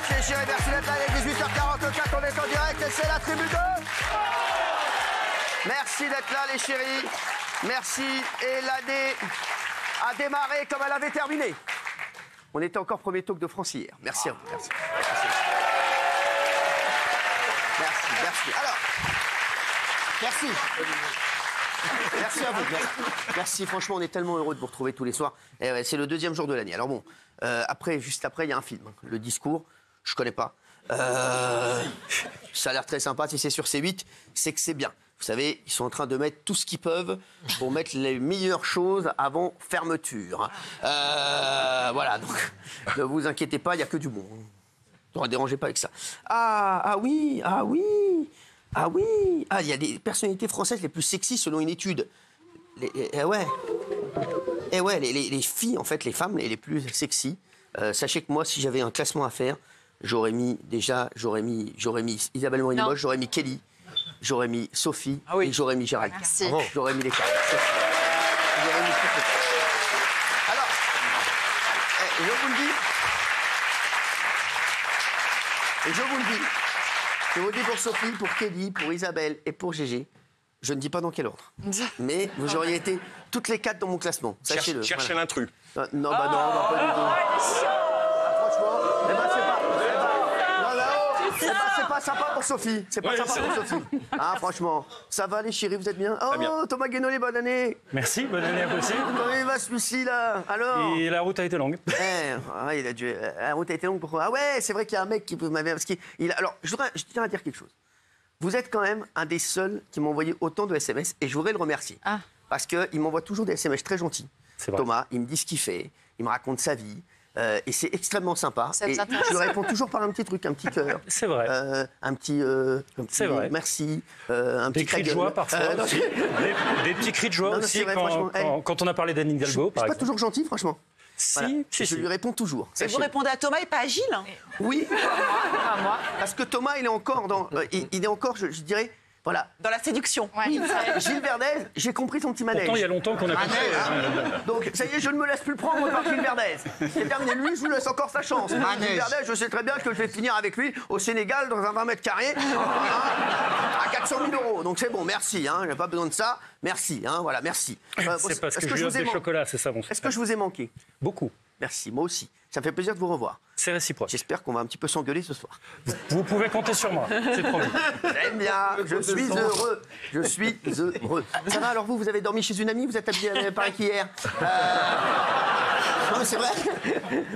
Merci les chéris, merci d'être là. Il est 18h44, on est en direct et c'est la tribu 2. Merci d'être là les chéris. Merci. Et l'année a démarré comme elle avait terminé. On était encore premier talk de France hier. Merci à vous. Merci. Merci. Alors, merci. Merci à vous. Merci. Franchement, on est tellement heureux de vous retrouver tous les soirs. Et ouais, c'est le deuxième jour de l'année. Alors bon, juste après, il y a un film. Le discours, je connais pas. Ça a l'air très sympa. Si c'est sur C8, c'est que c'est bien. Vous savez, ils sont en train de mettre tout ce qu'ils peuvent pour mettre les meilleures choses avant fermeture. Voilà, donc ne vous inquiétez pas, il n'y a que du bon. Ne dérangez pas avec ça. Ah oui. Il y a des personnalités françaises les plus sexy selon une étude. Ouais, les filles, en fait, les femmes les plus sexy. Sachez que moi, si j'avais un classement à faire, j'aurais mis Isabelle Morini-Moche, j'aurais mis Kelly. J'aurais mis Sophie et j'aurais mis Gérald. Merci. J'aurais mis les quatre. Alors, je vous le dis pour Sophie, pour Kelly, pour Isabelle et pour Gégé. Je ne dis pas dans quel ordre. Mais vous auriez été toutes les quatre dans mon classement. Sachez-le. Cherchez l'intrus. Non, pas du tout. Franchement, c'est pas sympa pour Sophie. C'est pas sympa pour Sophie. Ah, franchement. Ça va, les chéris, vous êtes bien? Oh, bien. Thomas Guénolé, bonne année. Merci, bonne année à vous aussi. Comment il va, celui-ci, là? Alors? Et la route a été longue. Il a dû... La route a été longue, pourquoi? Ah ouais, c'est vrai qu'il y a un mec qui m'avait... Alors, je tiens à dire quelque chose. Vous êtes quand même un des seuls qui m'a envoyé autant de SMS, et je voudrais le remercier. Parce qu'il m'envoie toujours des SMS très gentils. Thomas, il me dit ce qu'il fait, il me raconte sa vie. Et c'est extrêmement sympa. Et je lui réponds toujours par un petit truc, un petit cœur. C'est vrai. Un petit merci. Un des petit cris de joie parfois. Des petits cris de joie aussi vrai, quand on a parlé d'Anne Hidalgo. Je suis pas toujours gentil, franchement. Si, Voilà. si. Je lui réponds toujours. Et vous répondez à Thomas et pas à Gilles? Oui. À moi. Parce que Thomas, il est encore dans. Il est encore, je dirais. Voilà. Dans la séduction. Oui. Gilles Verdez, j'ai compris son petit manège. Pourtant, il y a longtemps qu'on a compris. Donc, ça y est, je ne me laisse plus prendre par Gilles Verdez. C'est terminé. Lui, je vous laisse encore sa chance. Gilles Verdez, je sais très bien que je vais finir avec lui au Sénégal, dans un 20 mètres carrés, à 400 000 €. Donc, c'est bon, merci. Je n'ai pas besoin de ça. Merci. Voilà, merci. C'est parce que je lui offre des chocolats, c'est ça, mon frère. Est-ce que je vous ai manqué? Beaucoup. Merci, moi aussi. Ça me fait plaisir de vous revoir. C'est réciproque. J'espère qu'on va un petit peu s'engueuler ce soir. Vous pouvez compter sur moi, c'est promis. J'aime bien, je suis heureux. Je suis heureux. Ça va, alors vous avez dormi chez une amie? Vous êtes habillé pareil qu'hier? Non, mais c'est vrai.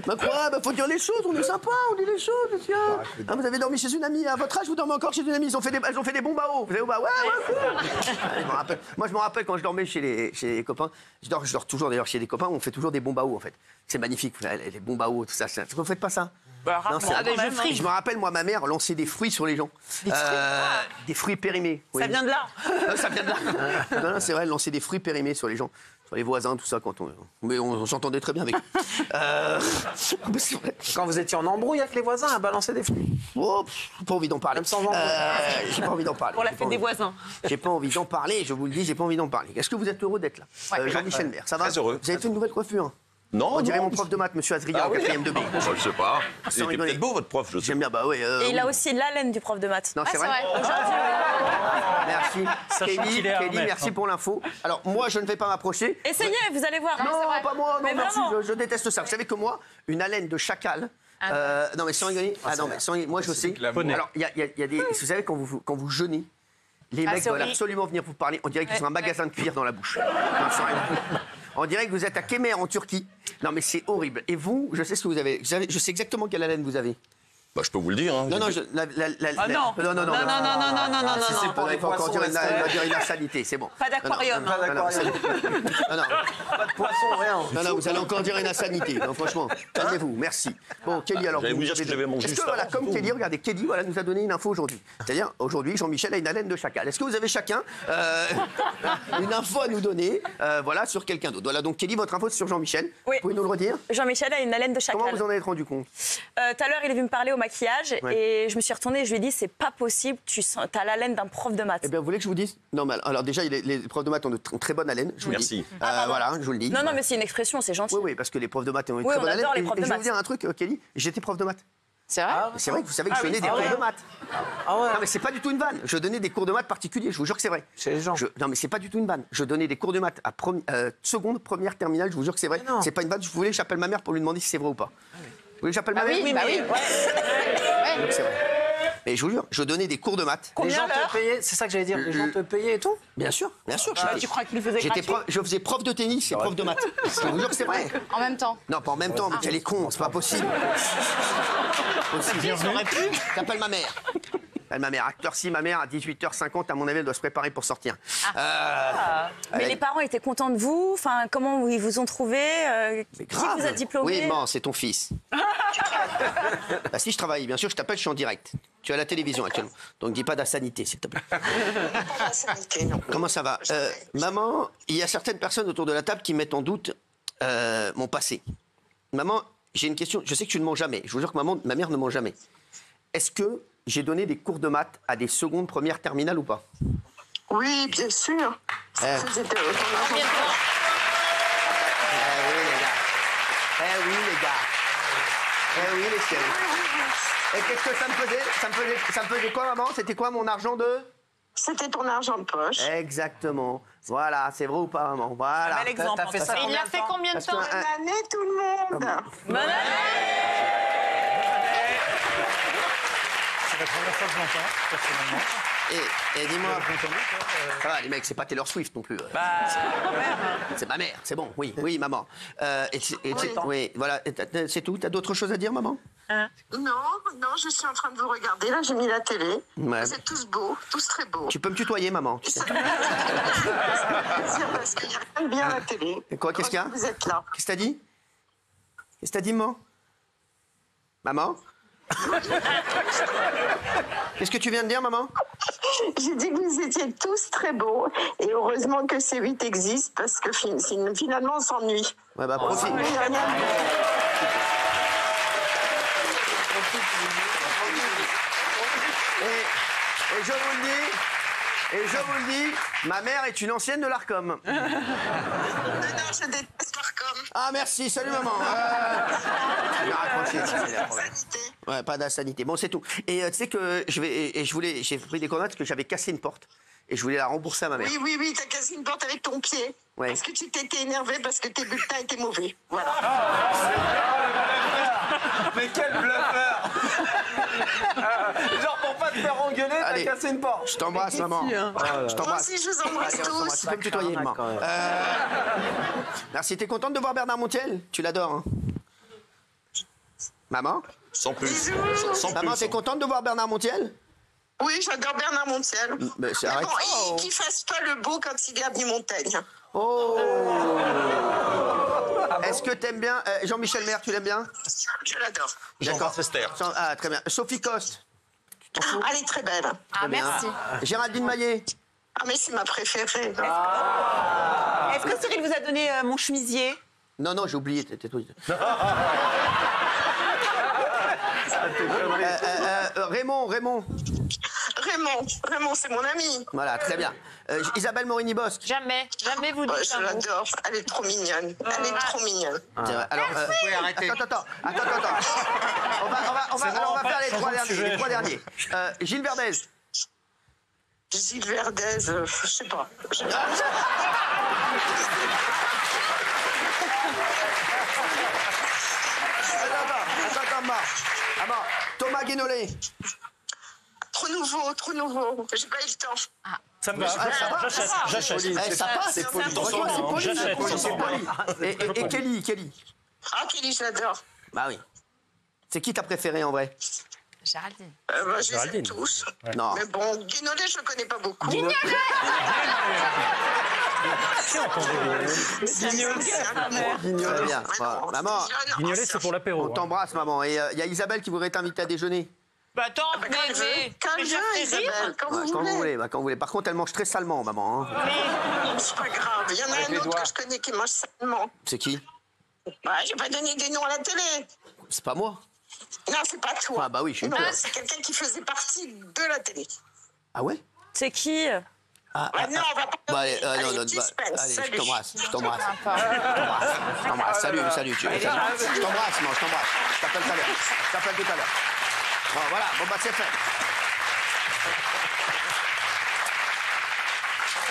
Bah quoi? Faut dire les choses, on est sympa, on dit les choses, tiens. Vous avez dormi chez une amie. À votre âge, vous dormez encore chez une amie. Elles ont fait des bons baos. Vous savez, ouais, cool. Moi, je me rappelle quand je dormais chez les copains. Je dors toujours d'ailleurs chez des copains, on fait toujours des bons baos, en fait. C'est magnifique, les bons baos, tout ça. Vous faites pas ça? Non, je me rappelle, moi, ma mère lançait des fruits sur les gens. Des fruits périmés. Oui. Ça vient de là. Ça vient de là. Non, c'est vrai, elle lançait des fruits périmés sur les gens. Sur les voisins, tout ça, mais on s'entendait très bien avec eux. Quand vous étiez en embrouille avec les voisins à balancer des fruits? Oh, j'ai pas envie d'en parler. J'ai pas envie d'en parler. Pour la fête des voisins. J'ai pas envie d'en parler, je vous le dis, j'ai pas envie d'en parler. Est-ce que vous êtes heureux d'être là? Jean-Michel Maire, ça va? Très heureux. Vous avez fait une nouvelle coiffure? Non, on dirait mon prof de maths, monsieur Azria, en 4e de B. Je ne sais pas. Sans Il était rigoler. peut-être beau, votre prof, je sais. J'aime bien, bah oui. Et il a aussi l'haleine du prof de maths. Non, c'est vrai. Merci. Kelly, merci pour l'info. Alors, moi, je ne vais pas m'approcher. Essayez, vous allez voir. Non, pas moi, non, Mais merci, vraiment. je déteste ça. Vous savez que moi, une haleine de chacal. Non, mais sans rigoler. Moi, je sais. Alors, il y a des. Vous savez, quand vous jeûnez, les mecs veulent absolument venir vous parler. On dirait qu'ils ont un magasin de cuir dans la bouche. Non, sans rigoler. On dirait que vous êtes à Kemer en Turquie. Non, mais c'est horrible. Et vous, je sais ce que vous avez. Je sais exactement quelle haleine vous avez. Bah, je peux vous le dire. Hein. Non, non, non. C'est pour les poissons. On va dire une insanité, c'est bon. Pas d'aquarium. Pas d'aquarium. Non, Pas de poisson, rien. non, vous allez encore dire une insanité. Non, franchement, calmez-vous, merci. Bon, Kelly, alors. J'allais vous dire ce que j'avais mangé Est-ce juste que, voilà, avant. comme Kelly, regardez, Kelly voilà, nous a donné une info aujourd'hui. C'est-à-dire, aujourd'hui, Jean-Michel a une haleine de chacal. Est-ce que vous avez chacun une info à nous donner voilà, sur quelqu'un d'autre? Voilà, donc Kelly, votre info, c'est sur Jean-Michel. Oui. Vous pouvez nous le redire? Jean-Michel a une haleine de chacal. Comment vous en êtes rendu compte? Tout à l'heure, il est venu me parler au maquillage et je me suis retournée et je lui ai dit c'est pas possible, tu as l'haleine d'un prof de maths. Eh bien, vous voulez que je vous dise? Non, mais alors déjà, les profs de maths ont de très bonne haleine. Je vous le dis. Merci. Voilà, je vous le dis. Non, mais c'est une expression, c'est gentil. Oui, parce que les profs de maths ont une Oui, très on bonne haleine. adore les profs de Et je vais maths. vous dire un truc, Kelly, j'étais prof de maths. C'est vrai? C'est vrai que vous savez que je donnais des cours de maths. Ah ouais. Non, mais c'est pas du tout une vanne. Je donnais des cours de maths particuliers, je vous jure que c'est vrai. Chez les gens. Non, mais c'est pas du tout une vanne. Je donnais des cours de maths à seconde, première, terminale, je vous jure que c'est vrai. C'est pas une vanne. Vous voulez que j'appelle ma mère pour lui demander si c'est vrai ou pas? Vous voulez que j'appelle ma mère? Oui, bah oui. C'est vrai. Mais je vous jure, je donnais des cours de maths. Les gens te payaient, c'est ça que j'allais dire, les gens te payaient et tout? Bien sûr, bien sûr. Tu crois qu'il le faisait gratuit? Je faisais prof de tennis et prof de maths. Je vous jure que c'est vrai. En même temps? Non, pas en même temps, mais quel est con, c'est pas possible. J'appelle ma mère. Ma mère, acteur-ci, ma mère, à 18h50, à mon avis, elle doit se préparer pour sortir. Mais les parents étaient contents de vous. Enfin, comment ils vous ont trouvé? Qui vous a diplômé? Oui, bon, c'est ton fils. Bah si, je travaille, bien sûr, je t'appelle, je suis en direct. Tu es à la télévision actuellement. Donc dis pas d'insanité, s'il te plaît. Comment ça va? Maman, il y a certaines personnes autour de la table qui mettent en doute mon passé. Maman, j'ai une question. Je sais que tu ne mens jamais. Je vous jure que ma mère ne ment jamais. Est-ce que j'ai donné des cours de maths à des secondes, premières, terminales ou pas? Oui, bien sûr. Combien de temps? Eh oui, les gars. Eh oui, les chéris. Et qu'est-ce que ça me faisait? Ça me faisait quoi, maman? C'était quoi mon argent de? C'était ton argent de poche. Exactement. Voilà, c'est vrai ou pas, maman? Voilà. Bel exemple. T'as fait ça Il a fait combien de temps? Bonne année, tout le monde. Bonne année. C'est la première fois que je l'entends, personnellement. Et dis-moi, ça va, les mecs, c'est pas Taylor Swift non plus. C'est ma mère, c'est bon, oui, maman. Oui, voilà, c'est tout. T'as d'autres choses à dire, maman? Non, je suis en train de vous regarder. Là, j'ai mis la télé. Ouais. Vous êtes tous beaux, tous très beaux. Tu peux me tutoyer, maman. Tu sais. Ça me fait plaisir parce qu'il y a rien de bien à la télé. Et quoi, qu'est-ce qu'il y a? Vous êtes là. Qu'est-ce que t'as dit? Qu'est-ce que t'as dit, maman? Maman? Qu'est-ce que tu viens de dire, maman? J'ai dit que vous étiez tous très beaux. Et heureusement que C8 existe parce que finalement, on s'ennuie. Ouais, bah, profite. Il y a rien de bien. Et je vous le dis, ma mère est une ancienne de l'Arcom. Non, je déteste l'Arcom. Ah, merci, salut, maman. Je vais raccrocher, c'est la problème. Sanité. Ouais, pas d'insanité. Bon, c'est tout. Et tu sais que j'ai pris des coordonnées parce que j'avais cassé une porte. Et je voulais la rembourser à ma mère. Oui, t'as cassé une porte avec ton pied. Ouais. Parce que tu t'étais énervé parce que tes bulletins étaient mauvais. Voilà. Mais quel bluffeur! Genre pour pas te faire engueuler, t'as Allez. cassé une porte. Je t'embrasse, maman. Je Moi t'embrasse. aussi, je vous embrasse Allez, on s'embrasse. tous. Tu peux me tutoyer, maman. Merci. T'es contente de voir Bernard Montiel? Tu l'adores, hein? Maman? Sans plus. Bisous. Sans Maman, plus. t'es contente de voir Bernard Montiel? Oui, j'adore Bernard Montiel. Mais c'est Mais arrête. bon, qu'il fasse pas le beau quand il est à Montaigne. Oh! Est-ce que t'aimes bien Jean-Michel Maire, tu l'aimes bien? Je l'adore. Jean-Baptiste Esther. Ah, très bien. Sophie Coste. Elle est très belle. Ah, merci. Géraldine Maillet. Ah, mais c'est ma préférée. Est-ce que Cyril vous a donné mon chemisier? Non, j'ai oublié. Raymond. Raymond, c'est mon ami. Voilà, très bien. Isabelle Morini-Bosque. Jamais vous dites Je l'adore. Elle est trop mignonne. Elle est trop mignonne. C'est vrai. Alors, Attends. On va faire les trois derniers. Gilles Verdez. Gilles Verdez, je sais pas. Attends. Thomas Guénolé. Trop nouveau. J'ai pas eu le temps. Ça me va. J'achète. Ça passe. C'est poli. C'est poli. Et Kelly. Ah, Kelly, je l'adore. Bah oui. C'est qui ta préférée en vrai? Géraldine. Je les Géraldine. aime tous. Non. Mais bon, Guénolé, je le connais pas beaucoup. Très bien. Voilà. Maman, Guignolet, c'est pour l'apéro. on t'embrasse, maman. Et il y a Isabelle qui voudrait t'inviter à déjeuner. Bah attends, Quand je veux, Isabelle, quand vous voulez. Quand vous voulez. Par contre, elle mange très salement, maman. Hein. C'est pas grave. Il y en a un autre que je connais qui mange salement. C'est qui? Bah, j'ai pas donné des noms à la télé. C'est pas moi. Non, c'est pas toi. Ah bah oui, je suis Non, toi. c'est quelqu'un qui faisait partie de la télé. Ah ouais? C'est qui? Non, on va pas. Bah, allez, suspense. allez, Salut. je t'embrasse. Salut. Je t'embrasse, moi, je t'embrasse. Je t'appelle tout à l'heure. Bon, voilà, bon, bah, c'est fait.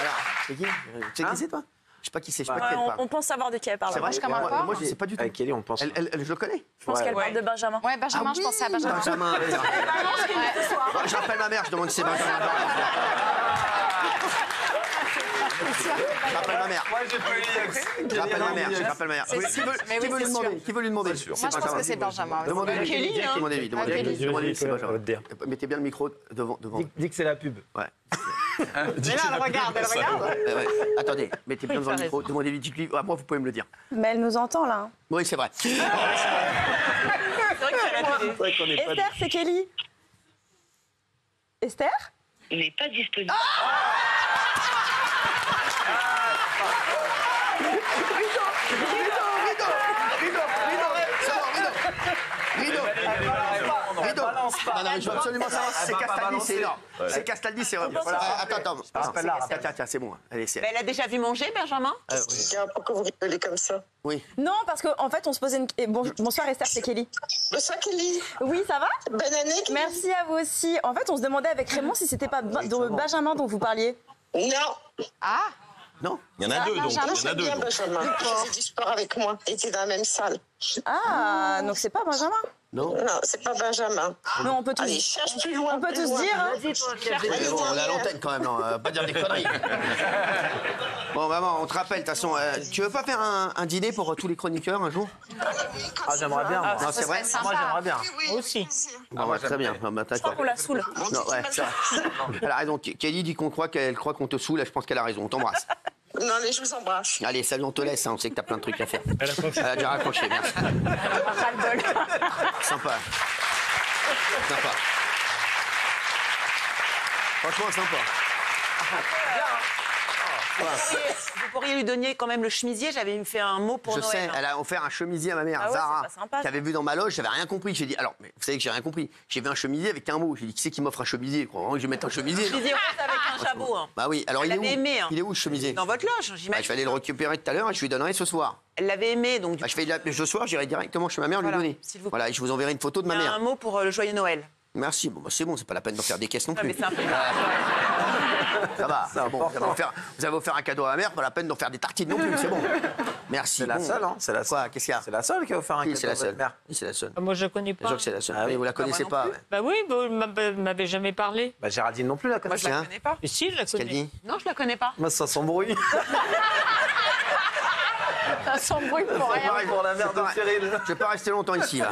Alors, c'est qui? Tu sais qui c'est, toi? Je sais pas qui c'est, je sais pas qui elle parle. On pense savoir de qui elle parle. C'est vrai, Moi, moi, je sais pas du tout. Avec Kelly, on pense. Je le connais. Je pense qu'elle parle de Benjamin. Ouais, Benjamin, je pensais à Benjamin. Benjamin. J'appelle ma mère, je demande si c'est Benjamin. J'appelle ma mère. Moi, j'ai pas eu J'appelle ma mère. J'appelle ma mère. Qui veut lui demander? Qui veut lui demander? Moi, je pense que c'est Benjamin. Demandez-lui. Kelly, hein. Demandez-lui. Demandez-lui si c'est Benjamin. Mettez bien le micro devant. Dis que c'est la pub. Ouais. Mais là, elle regarde. Ouais. Attendez, mettez bien devant le micro. Demandez-lui. Dites-lui. Ah, moi, vous pouvez me le dire. Mais elle nous entend là. Oui, c'est vrai. C'est vrai que c'est la télé. Esther, c'est Kelly. Esther? Il n'est pas disponible. Rideau. Non, mais je veux absolument savoir si c'est Castaldi, c'est énorme. C'est Castaldi, c'est énorme. Attends. Tiens, c'est bon. Allez, c'est. Mais elle a déjà vu manger, Benjamin? Pourquoi vous rigolez comme ça? Oui. Non, parce qu'en fait, on se posait une. Bonsoir Esther, c'est Kelly. Bonsoir Kelly. Oui, ça va? Bonne année Kelly. Merci à vous aussi. En fait, on se demandait avec Raymond si c'était pas Benjamin dont vous parliez. Non. Ah, Non. Il y en a deux, donc. Il y en a J'aime deux. bien donc. Benjamin. Il faisait du sport avec moi. Il était dans la même salle. Ah, donc c'est pas Benjamin. Non. Non, c'est pas Benjamin. Mais on peut tous, Allez, cherche plus loin. on peut plus tous loin. dire. Hein. Mais bon, on est à l'antenne quand même, non, pas dire des conneries. Bon, maman, on te rappelle, de toute façon, tu veux pas faire un dîner pour tous les chroniqueurs un jour? Ah, j'aimerais bien, moi. Non, c'est vrai. Moi, j'aimerais bien. Moi aussi. Ah, bah, très bien. Ah, bah, Je crois qu'on la saoule. Non, ouais, c'est vrai. Elle a raison. Kelly dit qu'elle croit qu'on te saoule. Je pense qu'elle a raison. On t'embrasse. Non, mais je vous embrasse. Allez, salut, on te laisse. On sait que t'as plein de trucs à faire. Elle a déjà raccroché, merci. Sympa. Franchement, sympa. Vous pourriez lui donner quand même le chemisier. J'avais fait un mot pour Je Noël. sais, elle a offert un chemisier à ma mère, Ah ouais, Zara, c'est pas sympa, ça. qui avait vu dans ma loge, j'avais rien compris. J'ai dit, alors, mais vous savez que j'ai rien compris. J'ai vu un chemisier avec un mot. J'ai dit, qui c'est qui m'offre un chemisier, quoi? Je vais mettre un chemisier. Chemisier rose avec un jabot. Hein. Bah oui, alors Elle il est où? l'avait aimé, hein. Il est où, ce chemisier? Dans votre loge, Bah, j'imagine. je vais aller le récupérer tout à l'heure et je lui donnerai ce soir. Elle l'avait aimé, donc du Bah, ce soir, j'irai directement chez ma mère Voilà, lui donner. s'il vous plaît. Voilà, et je vous enverrai une photo de ma il y a mère. un mot pour le joyeux Noël. Merci, bon, bah, c'est bon, c'est pas la peine d'en faire des caisses non Non, plus. mais c'est un peu. Ça va, c'est bon. Vous avez offert un cadeau à ma mère, pas la peine d'en faire des tartines non plus, c'est bon. Merci. C'est la bon. seule, hein. C'est la seule. Quoi, qu'est-ce qu'il y a? C'est la seule qui a offert un Oui, cadeau c'est la à votre seule. mère. Oui, c'est la seule. Moi, je la connais Je pas. sûr que c'est la seule. Ah oui. Mais vous la connaissez non pas. plus. Ouais. Bah oui, vous m'avez jamais parlé. Bah, Géraldine non plus, la Moi, connaît. je la Tiens. connais pas. Et si, je la Qu'est-ce qu'elle connais. dit? Non, je la connais pas. Moi, ça s'embrouille. ça s'embrouille pour rien. Pareil pour la mère de Cyril. Je vais pas rester longtemps ici, là.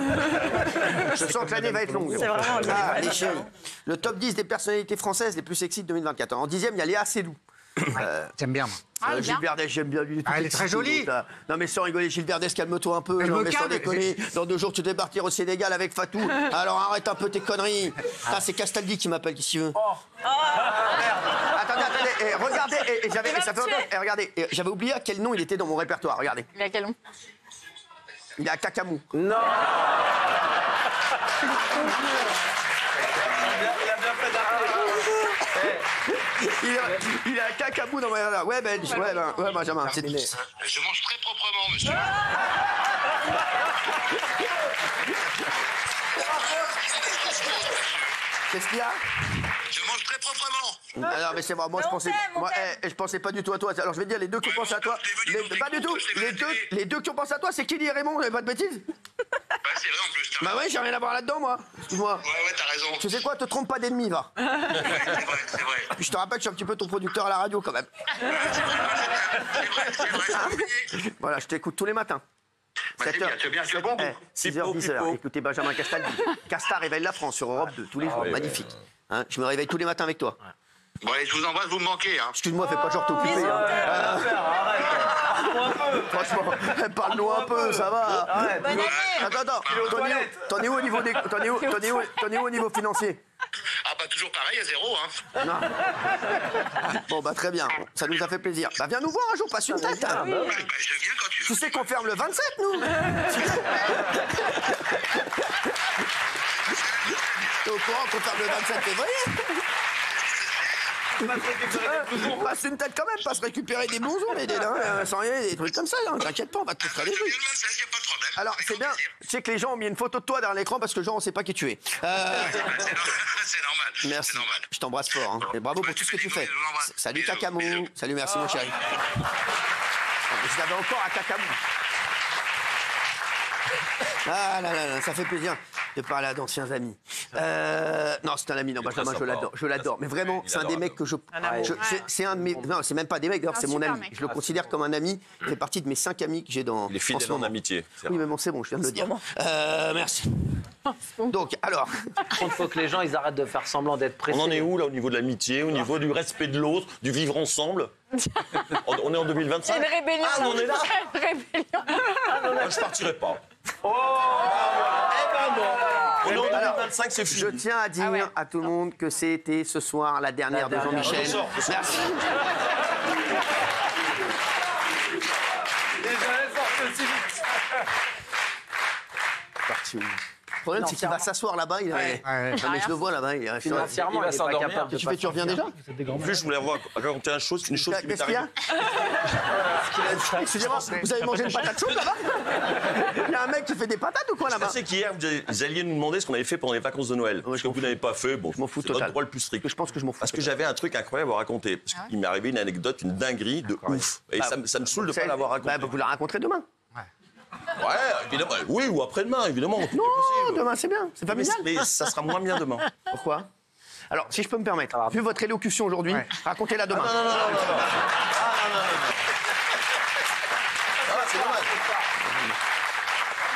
Je sens que l'année va être longue. C'est vraiment Les chéris. Le top 10 des personnalités françaises les plus sexy de 2024. En 10e, il y a Léa Seydoux. J'aime bien, moi. Gilles Verdez, j'aime bien lui. Ah, elle est très jolie. Non mais sans rigoler, Gilles Verdez, calme-toi un peu. Je Non me mais sans calme. déconner. Dans 2 jours, tu devais partir au Sénégal avec Fatou. Alors arrête un peu tes conneries. Ah, c'est Castaldi qui m'appelle, qu'est-ce qu'il veut. Attendez, regardez. Et j'avais, ça fait longtemps. Regardez, j'avais oublié à quel nom il était dans mon répertoire. Regardez. Il a quel nom? Il est à Kakamou. Non. Il est à Kakamou dans mon répertoire. Ouais, Benjamin. C'est Je mange très proprement, monsieur. Qu'est-ce qu'il y a? Je mange très proprement. Ah non, mais c'est vrai, moi je pensais pas du tout à toi. Alors je vais te dire, les deux qui ont pensé à toi, pas du tout. Les deux qui ont pensé à toi, c'est Kelly et Raymond, pas de bêtises? Bah, c'est vrai en plus. Bah oui, j'ai rien à voir là-dedans, moi. Excuse-moi. Ouais, t'as raison. Tu sais quoi, te trompe pas d'ennemi, va. Ouais, c'est vrai. Puis je te rappelle que je suis un petit peu ton producteur à la radio quand même. C'est vrai. Voilà, je t'écoute tous les matins. Bah, c'est bien, tu as bon goût. 6h, 10h. Écoutez Benjamin Castaldi. Castar réveille la France sur Europe 2 tous les jours. Magnifique. Hein, je me réveille tous les matins avec toi. Bon, allez, je vous embrasse, vous me manquez. Hein. Excuse-moi, fais pas genre t'occuper. Hein. Franchement, parle-nous un peu, ça va. Bonne année. Attends, t'en es où au niveau des, t'en es où au niveau financier? Ah bah toujours pareil, à 0. Hein. Non. Bon bah très bien, ça nous a fait plaisir. Bah viens nous voir un jour, passe une tête. Hein. Bah, je viens quand tu veux. Tu sais qu'on ferme le 27, nous. T'es au courant qu'on ferme le 27 février? Passe une tête quand même, pas se récupérer des bonjours, mais sans rien, des trucs comme ça, hein, t'inquiète pas, on va te faire des trucs. Alors, c'est bien, je sais que les gens ont mis une photo de toi derrière l'écran parce que genre, on sait pas qui tu es. C'est normal. Merci, je t'embrasse fort, hein. Et bravo pour tout ce que tu fais. Salut Kakamou, salut, merci mon chéri. Je l'avais encore à Kakamou. Ah là là là, ça fait plaisir de parler à d'anciens amis. Non, c'est un ami, non, Benjamin, je l'adore. Mais vraiment, c'est un des mecs que c'est un de mes... Non, c'est même pas des mecs, d'ailleurs, c'est mon ami. Je le considère comme un ami. Il fait partie de mes 5 amis que j'ai dans... Il est fidèle en amitié. Oui, mais bon, c'est bon, je viens de le dire. Merci. Donc, alors... Il faut que les gens, ils arrêtent de faire semblant d'être pressés. On en est où, là, au niveau de l'amitié, au niveau du respect de l'autre, du vivre ensemble? On est en 2025. C'est une rébellion. Ah, on est là. Une rébellion. Je partirai pas. Oh, eh ben non. On est en 2025, c'est fini. Je tiens à dire à tout le monde que c'était ce soir la dernière de Jean-Michel. Merci. Parti où? Le problème, c'est qu'il va s'asseoir là-bas. Il est... Non, mais je le vois là-bas. Il est... Financièrement, il va s'endormir. Tu fais, tu reviens déjà? En plus, je voulais raconter une chose qui m'est Qu'est-ce qu'il y a? Excusez-moi, vous avez mangé une patate chaude là-bas? Il y a un mec qui fait des patates ou quoi là-bas? Je sais qu'hier, vous alliez nous demander ce qu'on avait fait pendant les vacances de Noël. Ce que vous n'avez pas fait, bon, je m'en fous c'est notre droit le plus strict. Je pense que je m'en fous. Parce que j'avais un truc incroyable à raconter. Parce qu'il m'est arrivé une anecdote, une dinguerie de ouf. Et ça me saoule de ne pas l'avoir raconté. Vous la raconterez demain. Ouais, évidemment. Oui, ou après-demain, évidemment. Non, demain c'est bien. C'est familial. Mais ça sera moins bien demain. Pourquoi? Alors, si je peux me permettre, vu votre élocution aujourd'hui, racontez-la demain. Non. Ah, c'est dommage.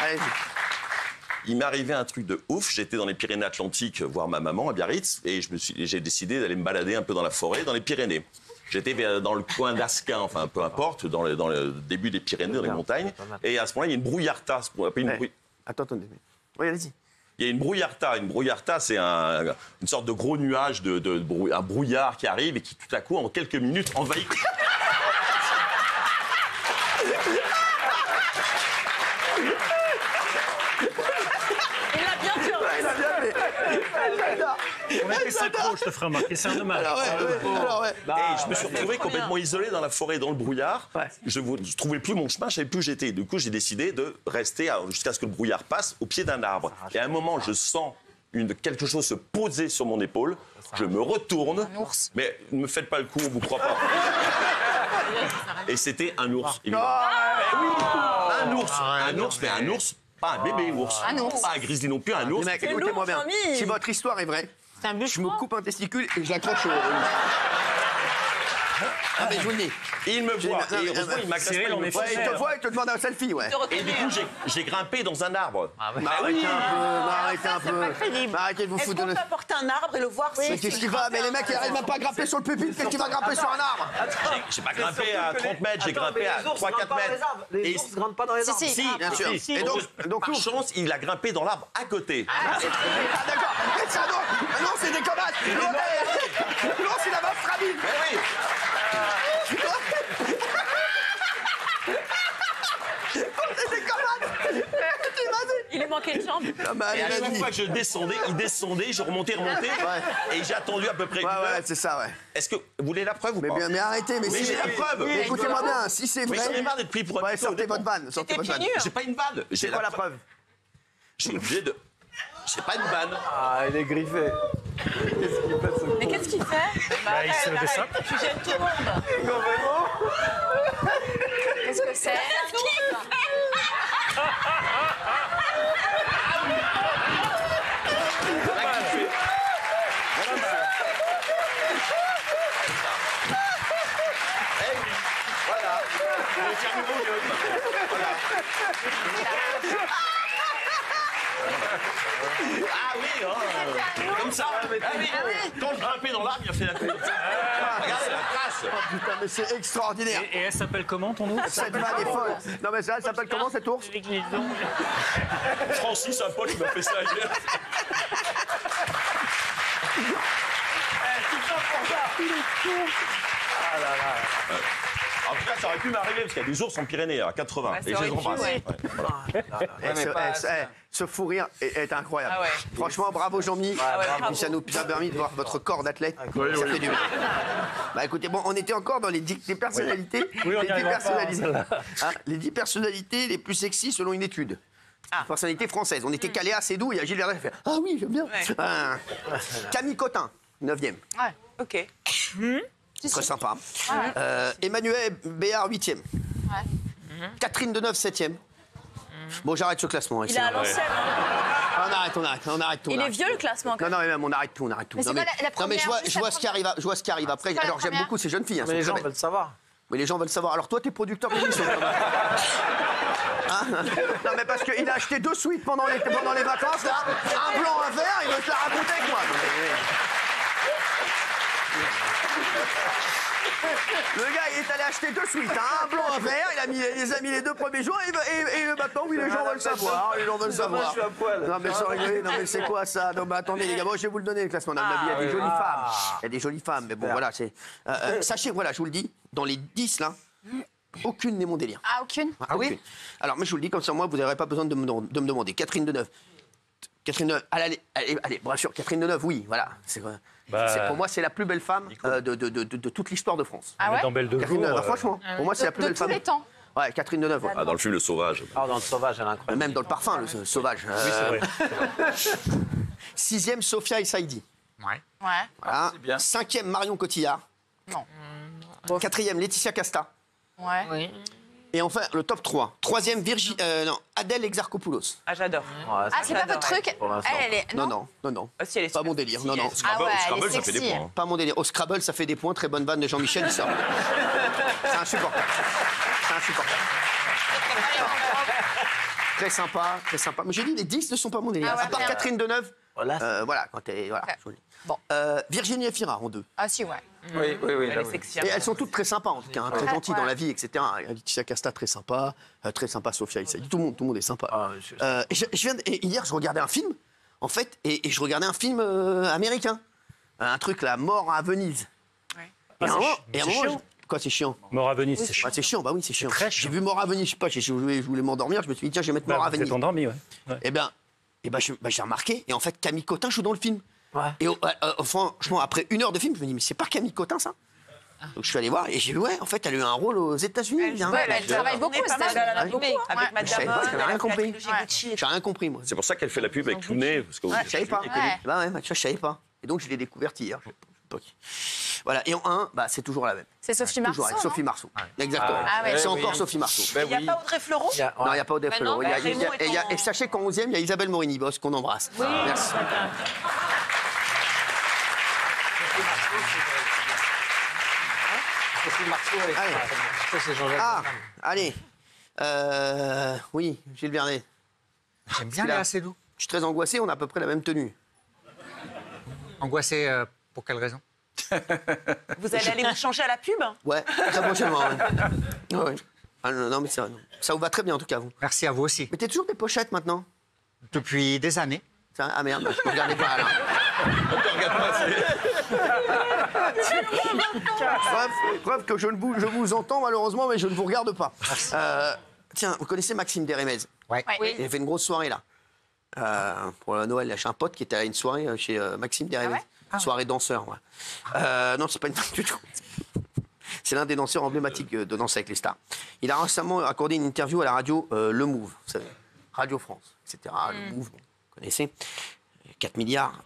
Allez-y. Il m'est arrivé un truc de ouf. J'étais dans les Pyrénées-Atlantiques voir ma maman à Biarritz et j'ai décidé d'aller me balader un peu dans la forêt, dans les Pyrénées. J'étais dans le coin d'Asquin, enfin peu importe, dans le début des Pyrénées, dans les montagnes. Et à ce moment-là, il y a une brouillarta. Attendez. Oui, allez-y. Il y a une brouillarta. Une brouillarta, c'est une sorte de gros nuage, un brouillard qui arrive et qui tout à coup, en quelques minutes, envahit. On était synchro, je te ferai remarquer, c'est un hommage. Et je me suis retrouvé complètement isolé dans la forêt, dans le brouillard. Je ne trouvais plus mon chemin, je ne savais plus où j'étais. Du coup, j'ai décidé de rester jusqu'à ce que le brouillard passe au pied d'un arbre. Et à un moment, je sens quelque chose se poser sur mon épaule. Je me retourne. Mais ne me faites pas le coup, on ne vous croit pas. Et c'était un ours, évidemment. Un ours, mais un ours. Pas un bébé ours. Pas un grizzly non plus, un ours. Mec, écoutez-moi bien. Si votre histoire est vraie, je me coupe un testicule et je l'accroche au... Ah, mais je vous le dis. Il me voit. Et heureusement, il m'agresse pas. Il te voit et te demande un selfie, ouais. Et du coup, j'ai grimpé dans un arbre. Arrêtez un peu. Arrêtez de vous foutre de... Est-ce qu'on peut porter un arbre et le voir? Mais qu'est-ce qu'il va? Mais les mecs, ils n'arrivent même pas à grimper sur le pupitre. Qu'est-ce qu'il va grimper sur un arbre? J'ai pas grimpé à 30 mètres, j'ai grimpé à 3-4 mètres. Les ours ne grimpent pas dans les arbres. Si, bien sûr. Et donc, par chance, il a grimpé dans l'arbre à côté. Ah, d'accord. Mais ça, non, c'est des comates. L'ours, il a ma frabine. Oui. Il lui manquait une jambe. Et à chaque fois que je descendais, il descendait, je remontais. Et j'ai attendu à peu près une heure. Ouais, c'est ça, ouais. Est-ce que vous voulez la preuve ou pas? Mais arrêtez, mais si j'ai la preuve. Mais écoutez-moi bien, si c'est vrai... Mais j'en ai marre d'être pris pour un mytho. Sortez votre vanne. J'ai pas une vanne. C'est quoi la preuve? Je suis obligé de... J'ai pas une vanne. Ah, il est griffé. Mais qu'est-ce qu'il fait? Il se fait ça. Tu gênes tout le monde. Qu'est-ce que c'est? Ah oui, comme ça. Quand je grimpais dans l'arbre, il a fait la tête. Regardez la trace. Putain, mais c'est extraordinaire. Et elle s'appelle comment ton ours? Cette vanne est folle. Non, mais ça, elle s'appelle comment cet ours? Avec les ongles. Francis, un pote, il m'a fait ça hier. En tout cas, ça aurait pu m'arriver, parce qu'il y a des ours en Pyrénées à 80. Ouais, ça et je les aurait pu, embrasse. ouais. Ouais, voilà. Ce fou rire est incroyable. Ah ouais. Franchement, bravo Jean-Mi. bravo. Ça nous a permis de voir votre corps d'athlète. Ça fait du bien. Bah écoutez, bon, on était encore dans les 10 personnalités. Oui, on y les 10 arrivera pas, personnalités. celle-là. Hein, les 10 personnalités les plus sexy selon une étude. Personnalité française. On était calé assez doux. Il y a Gilles Verdun qui fait ah oui, j'aime bien. Ouais. Camille Cotin, 9e. Ouais, ok. Très sympa. Emmanuel Béard, 8e. Catherine Deneuve, 7e. Bon, j'arrête ce classement. Il est à l'ancienne. On arrête tout. Il est vieux le classement quand Non, même. non, mais même, on arrête tout. Mais c'est quoi la non, mais je vois, première, je vois ce qui arrive, je vois ce qui arrive après. quoi la Alors, j'aime première beaucoup ces jeunes filles. Hein, Mais les sont gens très belles. veulent savoir. Oui, les gens veulent savoir. Alors, toi, t'es producteur d'émission. Hein non, mais parce qu'il a acheté 2 suites pendant les vacances, là. Un blanc, un vert, il veut te la raconter avec moi. Le gars, il est allé acheter 2 suites, hein, un blanc, un vert, il a mis les 2 premiers jours, et maintenant, oui, les gens veulent savoir. Les gens veulent savoir. Je suis à poil. Non, mais sans rigoler, non, mais c'est quoi ça? Non, mais attendez, les gars, bon, je vais vous le donner, le classement. Il y a des jolies femmes. Il y a des jolies femmes, mais bon, voilà, c'est. Sachez, voilà, je vous le dis, dans les 10, là, aucune n'est mon délire. Ah, aucune? Ah oui? Alors, mais je vous le dis, comme ça, moi, vous n'aurez pas besoin de me demander. Catherine Deneuve. Catherine Deneuve, allez, bien sûr, Catherine Deneuve, oui, voilà. Pour moi, c'est la plus belle femme de toute l'histoire de France. Ah ouais? Dans Belle de Catherine Jour. Deneuve, franchement, pour moi, c'est la plus De belle tous femme. les temps. Ouais, Catherine Deneuve, ouais. Ah, dans le film Le Sauvage. Ah, dans le sauvage, elle est incroyable. Même dans le parfum, le sauvage. Oui, c'est vrai. 6e, Sophia et Saïdi. Ouais. Ouais. Voilà. c'est bien. 5e, Marion Cotillard. Non. 4e, Laetitia Casta. Ouais. Oui. Et enfin, le top 3. 3e, Adèle Exarchopoulos. Ah, j'adore. Ah, c'est pas J'adore, votre truc? Pour l'instant. Elle est. Non. Ah, si, elle est Pas super mon délire. sexy, Non, non. elle. Ah ouais, elle Scrabble, est ça fait des sexy. points. hein. Pas mon délire. Au Scrabble, ça fait des points. Très bonne vanne de Jean-Michel, il sort. C'est insupportable. C'est insupportable. Très sympa, très sympa. Mais j'ai dit, les 10 ne sont pas mon délire. Ah ouais, à part merde. Catherine Deneuve. Voilà. Voilà, quand elle. Voilà. Ok. Joli. Bon. Virginie Efira en 2. Ah, si, ouais. Oui, Elle là, est oui. sexy. Et elles sont toutes très sympas en tout cas, hein, très Ouais. gentilles dans la vie, etc. Laetitia Casta, très sympa, Sophia Issaïdi, tout le monde est sympa. Ah, Et hier, je regardais un film, en fait, et je regardais un film américain. Un truc, la mort à Venise. Ouais. Et à un moment, c'est chiant. Quoi, c'est chiant? Mort à Venise, c'est chiant. C'est chiant, bah oui, c'est chiant. très J'ai chiant. vu Mort à Venise, je sais pas, je voulais m'endormir, je me suis dit, tiens, je vais mettre Mort à Vous Venise. êtes endormi, ouais. Eh ben, j'ai remarqué, et en fait, Camille Cotin joue dans le film. Ouais. Et franchement, après 1 heure de film, je me dis, mais c'est pas Camille Cotin, ça? Donc je suis allé voir, et j'ai vu, ouais, en fait, elle a eu un rôle aux États-unis. bien. Ouais, elle travaille beaucoup, pas mal c'est dans la ça. pub, Beaucoup. avec Ouais. Madame Je savais pas, j'avais rien compris. Gucci. J'ai rien compris, moi. C'est pour ça qu'elle fait la pub avec Clooney. Parce que Je savais pas. Ouais. Bah ouais, je savais pas. Et donc, je l'ai découverte hier. Voilà, et en 1, bah, c'est toujours la même. C'est Sophie Marceau. Toujours avec Sophie Marceau. Exactement. Ah ouais. C'est Eh encore oui. Sophie Marceau. Il n'y a pas Audrey Fleurot? Il y a- Non, il n'y a pas Audrey Bah Fleurot. non, Il y a- bah, Raymond est en- et sachez qu'en 11e, il y a Isabelle Morini-Boss qu'on embrasse. Merci. Sophie Marceau, elle est Allez. incroyable. Ça, c'est Jean-Jacques Ah, Goldman. allez. Oui, Gilles Vernet. J'aime bien Là. Léa Seydoux. Je suis très angoissé, on a à peu près la même tenue. Angoissé pour quelle raison? Vous allez aller vous changer à la pub? Ouais, très prochainement. Ouais. Ouais. Ah, non, mais ça vous va très bien en tout cas, vous. Merci à vous aussi. Mettez toujours des pochettes maintenant. Depuis des années. Ah merde, je ne regardais pas là. Preuve que je vous entends malheureusement, mais je ne vous regarde pas. Tiens, vous connaissez Maxime Desrémez? Ouais. Oui. Il a fait une grosse soirée là. Pour le Noël, j'ai un pote qui était à une soirée chez Maxime Desrémez. Soirée danseur. Ouais. Non, c'est pas une du tout. C'est l'un des danseurs emblématiques de Danse avec les stars. Il a récemment accordé une interview à la radio Le Move, vous savez, Radio France, etc. Le Move, vous connaissez, 4 milliards.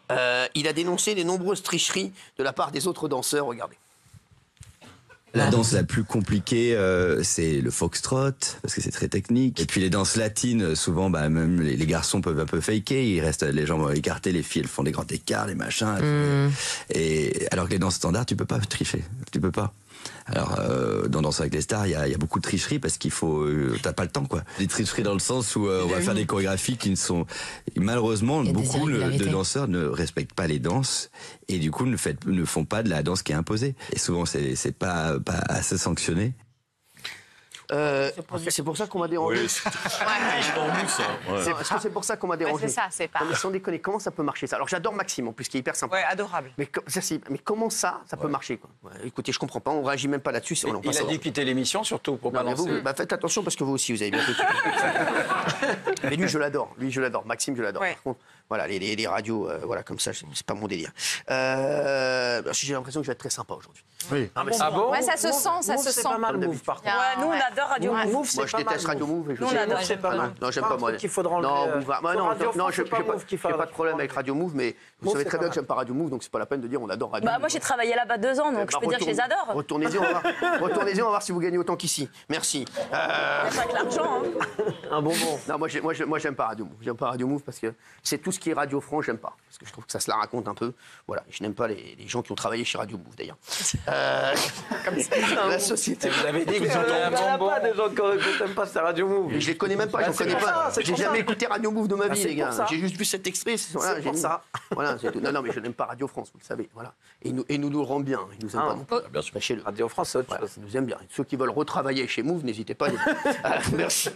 Il a dénoncé les nombreuses tricheries de la part des autres danseurs. Regardez. La danse la plus compliquée, c'est le foxtrot, parce que c'est très technique. Et puis les danses latines, souvent, bah, même les garçons peuvent un peu faker, ils restent les jambes écartées, les filles, elles font des grands écarts, les machins. Et alors que les danses standards, tu peux pas tricher, tu peux pas. Alors, dans Danse avec les stars, il y a beaucoup de tricheries parce qu'il faut... t'as pas le temps, quoi. Des tricheries dans le sens où on va faire des chorégraphies qui ne sont... Malheureusement, beaucoup de danseurs ne respectent pas les danses et du coup ne font pas de la danse qui est imposée. Et souvent, c'est pas assez sanctionné. C'est pour ça qu'on m'a dérangé. Oui, c'est en mousse. Hein. Ouais. Est-ce que c'est pour ça qu'on m'a dérangé? c'est ça, c'est pas. Non, mais sans déconner, comment ça peut marcher ça? Alors j'adore Maxime en plus, qui est hyper sympa. Ouais, adorable. Mais, mais comment ça peut marcher quoi? Écoutez, je comprends pas, on réagit même pas là-dessus. Il a dit quitter l'émission surtout pour pas lancer. Vous, faites attention parce que vous aussi, vous avez bien fait. Mais lui, je l'adore. Maxime, je l'adore. Ouais. Par contre, voilà, les radios, voilà, comme ça, c'est pas mon délire. J'ai l'impression que je vais être très sympa aujourd'hui. Oui. Ah bon? Ouais, ça se sent, ça se sent. C'est pas mal, Move, par contre. Ouais, nous, on adore Radio Move. Move, Moi, je déteste Radio Move. Nous, on adore. C'est pas mal. Non, j'aime pas moi. qu'il faudra enlever. Non, j'ai pas de problème avec Radio Move, mais vous savez très bien que j'aime pas Radio Move, donc c'est pas la peine de dire on adore Radio Move. Bah, moi, j'ai travaillé là-bas 2 ans, donc je peux dire que je les adore. Retournez-y, on va voir si vous gagnez autant qu'ici. Merci. Il n'y a pas que l'argent. Un bonbon. Non, moi, j'aime pas Radio Move. J'aime pas Radio Move parce que c'est tout ce qui est Radio France, j'aime pas. Parce que je trouve que ça se la raconte un peu. Voilà, je n'aime pas les gens qui ont travaillé chez Radio Move, d'ailleurs. Comme ça, la société. Vous avez dit que vous n'avez pas des gens qui n'aiment pas cette Radio Move. Mais je les connais même pas, j'en connais pas. J'ai jamais écouté Radio Move de ma vie, les gars. ça. J'ai juste vu cet extrait. C'est pour ça. Voilà, c'est tout. Non, mais je n'aime pas Radio France, vous le savez. Voilà. Et nous le rend bien. Ils nous aiment pas non plus. Bien sûr. Sachez-le. Radio France, c'est autre Voilà, chose. ils nous aiment bien. Ceux qui veulent retravailler chez Move, n'hésitez pas. Merci.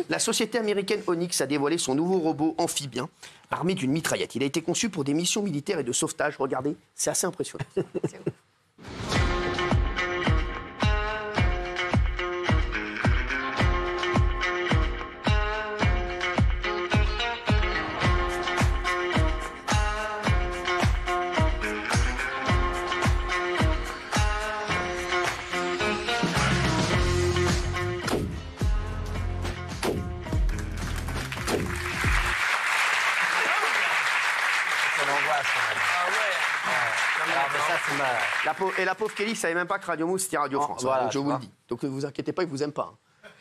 La société américaine Onyx a dévoilé son nouveau robot amphibien armé d'une mitraillette. Il a été conçu pour des missions militaires et de sauvetage. Regardez, c'est assez impressionnant. La pauvre Kelly ne savait même pas que Radio Move c'était Radio France. Voilà, donc je vous le dis. Donc ne vous inquiétez pas, ils vous aiment pas. Hein.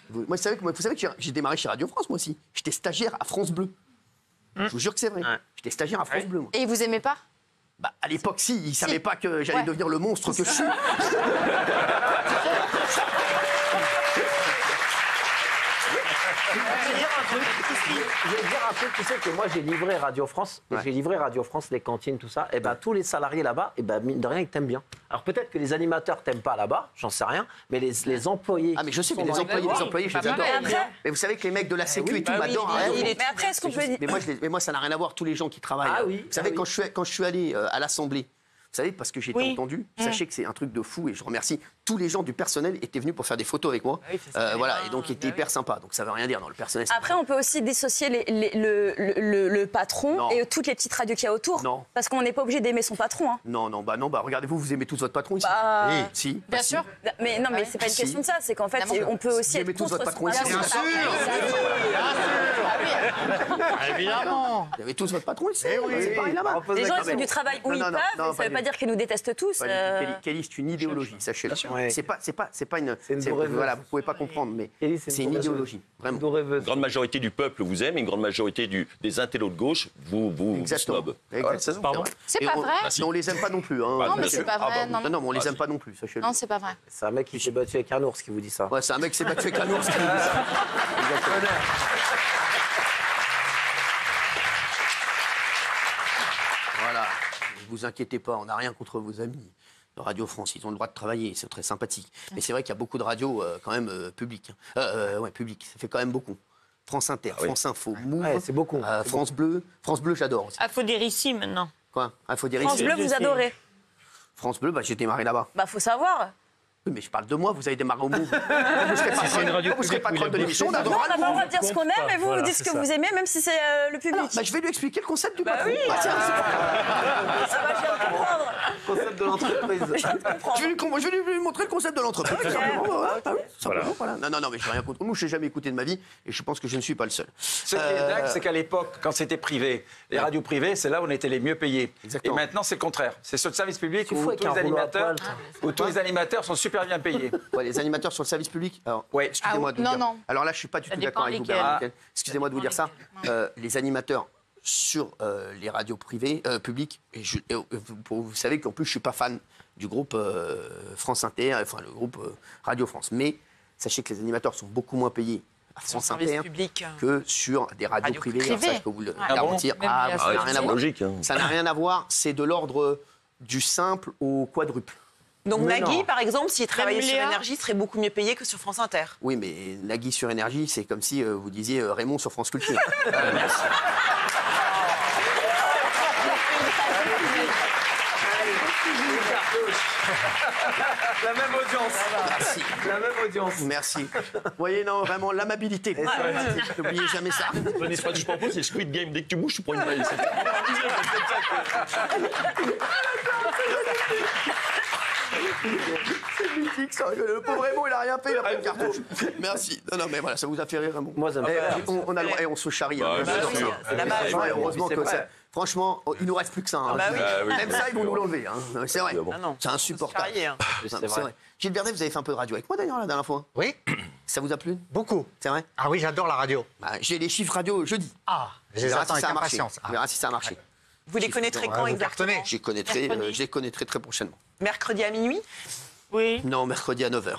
Moi, vous savez que j'ai démarré chez Radio France moi aussi. J'étais stagiaire à France Bleu. Je vous jure que c'est vrai. J'étais stagiaire à France Bleu. Moi. Et ils vous aimaient pas? Bah, à l'époque, si. Ils ne savaient pas que j'allais devenir le monstre que je suis. Je vais dire un truc, tu sais que moi j'ai livré Radio France, j'ai livré Radio France, les cantines, tout ça, et ben tous les salariés là-bas, et ben mine de rien, ils t'aiment bien. Alors peut-être que les animateurs t'aiment pas là-bas, j'en sais rien, mais les employés. Ah mais je sais, mais les employés, je les adore. Mais vous savez que les mecs de la Sécu et tout m'adorent. Mais après, est-ce qu'on peut dire... Mais moi, ça n'a rien à voir, tous les gens qui travaillent. Vous savez, quand je suis allé à l'Assemblée, vous savez, parce que j'ai été entendu, sachez que c'est un truc de fou et je remercie. Tous les gens du personnel étaient venus pour faire des photos avec moi. Voilà, et donc ils étaient hyper sympas. Donc ça veut rien dire dans le personnel. Après, on peut aussi dissocier le patron et toutes les petites radios qu'il y a autour. Non. Parce qu'on n'est pas obligé d'aimer son patron. Hein. Non, regardez-vous, vous aimez tous votre patron ici. Oui. Si. Bien sûr. Mais non, mais c'est pas une question de ça. C'est qu'en fait, on peut aussi être contre votre patron ici. Bien sûr. Évidemment. Vous avez tous votre patron ici. C'est pareil là-bas. Les gens, ils font du travail où ils peuvent. Ça veut pas dire qu'ils nous détestent tous. Kelly, c'est une idéologie, sachez-le. C'est pas une. rêveuse. Voilà, vous pouvez pas comprendre, mais c'est une idéologie, vraiment. Une grande majorité du peuple vous aime, et une grande majorité des intellos de gauche vous snob. C'est pas vrai. On les aime pas non plus. Hein. Non, mais c'est pas vrai. Non, mais on les aime pas non plus, sachez-le. Non, c'est pas vrai. C'est un mec qui s'est battu avec un ours qui vous dit ça. Ouais, c'est un mec qui s'est battu avec un ours qui vous dit ça. Exactement. Voilà, ne vous inquiétez pas, on n'a rien contre vos amis. Radio France, ils ont le droit de travailler, c'est très sympathique. Mais c'est vrai qu'il y a beaucoup de radios quand même publiques. Publiques, ça fait quand même beaucoup. France Inter, France Info, Move, c'est beaucoup. France Bleu, j'adore aussi. Ah, faut dire ici maintenant. Quoi? Faut dire France ici. Bleu, vous adorez. France Bleu, j'ai démarré là-bas. Bah, faut savoir. Oui, mais je parle de moi, vous avez démarré au Move. Vous serez patronne de l'émission, on a On n'a pas le droit de dire ce qu'on aime, et vous dites ce que vous aimez, même si c'est le public. Alors, je vais lui expliquer le concept du patron. Oui. Ça va, je viens de comprendre. Concept de l'entreprise. Je vais lui montrer le concept de l'entreprise. Voilà. Non, mais je n'ai rien contre nous, je n'ai jamais écouté de ma vie, et je pense que je ne suis pas le seul. Ce qui est dingue, c'est qu'à l'époque, quand c'était privé, les radios privées, c'est là où on était les mieux payés. Exactement. Et maintenant, c'est le contraire. C'est sur le service public où tous les animateurs sont super bien payés. Les animateurs sur le service public. Alors, excusez-moi de vous dire. Alors là, je suis pas du tout d'accord avec vous. Excusez-moi de vous dire ça. Les animateurs sur les radios privées, publiques. Et vous savez qu'en plus, je suis pas fan du groupe France Inter, enfin le groupe Radio France. Mais sachez que les animateurs sont beaucoup moins payés à France Inter que sur des radios privées. Alors, ça, je peux vous le garantir. Ça n'a rien à voir. Ça n'a rien à voir. C'est de l'ordre du simple au quadruple. Donc Mais Nagui, non. par exemple, s'il travaillait sur Léa Énergie, serait beaucoup mieux payé que sur France Inter. Oui, mais Nagui sur Énergie, c'est comme si vous disiez Raymond sur France Culture. Merci. La même audience. Merci. La même audience. Merci. Vous voyez, non, vraiment, l'amabilité. N'oubliez jamais ça. Ce que je propose, c'est Squid Game. Dès que tu bouges, tu prends une balle. C'est mythique, ça. Le pauvre Raymond, il a rien fait, il a pris une cartouche. Merci. Non, non, mais voilà, ça vous a fait rire, Raymond. Moi, ça me fait rire. On a le droit, et on se charrie. Bah, hein. bien Bien sûr. sûr. C'est la base. Ouais, heureusement C'est que vrai. ça. Franchement, il nous reste plus que ça. hein. bah oui. Ah oui. Même ça, ils vont nous l'enlever. Hein. C'est vrai. Ah non. C'est insupportable. Charrier, hein. Non, c'est vrai. Gilles Vernet, vous avez fait un peu de radio avec moi d'ailleurs la dernière fois. Oui, Ça vous a plu? beaucoup. C'est vrai? Ah oui, j'adore la radio. Bah, j'ai les chiffres radio jeudi. Ah, je les On verra attends si avec ça a marché. impatience. On verra si ça a marché. Vous les connaîtrez Ouais, quand vous exactement? cartonnez. Je les connaîtrai très prochainement. Mercredi à minuit? Oui. Non, mercredi à 9h.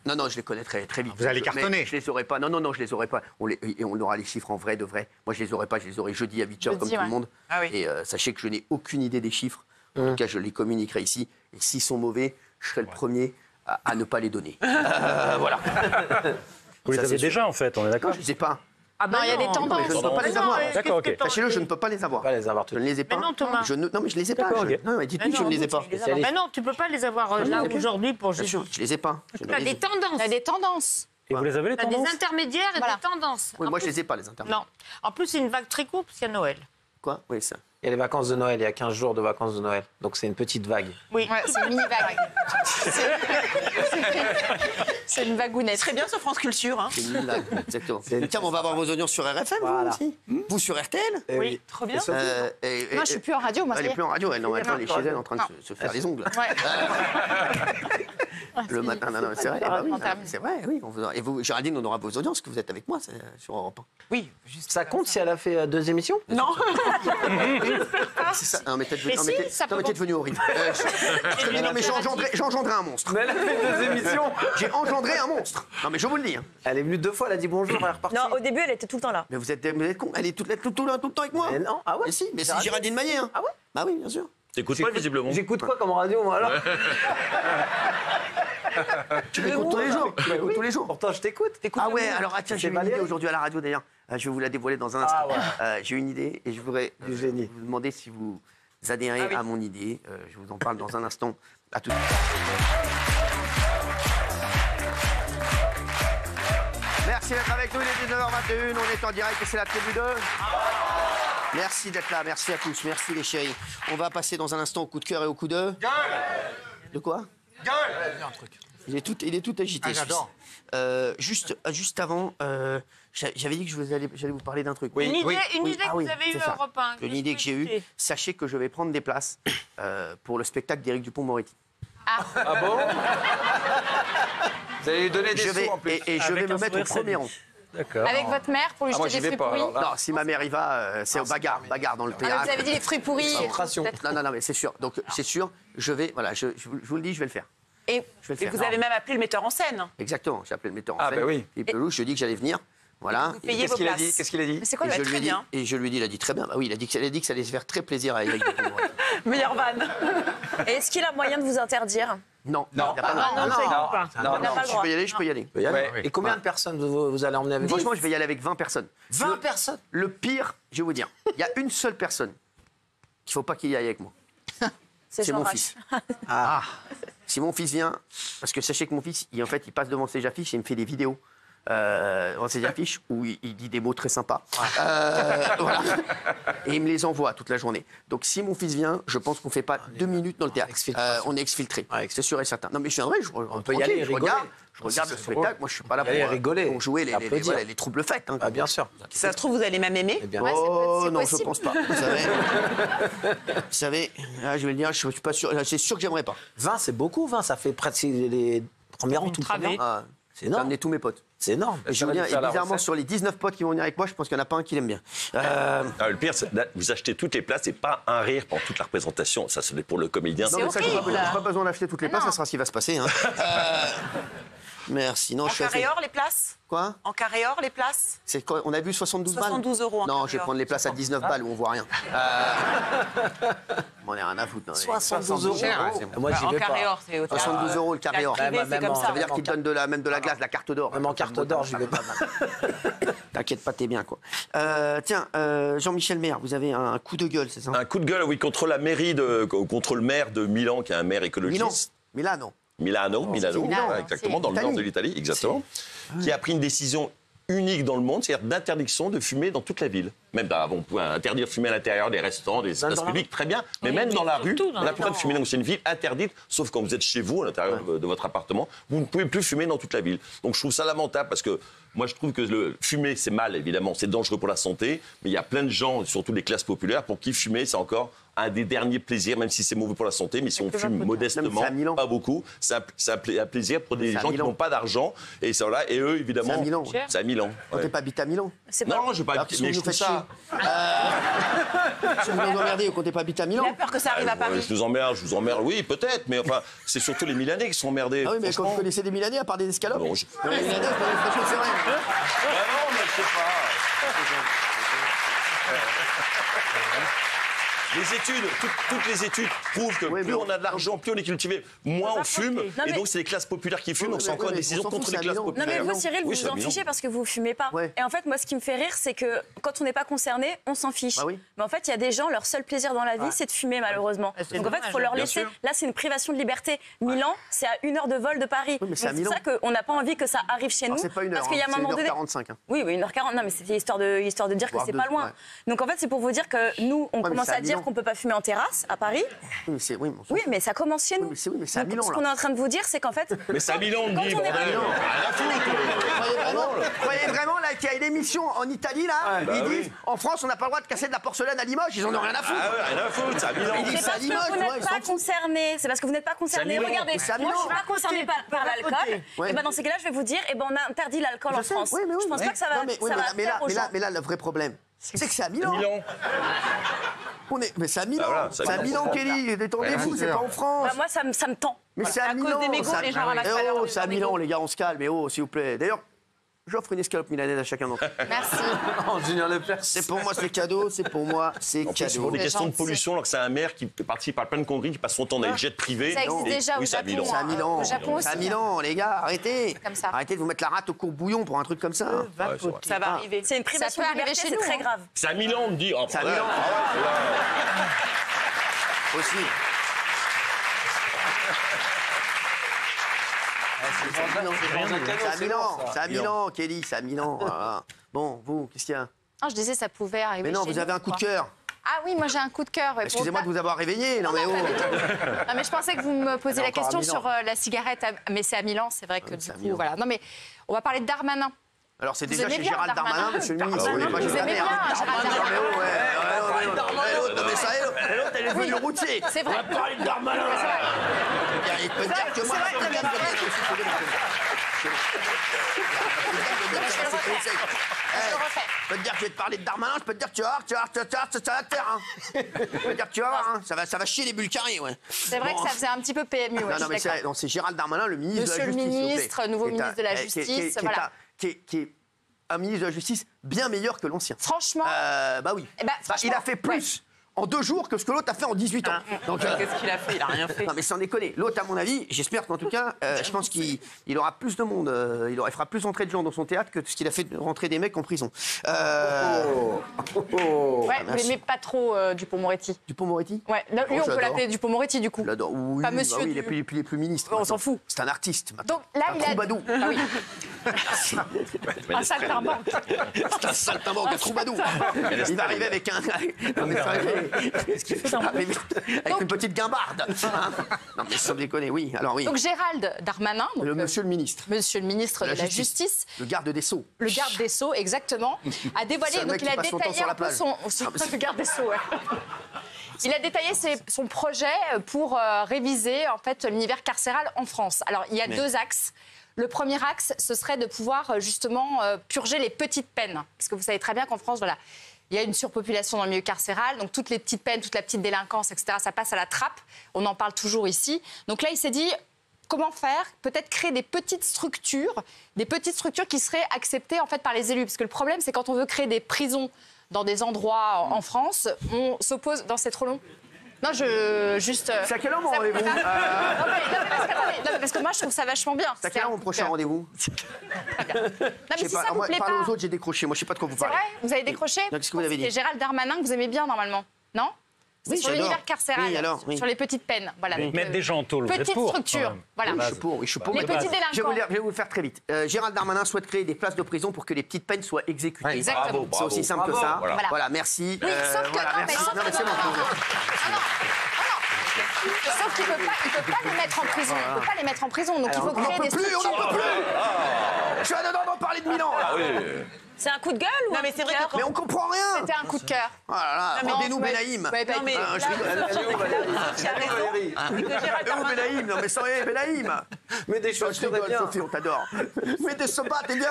Non, je les connaîtrai très vite. Vous allez Mais cartonner. je les aurai pas. Non, je les aurai pas. On aura les chiffres en vrai, de vrai. Moi, je les aurai pas. Je les aurai jeudi à 8h comme tout le monde. Ah oui. Et sachez que je n'ai aucune idée des chiffres. En tout cas, je les communiquerai ici. Et s'ils sont mauvais, je serai le premier à ne pas les donner. Voilà. Vous les Ça, avez c'est sûr. déjà, en fait, on est d'accord? Je les ai pas. Ah Non, il y a des Mais tendances. je ne peux pas les Mais non, avoir. D'accord, ok. Sachez-le, je ne peux pas les avoir. Pas les avoir Je ne les ai pas. non, Thomas. Non, mais je les ai pas. D'accord, ok. Non, mais dites-lui que je ne les ai pas. Mais non, tu peux pas les avoir là ok. aujourd'hui pour Bien juste. sûr, je les ai pas. Je ne Tu as les ai des tendances. Il y a des tendances. Et vous les avez, les Tu as des tendances? intermédiaires et Voilà. des tendances. Oui, En moi, je plus- les ai pas, les intermédiaires. Non. En plus, c'est une vague très courte parce qu'il y a Noël. Quoi? Oui, ça. Il y a les vacances de Noël, il y a 15 jours de vacances de Noël. Donc c'est une petite vague. Oui. Ouais, c'est une mini-vague. C'est une Il vagounette. serait bien sur France Culture. Hein. C'est une blague, exactement. Tiens, on va avoir vos audiences sur RFM, Voilà. vous aussi. Vous sur RTL? Oui, trop bien. Moi, je suis plus en radio, moi. Elle ça est y plus en radio, elle. Non, maintenant, elle est chez elle en train de se faire les ongles. Le matin, non, c'est vrai. Bah oui, on termine. c'est vrai, oui. Et vous, Géraldine, on aura vos audiences, que vous êtes avec moi sur Europe 1. Oui, juste. Ça compte si elle a fait 2 émissions? Non. C'est ça. Non, mais t'es Mais si, ça peut devenu horrible. Non, mais j'ai engendré un monstre. Mais elle a fait 2 émissions. J'ai engendré un monstre. Non, mais je vous le dis. Hein. Elle est venue 2 fois, elle a dit bonjour, elle est repartie. Non, au début, elle était tout le temps là. Mais vous êtes con. Elle est tout le temps avec moi. Mais non, ah ouais. Mais si, mais c'est Géraldine Maillet. Hein. Ah ouais? Bah oui, bien sûr. T'écoutes pas, visiblement. J'écoute quoi comme radio, moi, alors? Tu m'écoutes tous les jours. Tu m'écoutes tous les jours. Pourtant, je t'écoute. Ah ouais, alors tiens, j'ai C'est une idée Valérie. aujourd'hui à la radio d'ailleurs. Je vais vous la dévoiler dans un instant. Ah J'ai une idée et je voudrais Du génie. vous demander si vous adhérez Ah oui. à mon idée. Je vous en parle dans un instant. À tout de suite. Merci d'être avec nous, il est 19h21, on est en direct et c'est la tribu 2. Merci d'être là, merci à tous, merci les chéris. On va passer dans un instant au coup de cœur et au coup de... De quoi? Il est tout agité. Ah, j'adore. Juste avant, j'avais dit que j'allais vous parler d'un truc. Une idée, Oui, que ah oui, vous avez c'est eue ça. à Europe 1. Une idée que j'ai eue, sachez que je vais prendre des places pour le spectacle d'Éric Dupond-Moretti. Ah bon? Vous allez lui donner des Je vais, sous en plus. et je vais Avec me un mettre au sourire premier rang. sadiste. D'accord. Avec votre mère pour lui Ah, moi, jeter j'y des vais fruits pas, pourris. alors là. Non, si ma mère y va, c'est bagarre dans le Ah, théâtre. vous avez dit les fruits pourris. Non, mais c'est sûr. Donc, c'est sûr, je vais, voilà, je vous le dis, je vais le faire. Et, Je vais le et faire. vous avez même appelé le metteur en scène. Exactement, j'ai appelé le metteur en Ah, scène. bah oui. Et Pelouche, je lui ai dit que j'allais venir. Voilà. Vous payez Qu'est-ce vos qu'il a places. dit? Qu'est-ce qu'il a dit? Mais c'est quoi Et le je très lui ai dit, bien. et je lui ai dit, il a dit très bien. Bah oui, il a dit que ça allait se faire très plaisir à Éric Dupond-Moretti. Meilleure vanne. Et est-ce qu'il a moyen de vous interdire? Non, Non. il y a pas de- Ah non, ça existe pas. Non, Il n'a pas le Je droit. peux y aller, je peux y aller. Ouais. Et combien de personnes vous allez emmener avec vous? Franchement, je vais y aller avec 20 personnes. 20 personnes? Le pire, je vais vous dire, il y a une seule personne qu'il ne faut pas qu'il y aille avec moi. C'est Jean mon Rache. fils. Ah. Si mon fils vient, parce que sachez que mon fils, en fait, il passe devant ses affiches et il me fait des vidéos devant ses affiches où il dit des mots très sympas. Voilà. Et il me les envoie toute la journée. Donc si mon fils vient, je pense qu'on ne fait pas 2 minutes dans le théâtre. On est exfiltré. C'est sûr et certain. Non mais je viendrai, on peut y aller, rigoler. je regarde le spectacle. Moi, je suis pas là Y aller pour rigoler, pour jouer applaudir. voilà, les troubles fêtes. Hein, Ah, bien sûr. Si ça se trouve, vous allez même aimer. Eh bien, Oh non, je possible. pense pas. Vous savez, là, je vais le dire, je suis pas sûr. C'est sûr que j'aimerais pas. 20, c'est beaucoup, 20. Ça fait presque les premiers rangs, tout travée. premier. Ah, C'est je vais énorme. amener tous mes potes. C'est énorme. Et je veux dire, et bizarrement, sur les 19 potes qui vont venir avec moi, je pense qu'il n'y en a pas un qui l'aime bien. Ah, le pire, c'est là, vous achetez toutes les places et pas un rire pendant toute la représentation. Ça, c'est pour le comédien. Non, mais ça, j'ai horrible. pas besoin d'acheter toutes les places, Non. ça sera ce qui va se passer. Hein. Merci. Non, En je suis assez- carré or, les places Quoi? En carré or, les places C'est quoi? On a vu 72 balles? 72 € en Non, carré je vais or. prendre les places à 19 balles où on voit rien. On est rien à foutre. 72 euros. Moi, j'y En vais carré pas. or, c'est au 72 € le carré or. privé, c'est comme Ça ça. veut dire qu'ils te donnent même de la glace, de la carte d'or. Même en carte d'or, j'y vais pas. T'inquiète pas, t'es bien, quoi. Tiens, Jean-Michel Maire, vous avez un coup de gueule, c'est ça? Un coup de gueule, oui, contre la mairie, contre le maire de Milan, qui est un maire écologiste. Milano. Milano, Milano, exactement, c'est dans le nord l'Italie. de l'Italie, exactement, qui a pris une décision unique dans le monde, c'est-à-dire d'interdiction de fumer dans toute la ville. Même on pouvait interdire de fumer à l'intérieur des restaurants, des espaces publics, très bien, mais même dans la rue, on a le droit de fumer. Donc c'est une ville interdite, sauf quand vous êtes chez vous, à l'intérieur de votre appartement, vous ne pouvez plus fumer dans toute la ville. Donc je trouve ça lamentable parce que moi je trouve que le fumer c'est mal, évidemment, c'est dangereux pour la santé, mais il y a plein de gens, surtout les classes populaires, pour qui fumer c'est encore un des derniers plaisirs, même si c'est mauvais pour la santé, mais si on fume modestement, pas beaucoup, c'est un plaisir pour des gens qui n'ont pas d'argent, et ça, voilà, et eux évidemment, C'est à Milan. c'est à Milan. Quand t'es pas habité à Milan. Non, je vais pas Alors, habiter, qu'est-ce que mais je vous nous trouve faites ça. Si vous nous emmerdez quand t'es pas habité à Milan. Il a peur que ça arrive à Paris. Je vous emmerde, oui, peut-être, mais enfin, c'est surtout les Milanais qui sont emmerdés. Ah oui, mais quand franchement. vous connaissez des Milanais, à part des escalopes? Non, Les Milanais, franchement, c'est vrai. non, mais je sais pas. Les études, toutes les études prouvent que plus on a de l'argent, plus on est cultivé, moins on fume. Et donc, c'est les classes populaires qui fument. Donc, c'est encore une décision contre les classes Non populaires. mais vous Cyril, vous Oui, vous c'est à en Milan. fichez parce que vous fumez pas. Et en fait moi ce qui me fait rire c'est que quand on n'est pas concerné, on s'en fiche. Mais en fait il y a des gens, leur seul plaisir dans la vie c'est de fumer malheureusement. Donc en fait il faut leur bien laisser. sûr. Là c'est une privation de liberté. Milan c'est à 1 heure de vol de Paris. Oui, mais c'est à Donc, Milan. ça qu'on n'a pas envie que ça arrive chez nous. Alors, c'est pas 1 heure, Parce qu'il y a un c'est moment donné. 1h45. Oui, 1h40. Non mais c'était histoire de dire que Voire c'est deux, pas loin. ouais. Donc en fait c'est pour vous dire que nous on mais commence c'est à à dire Milan. qu'on peut pas fumer en terrasse à Paris. Oui, mais ça commence chez nous. mais c'est à Donc, Milan, ce là. qu'on est en train de vous dire c'est qu'en fait. Mais c'est à Milan, on dit, Quand on est bordel. vraiment- Rien à foutre. Vous croyez vraiment là qu'il y a une émission en Italie là bah ils oui. disent en France on n'a pas le droit de casser de la porcelaine à Limoges, ils en ont rien à foutre. Ah ouais, rien à foutre, c'est à Milan. Ils disent C'est c'est à parce que Limoges, vous tu vois, n'êtes ils pas s'en foutent. concernés. C'est parce que vous n'êtes pas concernés. Milan. Regardez, C'est à moi je suis Milan. pas concernée par l'alcool. Ouais. Et ben dans ces cas-là, je vais vous dire, on a interdit l'alcool en Je sais, France. oui, mais oui, Je pense ouais. pas que ça va. Non, mais, oui, ça va mais faire aux gens. là, le vrai problème, c'est que c'est à Milan. Milan. Mais c'est à Milan. Ah, voilà, c'est à Milan, Kelly. Détendez-vous, c'est pas en France. Bah, moi, ça me tend. Mais Voilà. c'est à À cause Milan. des mégots, ça- les gens ramassent Eh pas leur- oh, c'est à leur Milan, mégot. les gars, on se calme. Mais oh, s'il vous plaît. D'ailleurs, j'offre une escalope milanaise à chacun d'entre vous. Merci. Oh, Julien Lepers. C'est pour moi, c'est cadeau. C'est pour moi, c'est En plus, cadeau. pour des questions de gentil. pollution, alors que c'est un maire qui participe à plein de conneries, qui passe son temps dans les jets privés. Ça existe Et- déjà oui, au c'est à Japon. Milan. C'est à Milan. Au Japon C'est à aussi. Milan, les gars, arrêtez. comme ça. Arrêtez de vous mettre la rate au court-bouillon pour un truc comme ça. Ouais, c'est vrai. Ça va arriver. C'est une privation peut de liberté, arriver chez c'est nous, très hein. grave. C'est à Milan, on me dit. Oh, C'est à ouais. Milan. Ah ouais, là. Aussi. C'est à Milan, c'est à Milan, Kelly, c'est à Milan. Voilà. Bon, vous, qu'est-ce qu'il y a? Non, je disais, ça pouvait arriver. Mais non, chez vous avez nous, un coup de quoi. cœur. Ah oui, moi j'ai un coup de cœur. ouais, pour Excusez-moi de pas- vous avoir réveillé. Non, mais oh. Non, mais je pensais que vous me posiez Elle est la encore à question Milan. sur la cigarette, mais c'est à Milan, c'est vrai que Oui, du c'est à coup, Milan. voilà. Non, mais on va parler de Darmanin. Alors, c'est Vous déjà aimez chez bien Gérald Darmanin, Darmanin monsieur le ministre. Ah oui. Moi, j'ai Vous la aimez merde. bien Gérald Non, mais oh, Darmanin. non, mais ça, et l'autre, elle est venue routier. C'est vrai. On va parler de Darmanin. Il peut dire que moi, je bien Je peux te dire que je vais te parler de Darmanin, je peux te dire que tu vas voir, ça va te faire. Je peux te dire que tu vas voir, hein. ça va chier les bulles carrées, ouais. C'est vrai Bon. que ça faisait un petit peu PMU. ouais, Non, je non, mais suis d'accord. c'est non, c'est Gérald Darmanin, le ministre Monsieur de la le Justice. s'il vous plaît. ministre, nouveau Qui est ministre de la qui est- Justice, qui est voilà. qui est un ministre de la Justice bien meilleur que l'ancien. Franchement. Bah oui. Eh ben, Bah, il a franchement, fait plus en 2 jours que ce que l'autre a fait en 18 ans. Donc, Qu'est-ce qu'il a fait? Il a rien fait. non mais sans déconner. L'autre, à mon avis, j'espère qu'en tout cas, je pense qu'il aura plus de monde, il fera plus entrer de gens dans son théâtre que ce qu'il a fait de rentrer des mecs en prison. Ouais, vous l'aimez pas trop, Dupond-Moretti. Dupond-Moretti? Ouais, lui, on peut j'adore. l'appeler Dupond-Moretti, du coup. J'adore. Oui, Pas bah monsieur oui, du- il est plus ministre. On maintenant. s'en fout. C'est un artiste maintenant. Donc là, un il a. troubadour. Ah oui. Un saltimbanque. C'est un saltimbanque, un troubadour. Il va arriver avec un. Non, mais ça arrive. Avec une petite guimbarde. Hein. Non, mais sans déconner, oui. Alors oui. Donc Gérald Darmanin, donc, Monsieur le ministre. Monsieur le ministre de la Justice, Le garde des Sceaux. le garde des Sceaux, exactement, a dévoilé, C'est un donc mec il qui a passe son temps détaillé sur la un peu plage. le garde des Sceaux, ouais. Il a détaillé son projet pour réviser en fait l'univers carcéral en France. Alors il y a 2 axes. Le premier axe, ce serait de pouvoir justement purger les petites peines, parce que vous savez très bien qu'en France, voilà. Il y a une surpopulation dans le milieu carcéral, donc toutes les petites peines, toute la petite délinquance, etc., ça passe à la trappe. On en parle toujours ici. Donc là, il s'est dit, comment faire? Peut-être créer des petites structures qui seraient acceptées en fait par les élus. Parce que le problème, c'est quand on veut créer des prisons dans des endroits en France, on s'oppose. Non, c'est trop long. Non, juste. C'est à quelle heure mon rendez-vous Non, parce que moi, je trouve ça vachement bien. C'est à quelle heure mon prochain rendez-vous? Non, mais si ça vous plaît pas. Parlez aux autres, j'ai décroché. Moi, je sais pas de quoi vous C'est parlez. vrai? Vous avez décroché? Qu'est-ce que vous avez dit? C'est Gérald Darmanin que vous aimez bien, normalement. Non? Oui, sur j'adore. l'univers carcéral, Oui, alors, oui. sur les petites peines. Voilà. Oui. Mettre des gens en tôle, vous êtes Petite pour, structure. quand même. Voilà. Oui, je suis pour. Les petits délinquants. Je vais vous le faire très vite. Gérald Darmanin souhaite créer des places de prison pour que les petites peines soient exécutées. Exactement. C'est aussi simple que ça. Voilà. Merci. Oui, sauf que voilà, non, mais merci. sauf Non, mais que c'est bon. Sauf qu'il ne peut pas les mettre en prison. Il peut pas les mettre en prison. Donc il faut créer des structures. On n'en peut plus. Je suis à dedans d'en parler de Milan. C'est un coup de gueule ou Non, un mais coup c'est de vrai cœur que Mais on comprend rien. C'était un coup de cœur. Oh là là, rendez-nous Benaïm. Non, mais là où Sophie a raison, Benaïm, non mais sans Benaïm. Mais des choses, je bien. Sophie, on t'adore. Mais des sopas, t'es bien.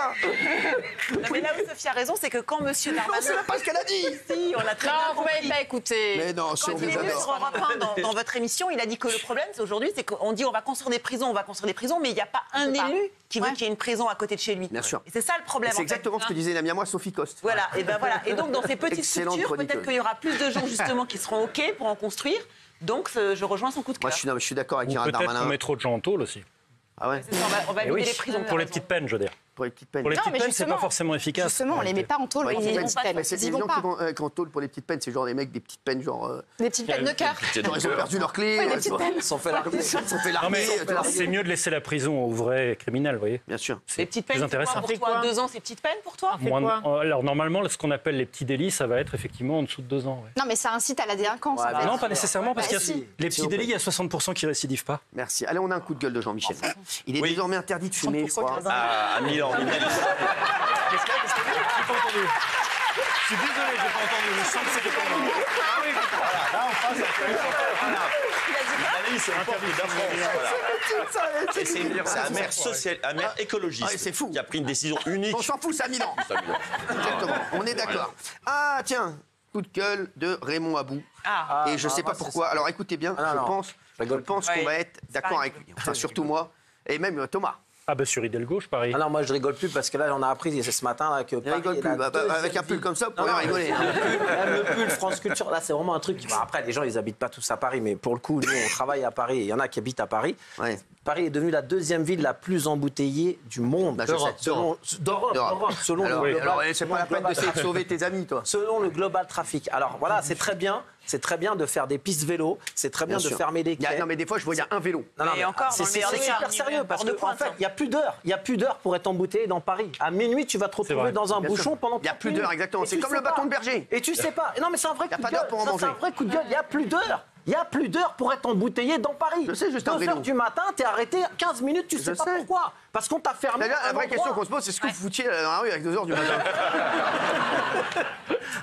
Non, mais là où Sophie a raison, c'est que quand Monsieur Non, Darmanin... c'est même pas ce qu'elle a dit. Si, on l'a très bien Non, vous compris. m'avez pas écouté. Mais non, si Quand on il vous est venu sur adore. Europe 1 dans votre émission, il a dit que le problème, c'est aujourd'hui, c'est qu'on dit on va construire des prisons, mais il n'y a pas un élu qui veut qu'il y ait une prison à côté de chez lui. Bien sûr. Et c'est ça le problème. C'est exactement ce que disait une amie à moi, Sophie Coste. Voilà, et ben voilà. Et donc dans ces petites Excellente structures, chroniqueuse. peut-être qu'il y aura plus de gens justement qui seront OK pour en construire. Donc je rejoins son coup de cœur. Moi, je suis d'accord avec Ou Gérald peut-être qu'on Darmanin. met trop de gens en tôle aussi. Ah ouais. C'est ça, on va Eh vider oui, les prisons. pour les petites peines, je veux dire. Pour les petites peines. Pour les Non, petites mais peines, c'est pas justement, forcément efficace. Justement, on les met pas en tôle. Ouais, Ils mais y c'est vont des gens pas. qui vont en tôle pour les petites peines, c'est genre des mecs des petites peines, genre. Des petites peines de cœur. Ils ont perdu leur clé. Ouais, des petites peines. Ils sont fait larguer. Ils sont fait Non, mais larguer. c'est mieux de laisser la prison aux vrais criminels, vous voyez. Bien sûr. Les petites peines, plus c'est quoi intéressant. pour toi 2 ans, c'est petites peines pour toi Alors normalement, ce qu'on appelle les petits délits, ça va être effectivement en dessous de 2 ans. ouais. Non, mais ça incite à la délinquance. Ouais, en fait. Non, pas nécessairement, parce Bah, qu'il y a si. les petits délits, il y a 60% qui récidivent pas. Merci. Allez, on a un coup de gueule de Jean-Michel. Il est désormais interdit de fumer, je crois. À Milan, en Italie. J'ai pas entendu. Je suis désolé, j'ai pas entendu. Je sens que c'était pas moi. Ah oui, voilà, là, en face, L'Italie, c'est le peuple d'Afrique. Et c'est un maire social, un maire écologiste. Ah, c'est fou. Qui a pris une décision unique. On s'en fout, c'est à Milan. Exactement. On est d'accord. Ah, tiens, coup de gueule de Raymond Abou. Et je sais pas pourquoi. Alors écoutez bien, je pense qu'on va être d'accord avec lui. Enfin, surtout moi, et même Thomas. Ah bah sur Hidalgo, je parie. Ah non, moi je rigole plus parce que là on a appris ce matin là, que Il rigole plus. Avec un pull comme ça, vous pourriez rigoler. Même le pull France Culture, là c'est vraiment un truc. Bon, après, les gens ils habitent pas tous à Paris, mais pour le coup, nous on travaille à Paris. Il y en a qui habitent à Paris. Ouais. Paris est devenue la 2e ville la plus embouteillée du monde. Bah, je sais. D'Europe, selon le global. Alors, c'est pas la peine d'essayer de sauver tes amis, toi. Selon le Global Traffic. Alors voilà, c'est très bien. C'est très bien de faire des pistes vélo. C'est très bien de sûr. fermer des quais. Non, mais des fois, je vois, il y a un vélo. Non, Et encore, dans le meilleur des cas, super on y sérieux met parce hors de qu'en pointe, fait, hein. il n'y a plus d'heures. Il n'y a plus d'heures pour être embouteillé dans Paris. À minuit, tu vas te retrouver vrai. dans un Bien bouchon sûr. pendant. Il y a 30 plus d'heures, minutes. exactement. Et C'est tu comme sais le bâton pas. de berger. Et tu sais pas. Non, mais c'est un vrai Y a coup pas de d'heure gueule. pour en Ça, c'est un manger. vrai coup de gueule. Il n'y a plus d'heures. Il n'y a plus d'heures pour être embouteillé dans Paris. Je sais, juste un 2 vélo. heures du matin, t'es arrêté 15 minutes, tu sais pas pourquoi. Parce qu'on t'a fermé. La un vraie question endroit. qu'on se pose, c'est ce que vous foutiez dans la rue avec 2 heures du matin.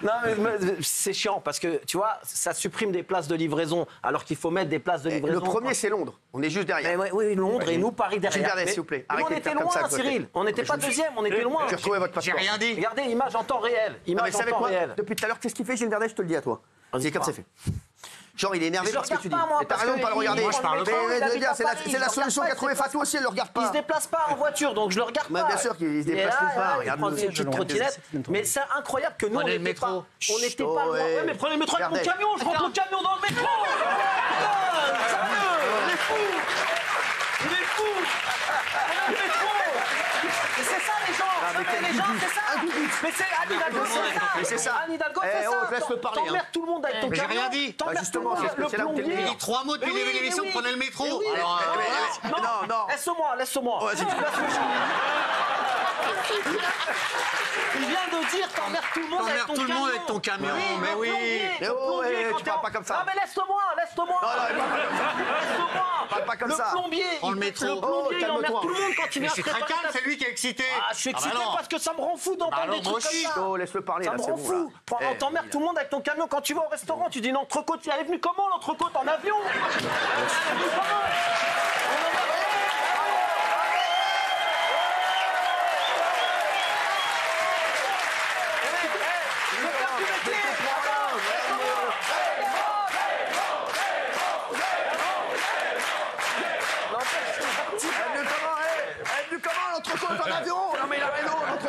Non, mais c'est chiant parce que tu vois, ça supprime des places de livraison alors qu'il faut mettre des places de livraison. Le premier, c'est Londres. On est juste derrière. Oui, Londres et nous Paris derrière. Gilles Vernet, Mais- s'il vous plaît. mais on Arrêtez de était faire comme loin, ça, Gauthier. Cyril. On n'était pas 2e, on était loin. J'ai retrouvé votre passeport. Regardez, image en temps réel. Non, Image mais en savez temps quoi réel. Depuis tout à l'heure, qu'est-ce qu'il fait, Gilles Vernet? Je te le dis à toi. C'est comme c'est fait. Genre, il est énervé Mais je par ce que regarde tu dis. pas, moi, Et t'as parce raison de que pas le regarder. moi, je parle pas, il habite à C'est Paris, la je regarde solution pas, qu'a il trouvé se déplace Fatou aussi, elle le regarde Il se pas. déplace pas en voiture, donc je le regarde Mais pas. bien sûr qu'il se Il est déplace là, nulle part, là, il regarde-le. prend ses petites trottinettes. Mais c'est incroyable que nous, on Prenez le n'était pas, métro. on n'était pas loin. Ouais, mais prenez le métro avec mon Regardez. camion, je rentre le camion dans le métro. Putain, sérieux, il est fou. Il est fou. On a le métro. Et c'est ça les gens, mais non, mais quel les gens, doudou. c'est ça. Un doudou. Mais c'est Anne Hidalgo, Mais c'est c'est ça. ça. Anne Hidalgo, Eh, c'est oh, ça. je laisse le parler, T'emmerdes tout le monde avec ton Mais j'ai camion. rien dit. T'emmerdes Bah, justement, tout le monde, c'est là où t'es plombier. le J'ai dit 3 mots depuis le début de l'émission, prenez le métro. Mais oui, Alors, Non. Laisse-moi. Ouais, c'est- Il vient de dire t'emmerdes tout le monde avec ton T'emmerdes tout le camion. monde avec ton camion, mais le oui. plombier, Mais le oh, plombier, ouais, quand tu t'es parles en- pas comme ça. Non mais laisse-moi. Laisse-moi. Parle pas comme ça. Le plombier, Prends le métro. le plombier, il calme-toi. emmerde tout le monde quand il Mais vient c'est très préparer calme, ta- c'est lui qui est excité. Ah, je suis excité bah non. parce que ça me rend fou d'entendre alors, des moi trucs comme aussi. ça. Oh, laisse-le parler, Ça là, me c'est rend bon, fou. là. On t'emmerde tout le monde avec ton camion. Quand tu vas au restaurant, tu dis une entrecôte. Elle est venue comment l'entrecôte? En avion? Elle est venue comment?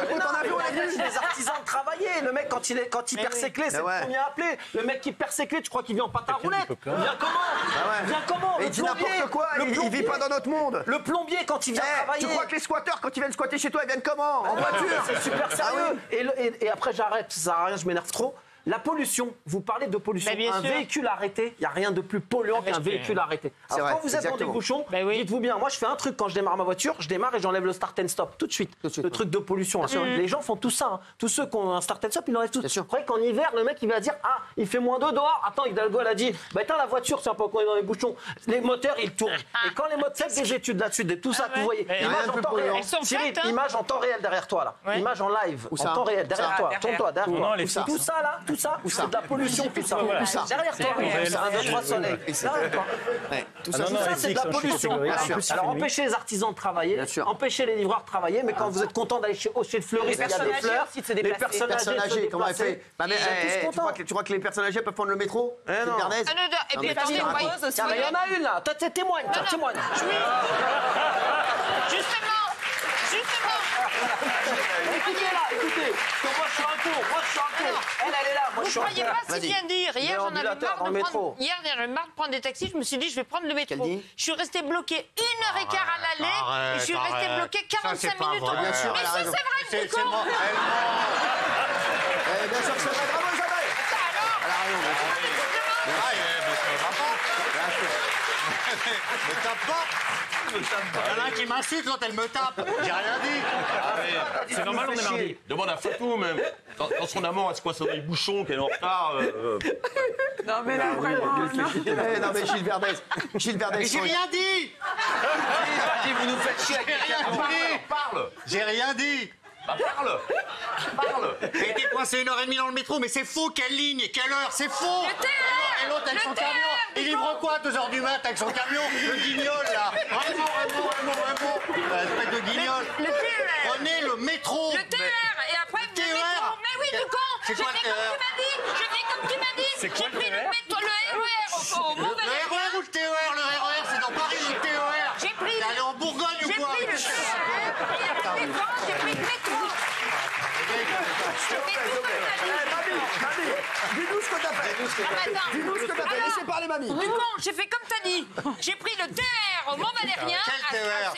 en avion, il empêche les artisans de travailler. Le mec, quand il perd ses clés, c'est le premier à appeler. Le mec qui perd ses clés, tu crois qu'il vient en patin à roulette? Il vient comment? Vient comment? Il dit n'importe quoi, il vit pas dans notre monde. Le plombier, quand il vient travailler. Tu crois que les squatteurs, quand ils viennent squatter chez toi, ils viennent comment? En voiture? C'est super sérieux. Et après, j'arrête, ça sert à rien, je m'énerve trop. La pollution, vous parlez de pollution. Un véhicule arrêté, il n'y a rien de plus polluant qu'un véhicule arrêté. Alors quand vous êtes dans des bouchons, dites-vous bien, moi je fais un truc quand je démarre ma voiture, je démarre et j'enlève le start and stop tout de suite. Le truc de pollution. Les gens font tout ça. Hein. Tous ceux qui ont un start and stop, ils l'enlèvent tout. Vous croyez qu'en hiver, le mec il va dire ah, il fait moins 2 dehors. Attends, Hidalgo elle a dit bah éteins la voiture, c'est un peu quand on est dans les bouchons. Les moteurs ils tournent. Et quand les moteurs, faites des études là-dessus, de tout ça que vous voyez. Image en temps réel. Cyril, image en temps réel derrière toi là. Image en live, en temps réel derrière toi. Tourne-toi derrière toi. Tout ça là, tout ça, c'est de la pollution, tout ça. Derrière toi, un 2, 3 soleils. Derrière toi. Tout ça, c'est de la pollution. Alors empêchez les artisans de travailler, empêchez les livreurs de travailler, mais quand vous êtes content d'aller chez le fleuriste, il y a des fleurs. Les personnes âgées, comment elle fait? Tu crois que les personnes âgées peuvent prendre le métro? Et puis attendez, il y en a une là. Témoigne. Justement. Écoutez, moi je suis un con, elle est là, moi je suis un con. Vous ne croyez pas si bien dire. Hier, j'en avais marre de prendre des taxis, je me suis dit, je vais prendre le métro. Je suis restée bloquée 1h15 à l'aller et je suis restée bloquée 45 minutes au Bien sûr, mais si c'est vrai, c'est con. Bien sûr que c'est vrai, bravo Isabelle. Elle a raison, bien sûr. Me tape pas. Il y en a un qui m'insulte quand elle me tape. J'ai rien dit. C'est normal, on est mardi. Demande à Fatou même. Dans son amour, est-ce quoi, ça dans les bouchons, qu'elle est en retard Non mais là, vraiment. Non mais Gilles Verdez. Mais j'ai rien dit. Vous nous faites chier avec Parle. J'ai rien dit. Bah parle. J'ai été coincé 1h30 dans le métro, mais c'est faux. Quelle ligne et quelle heure? C'est faux. Et l'autre avec son camion. Il livre quoi à 2h du mat avec son camion? Le guignol là. Vraiment. Espèce de guignol. Le TER. Prenez le métro. Le TER. Et après, le métro. Mais oui, du con. C'est quoi le TER? Je fais comme tu m'as dit. J'ai pris le métro, le RER au Mont-Valérien. Le RER ou le TER? Le RER, c'est dans Paris, le TER. J'ai pris. T'es allé en Bourgogne ou quoi? J'ai pris le TER. Et à la Défense, j'ai pris le métro. Dis-nous ce que t'as fait. Dis-nous ce que t'as fait. Laissez parler mamie. Du con, j'ai fait comme t'as dit. J'ai pris le TER au Mont-Valérien. Quel TER?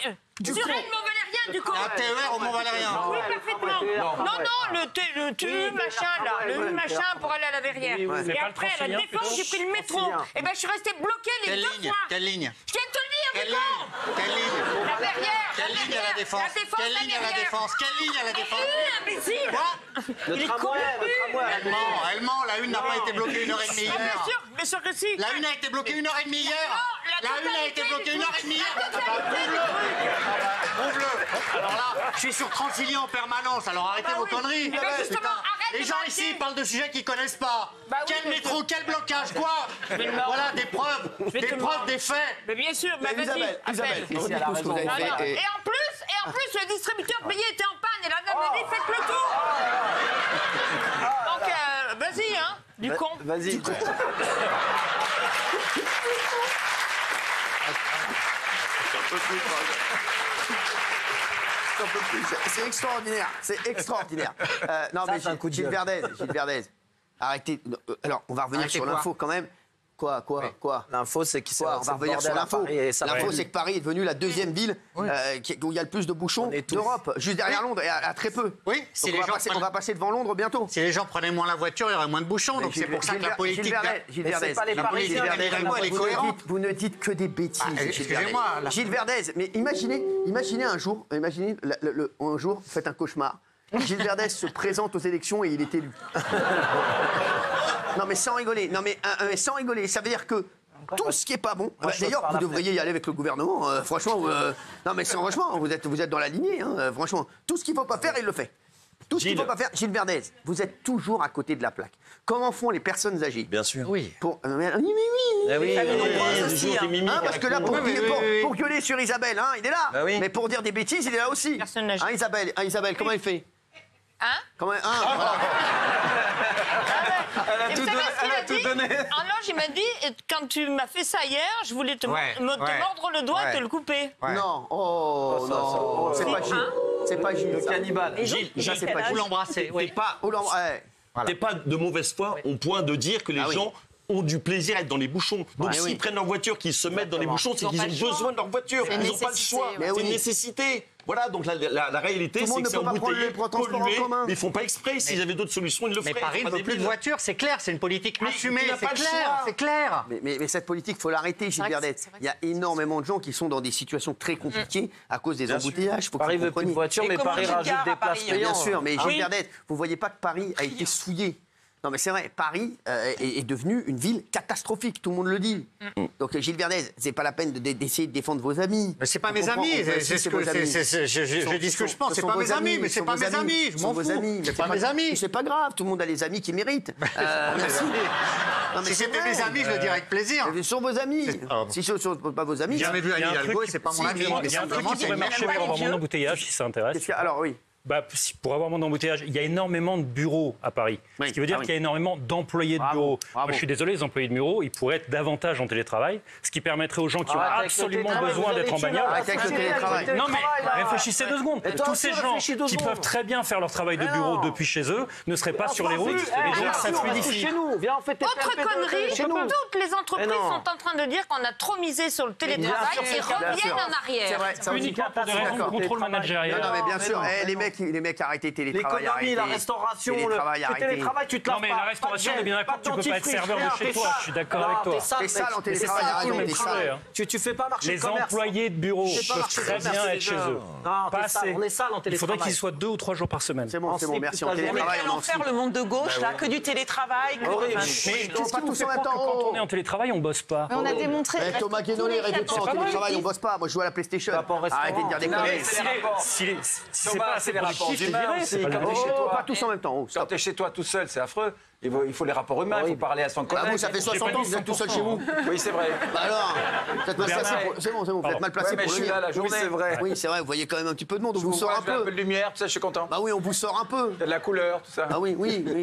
Sur le Mont-Valérien, du con. Un TER au Mont-Valérien. Oui, parfaitement. Non, le TU machin, là. Le machin pour aller à la Verrière. Et après, à la Défense, j'ai pris le métro. Et ben, je suis restée bloquée les 2 fois. Quelle ligne? Je viens de te le dire, du con. Quelle ligne? La Verrière. Quelle ligne à la Défense? Quelle ligne à la Défense? Quelle ligne à la Défense? Imbécile. Quoi? Le tramway. Elle ment. La une n'a pas été bloquée 1h30 hier. Bien sûr que si. La une a été bloquée 1h30 hier. La une a été bloquée 1h30 hier. Prouve-le. Alors là, je suis sur Transilien en permanence, alors arrêtez vos conneries. Justement, arrête. Les gens ici parlent de sujets qu'ils connaissent pas. Quel métro, quel blocage, quoi? Voilà, des preuves, des faits. Mais bien sûr, mais Isabelle, elle a raison. Et en plus, le distributeur payé était en panne et la dame a dit faites le tour. Donc, vas-y, hein, du con. Vas-y. C'est extraordinaire. Non mais Gilles Verdez. Arrêtez. Alors, on va revenir sur l'info quand même. Quoi L'info, c'est qu'il on va revenir sur l'info. L'info, c'est que Paris est devenue la 2e ville où il y a le plus de bouchons d'Europe, juste derrière Londres, et à très peu. Oui, on va passer devant Londres bientôt. Si les gens prenaient moins la voiture, il y aurait moins de bouchons. Donc c'est pour ça que la politique. Gilles Verdez, vous ne dites que des bêtises. Excusez-moi. Gilles Verdez, mais imaginez un jour, faites un cauchemar. Gilles Verdez se présente aux élections et il est élu. Non mais sans rigoler, sans rigoler, ça veut dire que tout ce qui est pas bon. D'ailleurs, vous devriez y aller avec le gouvernement. Franchement, non mais franchement, vous êtes dans la lignée. Franchement, tout ce qu'il faut pas faire, il le fait. Tout ce qu'il faut pas faire, Gilles Verdez, vous êtes toujours à côté de la plaque. Comment font les personnes âgées? Bien sûr. Oui. Parce que là, pour gueuler sur Isabelle, il est là. Mais pour dire des bêtises, il est là aussi. Isabelle, comment elle fait? Hein? Comment Elle a tout donné. Un ange, il m'a dit, quand tu m'as fait ça hier, je voulais te mordre le doigt et te le couper. Non, non, c'est pas Gilles. C'est pas Gilles. Le cannibale. Gilles, c'est pas Vous l'embrassez. T'es pas de mauvaise foi au point de dire que les gens ont du plaisir à être dans les bouchons. Donc s'ils prennent leur voiture, qu'ils se mettent dans les bouchons, c'est qu'ils ont besoin de leur voiture. Ils n'ont pas le choix. C'est une nécessité. Voilà, donc la réalité, c'est que c'est embouteillé, pollué, mais ils font pas exprès. S'ils avaient d'autres solutions, ils le feraient. Mais Paris ne veut plus de voitures, c'est clair, c'est une politique assumée, c'est clair. Mais cette politique, il faut l'arrêter, Gilles Verdet. Il y a énormément de gens qui sont dans des situations très compliquées à cause des embouteillages. Paris veut plus de voitures, mais Paris rajoute des places payantes. Bien sûr, mais Gilles Verdet, vous ne voyez pas que Paris a été souillé. Non, mais c'est vrai, Paris est devenue une ville catastrophique, tout le monde le dit. Donc, Gilles Verdez, c'est pas la peine d'essayer de défendre vos amis. Mais c'est pas mes amis, je dis ce que je pense, c'est pas mes amis, mais c'est pas mes amis, je m'en fous. C'est pas mes amis. C'est pas grave, tout le monde a les amis qui méritent. Merci. Si c'était mes amis, je le dirais avec plaisir. Ce sont vos amis. Si ce ne sont pas vos amis. J'ai jamais vu Anne Hidalgo et c'est pas mon ami. Il y a un truc qui pourrait marcher pour avoir mon embouteillage, si ça intéresse. Alors, oui. Pour avoir mon embouteillage, il y a énormément de bureaux à Paris. Ce qui veut dire qu'il y a énormément d'employés de bureaux. Moi, je suis désolé, les employés de bureaux, ils pourraient être davantage en télétravail, ce qui permettrait aux gens qui ont absolument besoin d'être en bagnole. Non, mais réfléchissez 2 secondes. Tous ces gens qui peuvent très bien faire leur travail de bureau depuis chez eux ne seraient pas sur les routes. Et donc, ça fluidifie. Autre connerie, toutes les entreprises sont en train de dire qu'on a trop misé sur le télétravail et reviennent en arrière. Uniquement pour des raisons de contrôle managérial. Non, mais bien sûr, les mecs arrêtez le télétravail. L'économie, la restauration, le télétravail, tu te laves pas. Non, mais la restauration, on est bien d'accord, tu peux pas être serveur de chez toi. Je suis d'accord avec toi. T'es sale en télétravail, tu fais pas marcher le commerce. Les employés de bureau peuvent très bien être chez eux. Non, pas assez. On est sale en télétravail. Il faudrait qu'ils soient 2 ou 3 jours par semaine. C'est bon, merci. En télétravail, on en faire le monde de gauche, là, que du télétravail. Mais pas tous en même temps. Quand on est en télétravail, on bosse pas. On a démontré. Thomas Guénolé rêve pas en télétravail, on bosse pas. Moi, je joue à la PlayStation. Arrêtez de dire des conneries. Si c'est pas assez productif, je dirais. Pas tous en même temps. Quand t'es chez toi tout seul, c'est affreux. Il faut les rapports humains, il faut parler à son collègue. Vous, ça fait 60 ans que vous êtes tout seul chez vous. Oui, c'est vrai. Alors, vous êtes mal placé pour... C'est bon, vous êtes mal placé pour le lire. La journée. Oui, c'est vrai. Oui, c'est vrai, vous voyez quand même un petit peu de monde, on vous sort un peu. Un peu de lumière, tout ça, je suis content. Bah oui, on vous sort un peu. Il y a de la couleur, tout ça. Ah oui,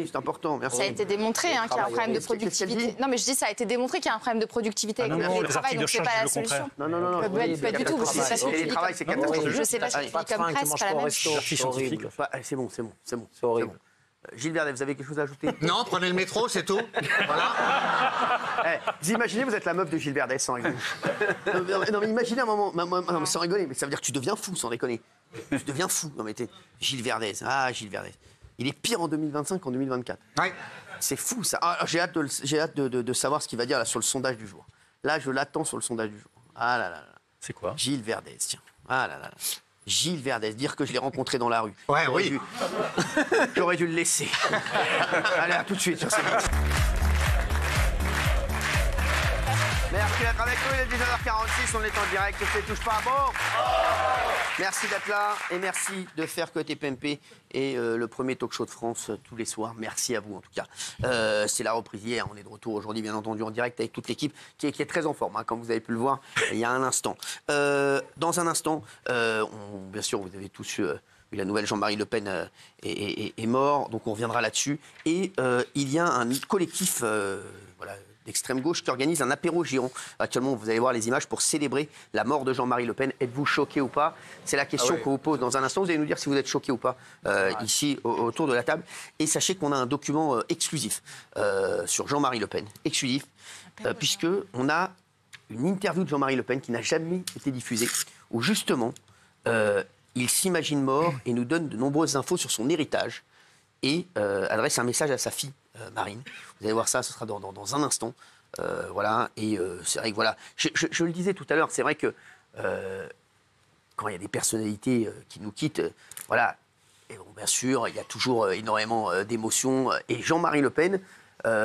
c'est important, merci. Ça a été démontré qu'il y a un problème de productivité. Non, mais je dis, ça a été démontré qu'il y a un problème de productivité avec le télétravail, donc c'est pas la solution. Non. Pas du tout, parce que ça Le télétravail, c'est catastrophique. Je sais pas si Philippe comme presse, c'est pas la même chose. C'est bon. C'est horrible. Gilles Verdet, vous avez quelque chose à ajouter? Non, prenez le métro, c'est tout. Voilà. Vous imaginez, vous êtes la meuf de Gilles Verdet, sans rigoler. Non, mais imaginez un moment, non, sans rigoler, mais ça veut dire que tu deviens fou, sans déconner. Tu deviens fou. Non, mais Gilles Verdet, Gilles Verdet. Il est pire en 2025 qu'en 2024. Ouais. C'est fou, ça. J'ai hâte de savoir ce qu'il va dire là, sur le sondage du jour. Là, je l'attends sur le sondage du jour. Ah là là. C'est quoi? Gilles Verdet, tiens. Ah là là. Gilles Verdez, dire que je l'ai rencontré dans la rue. Ouais, oui. J'aurais dû le laisser. Allez, à tout de suite sur CNews. Merci d'être avec nous, il est 19h46, on est en direct, c'est Touche pas bon. Merci d'être là et merci de faire Côté PMP et le premier talk show de France tous les soirs. Merci à vous en tout cas. C'est la reprise hier, on est de retour aujourd'hui bien entendu en direct avec toute l'équipe qui est très en forme, comme vous avez pu le voir il y a un instant. Dans un instant, bien sûr vous avez tous eu la nouvelle, Jean-Marie Le Pen est mort, donc on reviendra là-dessus. Et il y a un collectif d'extrême gauche qui organise un apéro géant. Actuellement, vous allez voir les images pour célébrer la mort de Jean-Marie Le Pen. Êtes-vous choqué ou pas? C'est la question qu'on vous pose dans un instant. Vous allez nous dire si vous êtes choqué ou pas ici autour de la table. Et sachez qu'on a un document exclusif sur Jean-Marie Le Pen. Exclusif, puisqu'on a une interview de Jean-Marie Le Pen qui n'a jamais été diffusée, où justement, il s'imagine mort et nous donne de nombreuses infos sur son héritage et adresse un message à sa fille, Marine. Vous allez voir ça, ce sera dans un instant. Voilà, et c'est vrai que voilà, je le disais tout à l'heure, c'est vrai que quand il y a des personnalités qui nous quittent, voilà, et bon, bien sûr, il y a toujours énormément d'émotions. Et Jean-Marie Le Pen,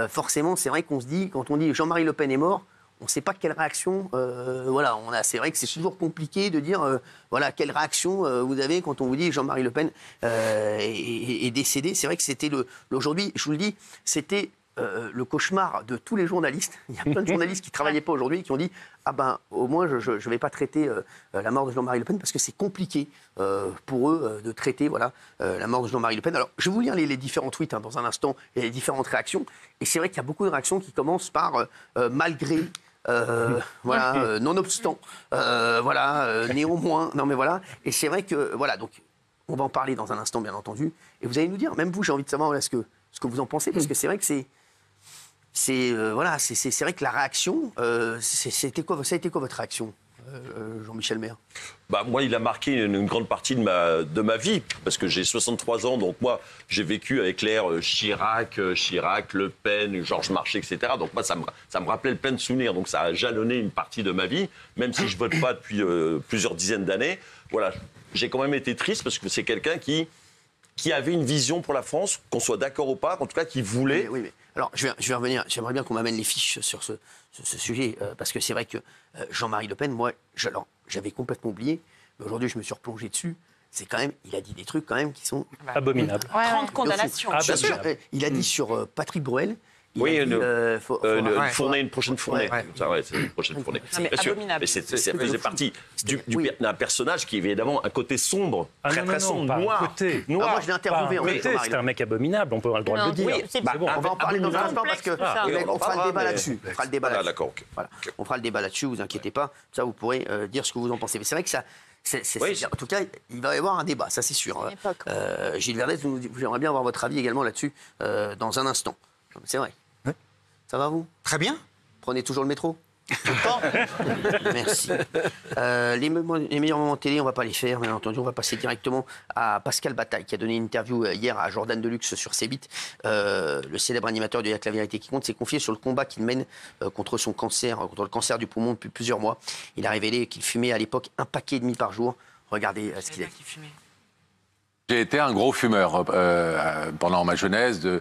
forcément, c'est vrai qu'on se dit, quand on dit Jean-Marie Le Pen est mort, on ne sait pas quelle réaction. Voilà, c'est vrai que c'est toujours compliqué de dire voilà, quelle réaction vous avez quand on vous dit Jean-Marie Le Pen est décédé. C'est vrai que c'était aujourd'hui, je vous le dis, c'était le cauchemar de tous les journalistes. Il y a plein de journalistes qui ne travaillaient pas aujourd'hui qui ont dit « Ah ben, au moins, je ne vais pas traiter la mort de Jean-Marie Le Pen parce que c'est compliqué pour eux de traiter la mort de Jean-Marie Le Pen. » Alors, je vais vous lire les différents tweets dans un instant et les différentes réactions. Et c'est vrai qu'il y a beaucoup de réactions qui commencent par « malgré ». Nonobstant, néanmoins, non mais voilà, et c'est vrai que, voilà, donc on va en parler dans un instant bien entendu, et vous allez nous dire, même vous, j'ai envie de savoir ce que vous en pensez, parce que c'est vrai que c'est vrai que la réaction, ça a été quoi votre réaction, Jean-Michel Maire? Moi, il a marqué une grande partie de ma vie, parce que j'ai 63 ans, donc moi, j'ai vécu avec l'ère Chirac, Le Pen, Georges Marchais, etc. Donc moi, ça me rappelait plein de souvenirs, donc ça a jalonné une partie de ma vie, même si je ne vote pas depuis plusieurs dizaines d'années. Voilà, j'ai quand même été triste, parce que c'est quelqu'un qui avait une vision pour la France, qu'on soit d'accord ou pas, en tout cas qui voulait... Oui. Alors, je vais revenir, j'aimerais bien qu'on m'amène les fiches sur ce sujet, parce que c'est vrai que Jean-Marie Le Pen, moi, j'avais complètement oublié, mais aujourd'hui, je me suis replongé dessus. C'est quand même, il a dit des trucs quand même qui sont... abominables. 30 condamnations. Bien sûr. Il a dit sur Patrick Bruel... une prochaine fournée. C'est une prochaine fournée. Mais abominable. Mais ça faisait partie d'un personnage qui avait évidemment un côté sombre, très sombre, noir. Moi, je l'ai interviewé en fait. C'est un mec abominable, on peut avoir le droit de le dire. On va en parler dans un instant parce que on fera le débat là-dessus. D'accord. On fera le débat là-dessus, vous inquiétez pas. Ça, vous pourrez dire ce que vous en pensez. Mais c'est vrai que ça. En tout cas, il va y avoir un débat, ça c'est sûr. Gilles Verdez, j'aimerais bien avoir votre avis également là-dessus dans un instant. C'est vrai. Ça va, vous? Très bien. Prenez toujours le métro? Tout le temps? Merci. Les meilleurs moments télé, on ne va pas les faire, bien entendu. On va passer directement à Pascal Bataille, qui a donné une interview hier à Jordan Deluxe sur C8. Le célèbre animateur de « Y'a que la vérité qui compte » s'est confié sur le combat qu'il mène contre le cancer du poumon depuis plusieurs mois. Il a révélé qu'il fumait à l'époque 1,5 paquet par jour. Regardez ce qu'il a dit. J'ai été un gros fumeur pendant ma jeunesse, de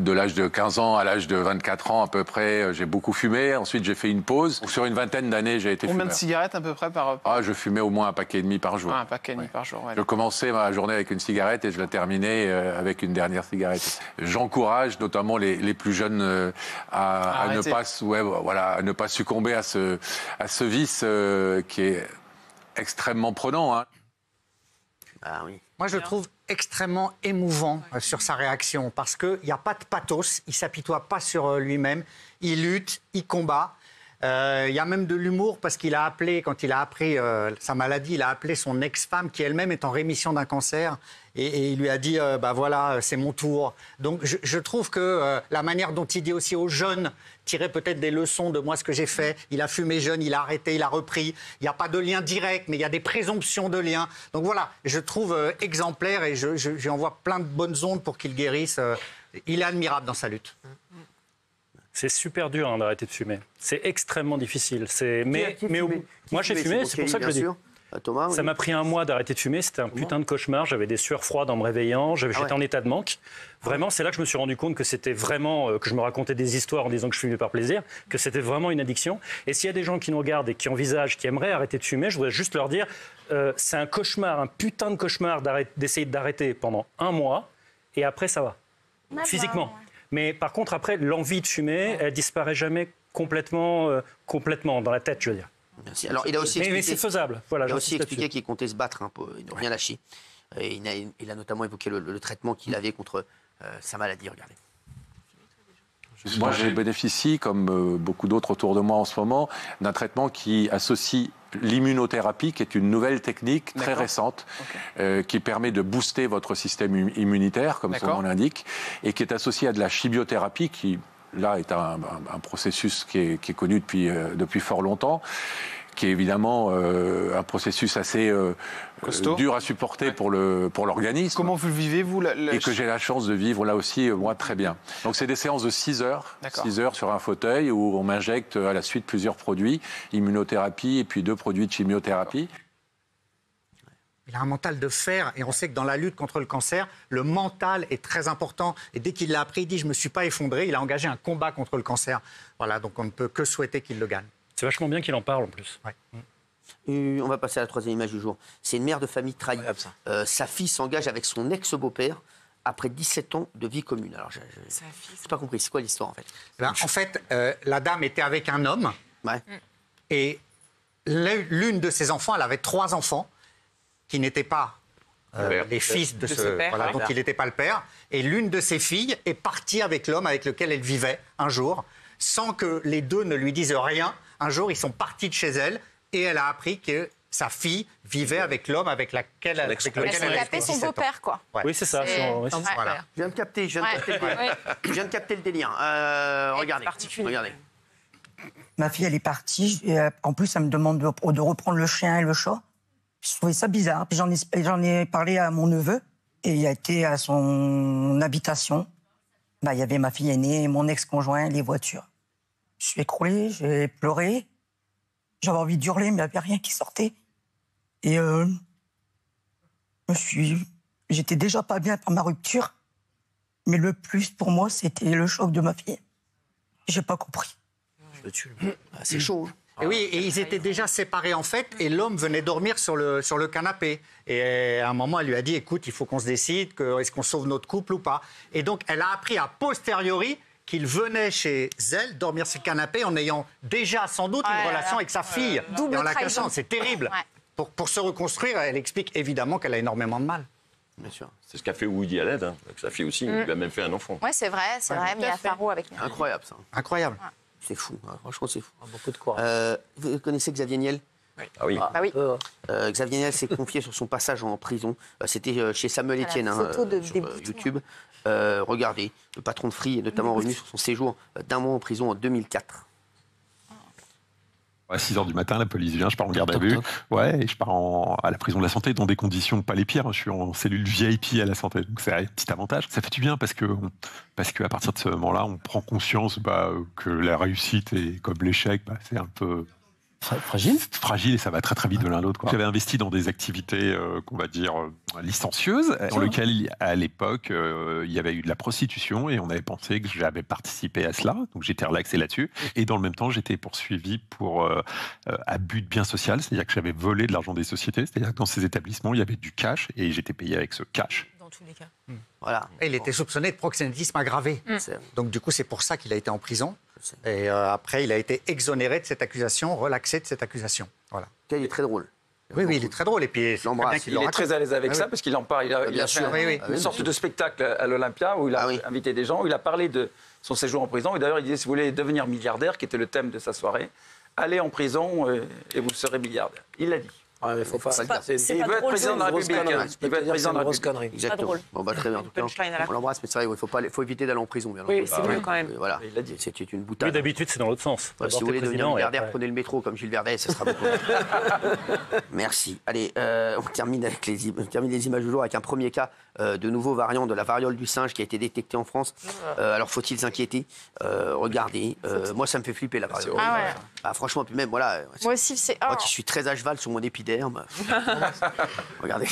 l'âge de 15 ans à l'âge de 24 ans à peu près, j'ai beaucoup fumé. Ensuite, j'ai fait une pause. Sur une vingtaine d'années, j'ai été Combien fumeur. De cigarettes à peu près par... Je fumais au moins 1,5 paquet par jour. 1,5 paquet par jour, ouais. Je commençais ma journée avec une cigarette et je la terminais avec une dernière cigarette. J'encourage notamment les plus jeunes à ne pas succomber à ce vice qui est extrêmement prenant. Hein. Ah oui. Moi, je le trouve extrêmement émouvant sur sa réaction parce qu'il n'y a pas de pathos, il ne s'apitoie pas sur lui-même, il lutte, il combat. Il y a même de l'humour parce qu'il a appelé, quand il a appris sa maladie, il a appelé son ex-femme qui elle-même est en rémission d'un cancer et il lui a dit voilà, c'est mon tour. Donc je trouve que la manière dont il dit aussi aux jeunes, tirer peut-être des leçons de moi ce que j'ai fait, il a fumé jeune, il a arrêté, il a repris, il n'y a pas de lien direct mais il y a des présomptions de lien. Donc voilà, je trouve exemplaire et je envoie plein de bonnes ondes pour qu'il guérisse. Il est admirable dans sa lutte. C'est super dur d'arrêter de fumer. C'est extrêmement difficile. Moi, j'ai fumé, c'est pour ça que je le dis. Thomas, ça m'a pris un mois d'arrêter de fumer. C'était un putain de cauchemar. J'avais des sueurs froides en me réveillant. J'étais en état de manque. Vraiment, c'est là que je me suis rendu compte que c'était vraiment... que je me racontais des histoires en disant que je fumais par plaisir, que c'était vraiment une addiction. Et s'il y a des gens qui nous regardent et qui envisagent, qui aimeraient arrêter de fumer, je voudrais juste leur dire c'est un cauchemar, un putain de cauchemar d'essayer d'arrêter pendant un mois. Et après, ça va. Physiquement. Mais par contre, après, l'envie de fumer, elle disparaît jamais complètement dans la tête, je veux dire. Merci. Alors, il a aussi expliqué, mais c'est faisable. Voilà, il a aussi expliqué qu'il comptait se battre un peu et ne rien lâcher. Et il a notamment évoqué le traitement qu'il avait contre sa maladie. Regardez. Moi, je bénéficie, comme beaucoup d'autres autour de moi en ce moment, d'un traitement qui associe l'immunothérapie, qui est une nouvelle technique très récente, qui permet de booster votre système immunitaire, comme son nom l'indique, et qui est associée à de la chimiothérapie, qui, là, est un processus qui est connu depuis fort longtemps, qui est évidemment un processus assez dur à supporter pour l'organisme. Comment vous le vivez, vous Et que j'ai la chance de vivre là aussi, moi, très bien. Donc c'est des séances de 6 heures, 6 heures sur un fauteuil où on m'injecte à la suite plusieurs produits, immunothérapie et puis 2 produits de chimiothérapie. Il a un mental de fer et on sait que dans la lutte contre le cancer, le mental est très important. Et dès qu'il l'a appris, il dit « je ne me suis pas effondré », il a engagé un combat contre le cancer. Voilà, donc on ne peut que souhaiter qu'il le gagne. C'est vachement bien qu'il en parle en plus. Ouais. On va passer à la 3e image du jour. C'est une mère de famille trahie. Sa fille s'engage avec son ex-beau-père après 17 ans de vie commune. Alors, je n'ai pas compris. C'est quoi l'histoire, en fait? En fait, la dame était avec un homme. Et l'une de ses enfants, elle avait 3 enfants qui n'étaient pas les fils de ce père, voilà, donc il n'était pas le père. Et l'une de ses filles est partie avec l'homme avec lequel elle vivait un jour, sans que les deux ne lui disent rien. Un jour, ils sont partis de chez elle et elle a appris que sa fille vivait avec l'homme avec lequel elle s'est tapé son beau-père, quoi. Ouais. Oui, c'est ça. Voilà. Je viens de capter, je viens de capter le délire. Regardez. Ma fille, elle est partie. Et en plus, elle me demande de reprendre le chien et le chat. Je trouvais ça bizarre. Puis j'en ai parlé à mon neveu. Et il a été à son habitation. Il y avait ma fille aînée, mon ex-conjoint, les voitures. Je suis écroulé, j'ai pleuré. J'avais envie d'hurler, mais il n'y avait rien qui sortait. Et j'étais déjà pas bien par ma rupture. Mais le plus pour moi, c'était le choc de ma fille. J'ai pas compris. C'est chaud. Et oui, et ils étaient déjà séparés en fait, et l'homme venait dormir sur le canapé. Et à un moment, elle lui a dit, écoute, il faut qu'on se décide, est-ce qu'on sauve notre couple ou pas. Et donc, elle a appris a posteriori qu'il venait chez elle dormir sur le canapé en ayant déjà sans doute une relation avec sa fille. Double et en la trahison. cachant, c'est terrible. Ouais. Pour se reconstruire, elle explique évidemment qu'elle a énormément de mal. Bien sûr. C'est ce qu'a fait Woody Allen, avec sa fille aussi. Il lui a même fait un enfant. Oui, c'est vrai, Mia Farrow avec nous. Incroyable, ça. Incroyable. C'est fou, franchement, c'est fou. Beaucoup de courage. Vous connaissez Xavier Niel? Ah oui. oui. Xavier Niel s'est confié sur son passage en prison. C'était chez Samuel Etienne, sur YouTube. Regardez, le patron de Free est notamment revenu sur son séjour d'1 mois en prison en 2004. À 6h du matin, la police vient, je pars en garde à vue. Ouais, et je pars à la prison de la Santé dans des conditions pas les pires. Je suis en cellule VIP à la Santé, donc c'est un petit avantage. Ça fait du bien parce que à partir de ce moment-là, on prend conscience que la réussite est comme l'échec, c'est un peu fragile et ça va très très vite de l'un à l'autre. J'avais investi dans des activités qu'on va dire licencieuses, dans lesquelles à l'époque il y avait eu de la prostitution et on avait pensé que j'avais participé à cela, donc j'étais relaxé là-dessus. Et dans le même temps, j'étais poursuivi pour abus de biens sociaux, c'est-à-dire que j'avais volé de l'argent des sociétés, c'est-à-dire que dans ces établissements il y avait du cash et j'étais payé avec ce cash. Dans tous les cas. Voilà. Et il était soupçonné de proxénétisme aggravé. Donc du coup, c'est pour ça qu'il a été en prison. Et après, il a été exonéré de cette accusation, relaxé de cette accusation. Voilà. Il est très drôle. Oui, il est très drôle. Et puis, il est très à l'aise avec ça parce qu'il en parle. Il a fait une sorte de spectacle à l'Olympia où il a invité des gens, où il a parlé de son séjour en prison. Et d'ailleurs, il disait, si vous voulez devenir milliardaire, qui était le thème de sa soirée, allez en prison et vous serez milliardaire. Il l'a dit. Ouais, mais faut pas. Il veut être président de la République. Il veut être président de la République. Exactement. Bon, très bien. En tout cas, on l'embrasse, mais c'est vrai, il faut éviter d'aller en prison. Bien oui, c'est mieux quand même. Voilà. Il l'a dit. C'est une boutade. Oui, d'habitude, c'est dans l'autre sens. Si vous voulez devenir milliardaire, prenez le métro comme Gilles Verdet, ça sera beaucoup. Merci. Allez, on termine les images du jour avec un premier cas de nouveau variant de la variole du singe qui a été détecté en France. Alors, faut-il s'inquiéter? Regardez. Moi, ça me fait flipper la variole. Franchement, puis même, voilà. Moi aussi, c'est. Moi qui suis très à cheval sur mon épiderme. Regardez.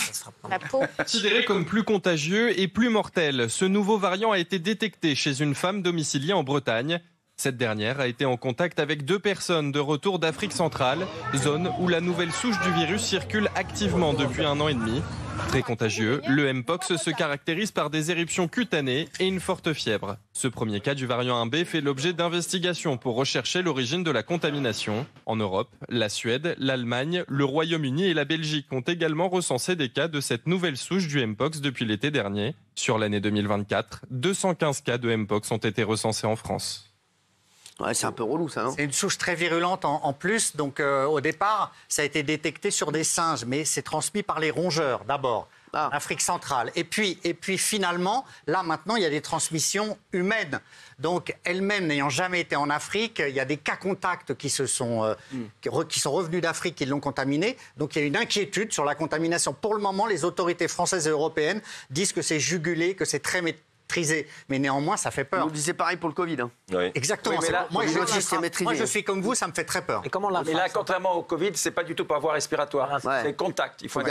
La peau. Considéré comme plus contagieux et plus mortel, ce nouveau variant a été détecté chez une femme domiciliée en Bretagne. Cette dernière a été en contact avec 2 personnes de retour d'Afrique centrale, zone où la nouvelle souche du virus circule activement depuis 1 an et demi. Très contagieux, le Mpox se caractérise par des éruptions cutanées et une forte fièvre. Ce premier cas du variant 1B fait l'objet d'investigations pour rechercher l'origine de la contamination. En Europe, la Suède, l'Allemagne, le Royaume-Uni et la Belgique ont également recensé des cas de cette nouvelle souche du Mpox depuis l'été dernier. Sur l'année 2024, 215 cas de Mpox ont été recensés en France. Ouais, c'est un peu relou, ça, non? C'est une souche très virulente en plus. Donc, au départ, ça a été détecté sur des singes, mais c'est transmis par les rongeurs, d'abord, en Afrique centrale. Et puis, finalement, là, maintenant, il y a des transmissions humaines. Donc, elles-mêmes n'ayant jamais été en Afrique, il y a des cas contacts qui sont revenus d'Afrique, qui l'ont contaminé. Donc, il y a une inquiétude sur la contamination. Pour le moment, les autorités françaises et européennes disent que c'est jugulé, que c'est très maîtrisé. Mais néanmoins, ça fait peur. Vous disiez pareil pour le Covid. Hein. Oui. Exactement. Oui, mais là, moi, moi, je suis comme vous, ça me fait très peur. Et comment mais là, contrairement au Covid, c'est pas du tout par voie respiratoire. C'est contact. Il faut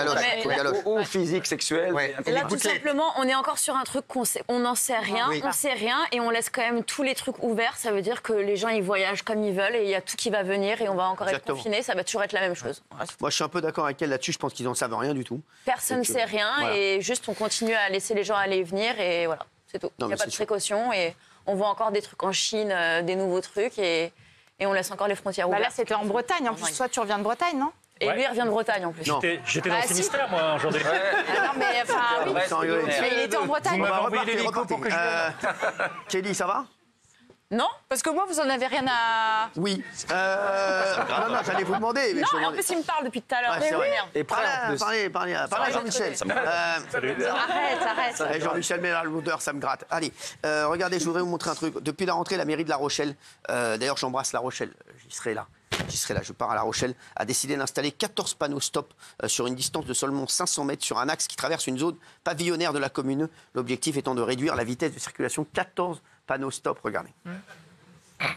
ou physique, sexuel. Et là, tout simplement, on est encore sur un truc on n'en sait rien, on sait rien, et on laisse quand même tous les trucs ouverts. Ça veut dire que les gens, ils voyagent comme ils veulent, et il y a tout qui va venir, et on va encore être confinés. Ça va toujours être la même chose. Moi, je suis un peu d'accord avec elle là-dessus. Je pense qu'ils n'en savent rien du tout. Personne ne sait rien, et juste on continue à laisser les gens aller et venir, et voilà, c'est tout. Il n'y a pas de précaution, et on voit encore des trucs en Chine, des nouveaux trucs, et on laisse encore les frontières ouvertes. Là, c'était en Bretagne. En plus, toi, tu reviens de Bretagne, non? Et lui, il revient de Bretagne, en plus. J'étais dans le Finistère, moi, aujourd'hui. Non, mais enfin, oui. Mais il était en Bretagne. Vous m'avez envoyé l'hélico pour que je vienne. Kelly, ça va? Non, parce que moi, vous en avez rien à... Oui. Non, j'allais vous demander. Mais non, et en plus, il me parle depuis tout à l'heure. Ouais, c'est vrai. Et parlez à Jean-Michel. Arrête. Jean-Michel, mais là, l'odeur, ça me gratte. Allez, regardez, je voudrais vous montrer un truc. Depuis la rentrée, la mairie de La Rochelle, d'ailleurs, j'embrasse La Rochelle, j'y serai là, je pars à La Rochelle, a décidé d'installer 14 panneaux stop sur une distance de seulement 500 mètres sur un axe qui traverse une zone pavillonnaire de la commune. L'objectif étant de réduire la vitesse de circulation. 14 panneaux stop, regardez.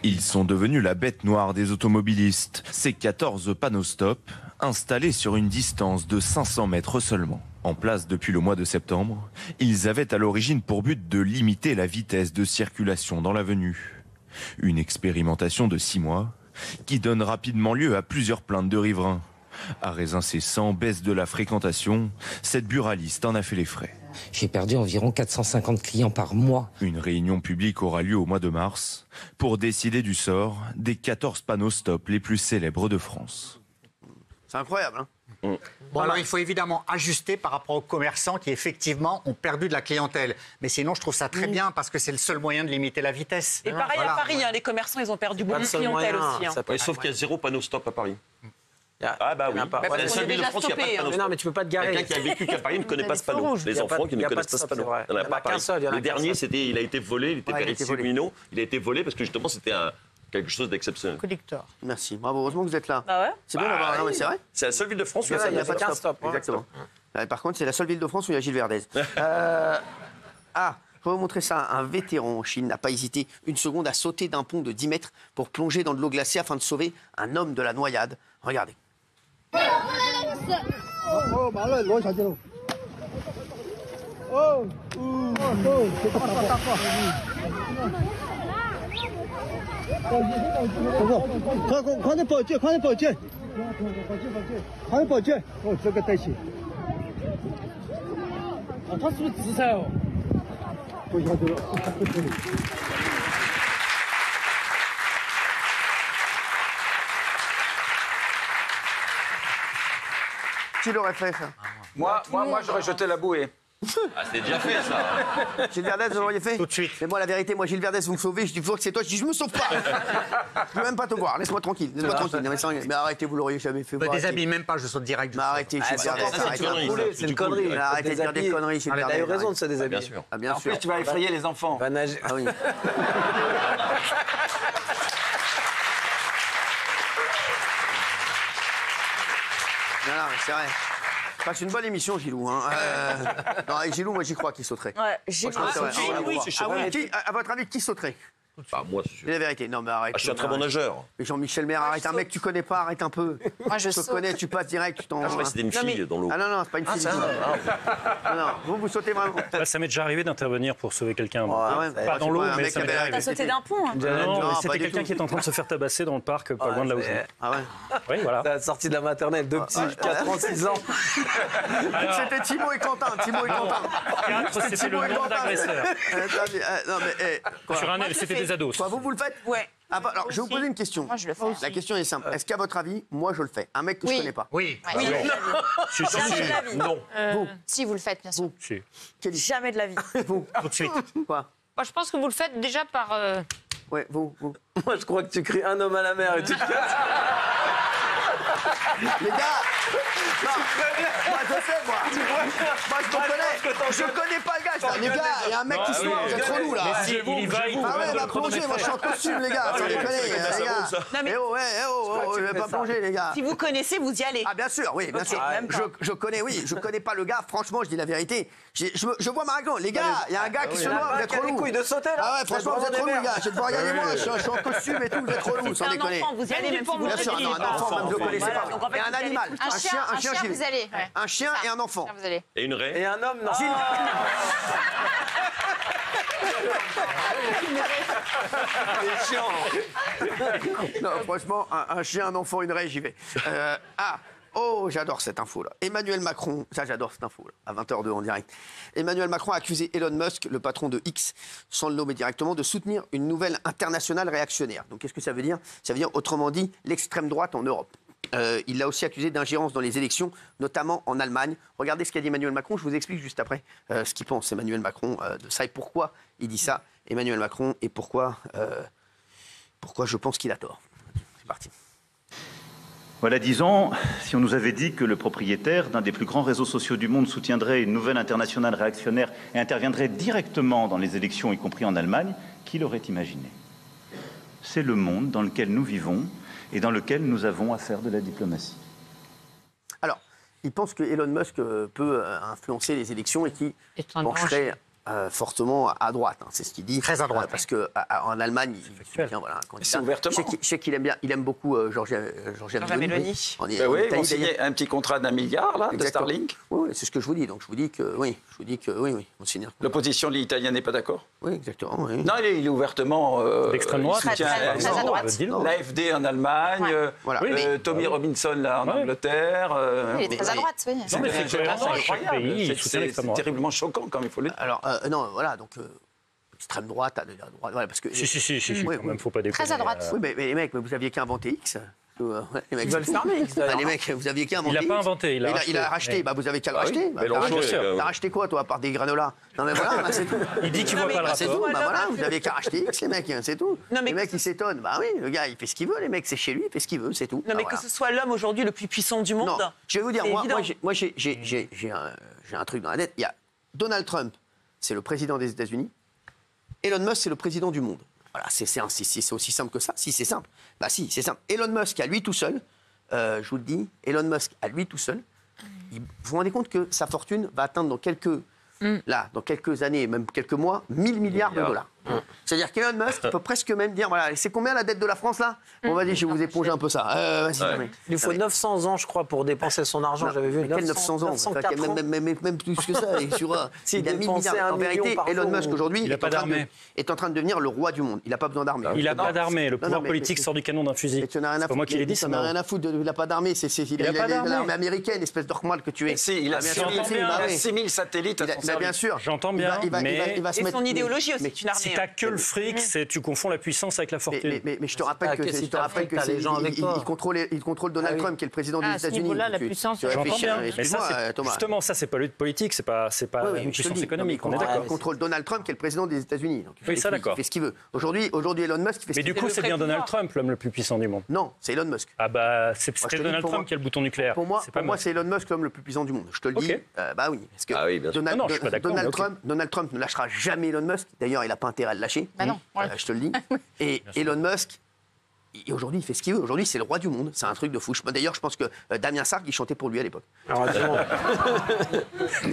Ils sont devenus la bête noire des automobilistes. Ces 14 panneaux stop, installés sur une distance de 500 mètres seulement. En place depuis le mois de septembre, ils avaient à l'origine pour but de limiter la vitesse de circulation dans l'avenue. Une expérimentation de 6 mois qui donne rapidement lieu à plusieurs plaintes de riverains. Arrêts incessants, baisse de la fréquentation, cette buraliste en a fait les frais. J'ai perdu environ 450 clients par mois. Une réunion publique aura lieu au mois de mars pour décider du sort des 14 panneaux stop les plus célèbres de France. C'est incroyable, hein? Bon, alors il faut évidemment ajuster par rapport aux commerçants qui effectivement ont perdu de la clientèle. Mais sinon, je trouve ça très bien parce que c'est le seul moyen de limiter la vitesse. Et pareil à Paris, les commerçants, ils ont perdu beaucoup de clientèle aussi. Sauf qu'il y a 0 panneau stop à Paris. Ah bah oui. C'est la seule ville de France qui n'a pas de panneau stop. Non, mais tu peux pas te garer. Quelqu'un qui a vécu qu'à Paris ne connaît pas ce panneau. Les enfants qui ne connaissent pas ce panneau. Il n'y en a pas à Paris. Le dernier, il a été volé, il était vérifié Mino. Il a été volé parce que justement, c'était quelque chose d'exceptionnel. Collecteur. Merci. Bravo, heureusement que vous êtes là. Ah ouais? C'est bien d'avoir. Non, mais c'est vrai. C'est la seule ville de France où il n'y a pas de stop. Exactement. Par contre, c'est la seule ville de France où il y a Gilles Verdez. Je vais vous montrer ça. Un vétéran en Chine n'a pas hésité une seconde à sauter d'un pont de 10 mètres pour plonger dans de l'eau glacée afin de sauver un homme de la noyade. Regardez. Qui l'aurait fait, ça? Moi, j'aurais jeté la bouée. Ah, c'est déjà fait, ça. Gilles Verdez, vous l'auriez fait? Tout de suite. Mais moi, la vérité, moi, Gilles Verdez, vous me sauvez, je dis toujours que c'est toi, je dis, je me sauve pas. Je veux même pas te voir, laisse-moi tranquille. Mais arrêtez, vous l'auriez jamais fait. Ne déshabille même pas, je saute direct. Mais arrêtez, Gilles Verdez. C'est une connerie. Arrêtez de dire des conneries, Gilles Verdez. T'as eu raison de se déshabiller. Bien sûr. Bien sûr. En plus, tu vas effrayer les enfants. Ah oui. Non, c'est vrai. C'est une bonne émission, Gilou. Non, avec Gilou, moi, j'y crois qu'il sauterait. Ouais, Gilou. À votre avis, qui sauterait? Bah, moi, c'est sûr. C'est la vérité. Non, mais arrête. Je suis un très bon nageur. Mais Jean-Michel Maire, arrête. Un mec que tu connais pas, arrête un peu. Moi, je te connais, tu passes direct, tu t'en. Je crois que c'était une fille dans l'eau. Ah non, c'est pas une fille. Non, vous sautez vraiment. Ça m'est déjà arrivé d'intervenir pour sauver quelqu'un. Pas dans l'eau, mais ça m'est T'as arrivé. sauté d'un pont. Non, c'était quelqu'un qui est en train de se faire tabasser dans le parc, pas loin de là où je suis. Ah ouais? Oui, voilà. T'as sorti de la maternelle, 2 petits, 4 ans, 6 ans. C'était Thibaut et Quentin. 4, c'était le nombre d'agresseurs. Non, mais. C'était des ados. Vous le faites? Ouais. Alors, je vais vous poser une question. Moi, je le fais. La question est simple. Est-ce qu'à votre avis, moi, je le fais? Un mec que je connais pas? Oui. Jamais de la vie. Non. Si, vous le faites, bien sûr. Jamais de la vie. Vous? Tout de suite. Quoi? Moi, je pense que vous le faites déjà par... Ouais, vous. Moi, je crois que tu cries un homme à la mer et tu te casses. Les gars, non, moi je sais, moi je connais. Je connais pas le gars, là. Les gars, il y a un mec qui se noie, vous êtes relous là. Mais si, il y va, il Ah ouais, on va plonger, moi je suis en costume, les gars. Sans déconner, les gars. Eh oh, je vais pas plonger, les gars. Si vous connaissez, vous y allez. Ah, bien sûr, oui, bien sûr. Je connais, oui, je connais pas le gars, franchement, je dis la vérité. Je vois Maragon, les gars, il y a un gars qui se noie, vous êtes relous. couilles de sauter là. Ah ouais, franchement, vous êtes relous, les gars. Je vais devoir regarder moi, je suis en costume et tout, vous êtes relous, sans déconner. Vous y allez, même si vous Bien sûr, un enfant, même je le connaissais pas. Donc, en fait, Et un animal, Un chien, j'y vais. vous allez. Un chien et un enfant. Vous allez. Et une raie. Et un homme, non. C'est chiant. Non, franchement, un chien, un enfant, une raie, j'y vais. Oh, j'adore cette info-là. Emmanuel Macron, ça j'adore cette info-là, à 20h02 en direct. Emmanuel Macron a accusé Elon Musk, le patron de X, sans le nommer directement, de soutenir une nouvelle internationale réactionnaire. Donc qu'est-ce que ça veut dire? Ça veut dire, autrement dit, l'extrême droite en Europe. Il l'a aussi accusé d'ingérence dans les élections, notamment en Allemagne. Regardez ce qu'a dit Emmanuel Macron, je vous explique juste après ce qu'il pense Emmanuel Macron de ça et pourquoi il dit ça, Emmanuel Macron, et pourquoi je pense qu'il a tort. C'est parti. Voilà 10 ans, si on nous avait dit que le propriétaire d'un des plus grands réseaux sociaux du monde soutiendrait une nouvelle internationale réactionnaire et interviendrait directement dans les élections, y compris en Allemagne, qui l'aurait imaginé? C'est le monde dans lequel nous vivons et dans lequel nous avons à faire de la diplomatie. Alors, il pense que Elon Musk peut influencer les élections et qu'il pencherait fortement à droite, hein, c'est ce qu'il dit. Très à droite. Parce qu'en Allemagne, il soutient un candidat. C'est ouvertement. Je sais qu'il aime bien, il aime beaucoup Giorgia Meloni. Oui, ils vont signer un petit contrat d'1 milliard là, de Starlink. Oui, c'est ce que je vous dis. Donc je vous dis que oui, on signe. L'opposition de l'Italien n'est pas d'accord? Oui, exactement. Oui. Non, il est ouvertement. D'extrême droite. Très à droite. L'AfD en Allemagne, Tommy Robinson là en Angleterre. Il est très à droite, oui. Non, mais c'est incroyable. C'est terriblement choquant, comme il faut le dire. Alors, non, voilà, donc extrême droite, à droite, voilà, parce que. Si, quand même, faut pas déconner. Très à droite. Oui, mais les mecs, vous aviez qu'à inventer X. Les mecs veulent fermer X. Les mecs, vous aviez qu'à inventer. Il n'a pas inventé, il a racheté. Bah, vous avez qu'à le racheter. T'as racheté quoi, toi, à part des granolas? Non, mais voilà, c'est tout. Il dit qu'il voit pas le rapport. C'est tout, bah voilà, vous avez qu'à racheter X, les mecs, c'est tout. Les mecs, ils s'étonnent. Bah oui, le gars, il fait ce qu'il veut, les mecs, c'est chez lui, il fait ce qu'il veut, c'est tout. Non, mais que ce soit l'homme aujourd'hui le plus puissant du monde. Non, je vais vous dire, moi, j'ai un truc dans la tête. Il y a Donald Trump, c'est le président des États-Unis. Elon Musk, c'est le président du monde. Voilà, c'est aussi simple que ça. Si, c'est simple. Bah si, c'est simple. Elon Musk, à lui tout seul, je vous le dis, Elon Musk, à lui tout seul, vous vous rendez compte que sa fortune va atteindre dans quelques années, même quelques mois, 1000 milliards de dollars. C'est-à-dire qu'Elon Musk peut presque même dire, voilà, c'est combien la dette de la France là? Bon, vas-y, je vais vous éponger un peu ça. Il lui faut 900 ans, je crois, pour dépenser son argent. J'avais vu 900 ans, même plus que ça. Il a 1000 milliards. En vérité, Elon Musk aujourd'hui est en train de devenir le roi du monde. Il n'a pas besoin d'armée. Il n'a pas d'armée. Le pouvoir politique sort du canon d'un fusil. C'est pas moi qui l'ai dit, ça n'a rien à foutre. Il n'a pas d'armée. Il a l'armée américaine, espèce d'ormal que tu es. Il a 6000 satellites à son service. Bien sûr. J'entends bien, mais et son idéologie aussi, c'est une armée. Si t'as que le fric, tu confonds la puissance avec la fortune. Mais je te rappelle qu'il contrôle Donald Trump, qui est le président des États-Unis. La puissance. J'entends bien. Mais justement, ça, c'est pas politique, c'est pas une puissance économique. On est d'accord. Il contrôle Donald Trump, qui est le président des États-Unis. Oui, ça, d'accord. Il fait ce qu'il veut. Aujourd'hui, Elon Musk, il fait ce qu'il veut. Mais du coup, c'est bien Donald Trump, l'homme le plus puissant du monde. Non, c'est Elon Musk. Ah bah, c'était Donald Trump qui a le bouton nucléaire. Pour moi, c'est Elon Musk, l'homme le plus puissant du monde. Je te le dis. Bah oui. Parce que Donald Trump ne lâchera jamais Elon Musk. D'ailleurs, il n'a pas intérêt à le lâcher. Je te le dis. Et Elon Musk, aujourd'hui, il fait ce qu'il veut. Aujourd'hui, c'est le roi du monde. C'est un truc de fou. D'ailleurs, je pense que Damien Sargue, il chantait pour lui à l'époque.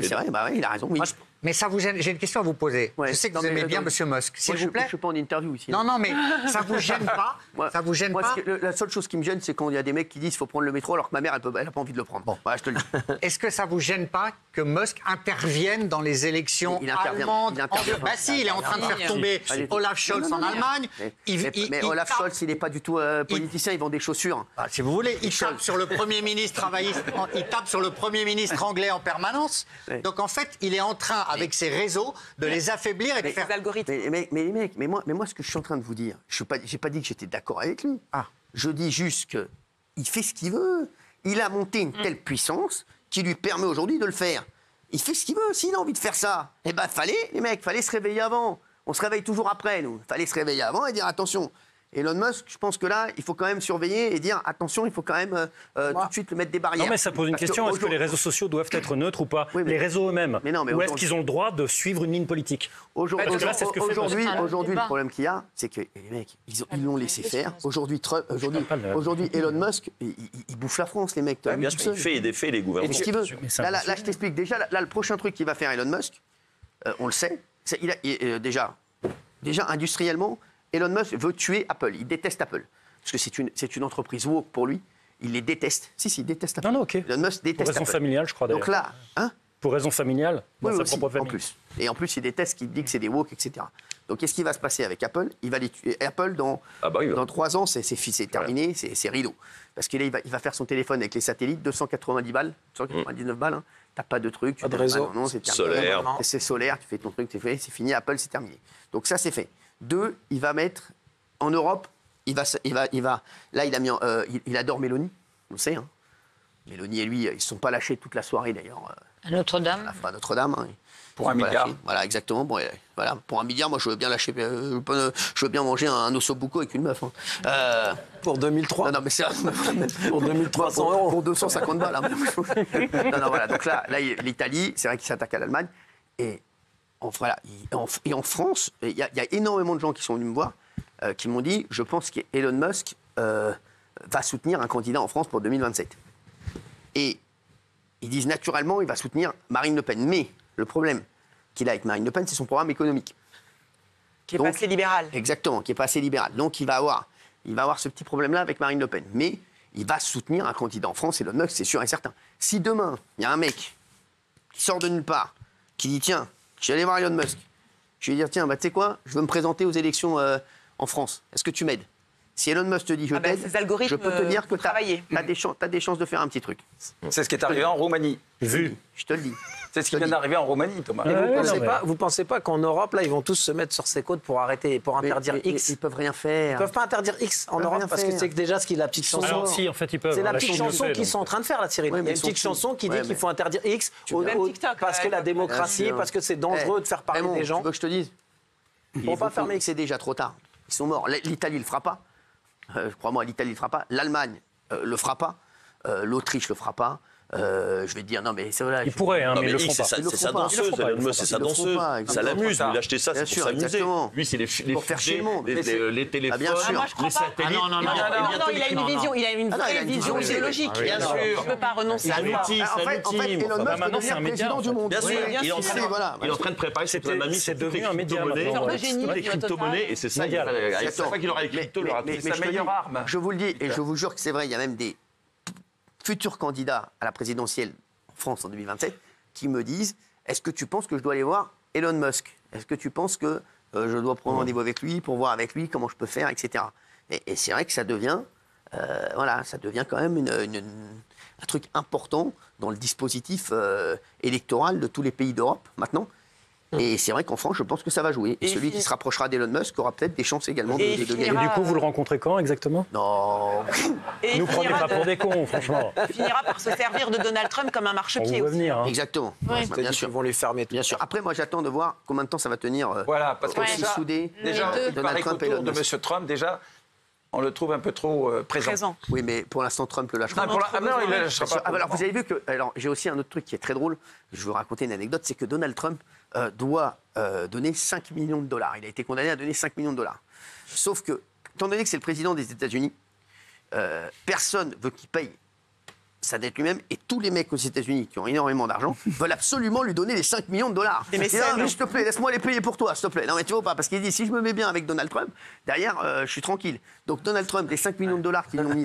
C'est vrai, bah oui, il a raison. Oui. Mais ça vous gêne. J'ai une question à vous poser. Je sais que vous aimez bien Monsieur Musk. S'il vous plaît. Je ne suis pas en interview ici. Non, mais ça vous gêne pas? Ça vous gêne pas? La seule chose qui me gêne, c'est quand il y a des mecs qui disent qu'il faut prendre le métro alors que ma mère, elle n'a pas envie de le prendre. Bon, voilà, je te le dis. Est-ce que ça vous gêne pas que Musk intervienne dans les élections allemandes? Bah si, il est en train de faire tomber Olaf Scholz en Allemagne. Mais Olaf Scholz, il n'est pas du tout politicien, il vend des chaussures. Si vous voulez, il tape sur le Premier ministre travailliste, il tape sur le Premier ministre anglais en permanence. Donc en fait, il est en train, avec ses réseaux, de les affaiblir et de faire des algorithmes. Mais les mecs, moi, ce que je suis en train de vous dire, j'ai pas dit que j'étais d'accord avec lui. Je dis juste qu'il fait ce qu'il veut. Il a monté une telle puissance qui lui permet aujourd'hui de le faire. Il fait ce qu'il veut. S'il a envie de faire ça, les mecs, fallait se réveiller avant. On se réveille toujours après, nous. Fallait se réveiller avant et dire attention. Elon Musk, je pense que là, il faut quand même surveiller et dire attention, il faut quand même tout de suite le mettre des barrières. Non, mais ça pose une question. Est-ce que les réseaux sociaux doivent être neutres ou pas? Les réseaux eux-mêmes. Ou est-ce qu'ils ont le droit de suivre une ligne politique? Aujourd'hui, le problème qu'il y a, c'est que les mecs, ils l'ont laissé faire. Aujourd'hui, Elon Musk, il bouffe la France, les mecs. Bien sûr, il fait et défait les gouvernements. Et ce qu'il veut. Là, je t'explique. Déjà, là, le prochain truc qu'il va faire Elon Musk, on le sait, déjà industriellement, Elon Musk veut tuer Apple. Il déteste Apple. Parce que c'est une entreprise woke pour lui. Il les déteste. Si, il déteste Apple. Non, ok. Elon Musk déteste Pour raison Apple. familiale, je crois d'ailleurs. Donc là, pour raison familiale, dans sa propre famille. en plus. Et en plus, il déteste qu'il dit que c'est des woke, etc. Donc, qu'est-ce qui va se passer avec Apple? Il va les tuer. Et Apple, dans 3 ans, c'est terminé, c'est rideau. Parce qu'il va faire son téléphone avec les satellites, 290 balles, 299 balles. Hein. T'as pas de truc. Pas de réseau. Non, c'est terminé. Solaire. C'est solaire, tu fais ton truc, c'est fini. Apple, c'est terminé. Donc ça, c'est fait. 2, il va mettre en Europe. Là, il adore Mélanie, on le sait. Hein. Mélanie et lui, ils ne se sont pas lâchés toute la soirée d'ailleurs. À Notre-Dame. À Notre-Dame. Hein. Pour 1 milliard. Voilà, exactement. Bon, voilà, pour 1 milliard, moi, je veux bien lâcher. Je veux bien manger un ossobuco avec une meuf. Hein. Pour 2003. Non, mais c'est pour 2300 euros. Pour 250 balles. Hein. non, voilà. Donc là, l'Italie, c'est vrai qu'il s'attaque à l'Allemagne. Et en France, il y a énormément de gens qui sont venus me voir, qui m'ont dit, je pense qu'Elon Musk va soutenir un candidat en France pour 2027. Et ils disent naturellement, il va soutenir Marine Le Pen. Mais le problème qu'il a avec Marine Le Pen, c'est son programme économique. Qui est pas assez libéral. Exactement, qui n'est pas assez libéral. Donc il va avoir ce petit problème-là avec Marine Le Pen. Mais il va soutenir un candidat en France, Elon Musk, c'est sûr et certain. Si demain, il y a un mec qui sort de nulle part, qui dit, tiens, je vais aller voir Elon Musk, je vais lui dire, tiens, tu sais quoi, je veux me présenter aux élections en France. Est-ce que tu m'aides? Si Elon Musk te dit je t'aide, je peux te dire que tu as des chances de faire un petit truc. C'est ce qui est arrivé en Roumanie. Je te le dis. C'est ce qui vient d'arriver en Roumanie, Thomas. Et vous pensez pas qu'en Europe, là, ils vont tous se mettre sur ses côtes pour interdire X? Ils peuvent rien faire. Ils peuvent pas interdire X en Europe parce que c'est déjà la petite chanson. Alors, si, en fait, ils peuvent. C'est la petite chanson qu'ils sont en train de faire, là, Cyril. Il y a une petite chanson qui dit qu'il faut interdire X parce que la démocratie, parce que c'est dangereux de faire parler des gens. Tu veux que je te dise? Ils vont pas fermer X, c'est déjà trop tard. Ils sont morts. L'Italie ne le fera pas. Crois-moi, l'Italie ne le fera pas. L'Allemagne le fera pas. L'Autriche le fera pas. Je vais te dire, non, mais c'est vrai. Ils pourraient, hein, mais ils le font pas. C'est sa danseuse, c'est sa danseuse. Ça l'amuse, lui, d'acheter ça, c'est pour s'amuser. Lui, c'est les fusées, les téléphones, les satellites. Non, il a une vraie vision idéologique. Bien sûr. Il ne peut pas renoncer à ça. En fait, Elon Musk maintenant, c'est un média du monde. Bien sûr, il est en train de préparer cette mamie, c'est devenu un média. Toutes les crypto-monnaies, et c'est ça, c'est ça qu'il aura les cryptos, il aura sa meilleure arme. Je vous le dis, et je vous jure que c'est vrai, il y a même des futurs candidats à la présidentielle en France en 2027 qui me disent, est-ce que tu penses que je dois aller voir Elon Musk? Est-ce que tu penses que je dois prendre rendez-vous avec lui pour voir avec lui comment je peux faire, etc. Et c'est vrai que ça devient, ça devient quand même un truc important dans le dispositif électoral de tous les pays d'Europe maintenant. Et c'est vrai qu'en France, je pense que ça va jouer. Et celui qui se rapprochera d'Elon Musk aura peut-être des chances également de gagner. Et du coup, vous le rencontrez quand exactement? Non. Nous prenez pas pour des cons, franchement. Il finira par se servir de Donald Trump comme un marchepied aussi. Venir, hein. Exactement. Ouais. Bien sûr. Ils vont lui fermer. Bien sûr. Après, moi, j'attends de voir combien de temps ça va tenir. Voilà, parce que déjà, Donald Trump et Elon Musk. De M. Trump, déjà, on le trouve un peu trop présent. Oui, mais pour l'instant, Trump le lâchera. Non, il ne lâchera pas. Alors, vous avez vu que... Alors, j'ai aussi un autre truc qui est très drôle. Je vais vous raconter une anecdote. C'est que Donald Trump doit donner 5 millions de dollars. Il a été condamné à donner 5 millions de dollars. Sauf que, étant donné que c'est le président des États-Unis, personne veut qu'il paye sa dette lui-même, et tous les mecs aux États-Unis qui ont énormément d'argent veulent absolument lui donner les 5 millions de dollars. Mais s'il te plaît, laisse-moi les payer pour toi, s'il te plaît. Non, mais tu vois pas, parce qu'il dit, si je me mets bien avec Donald Trump, derrière, je suis tranquille. Donc Donald Trump, les 5 millions de dollars qu'ils lui ont mis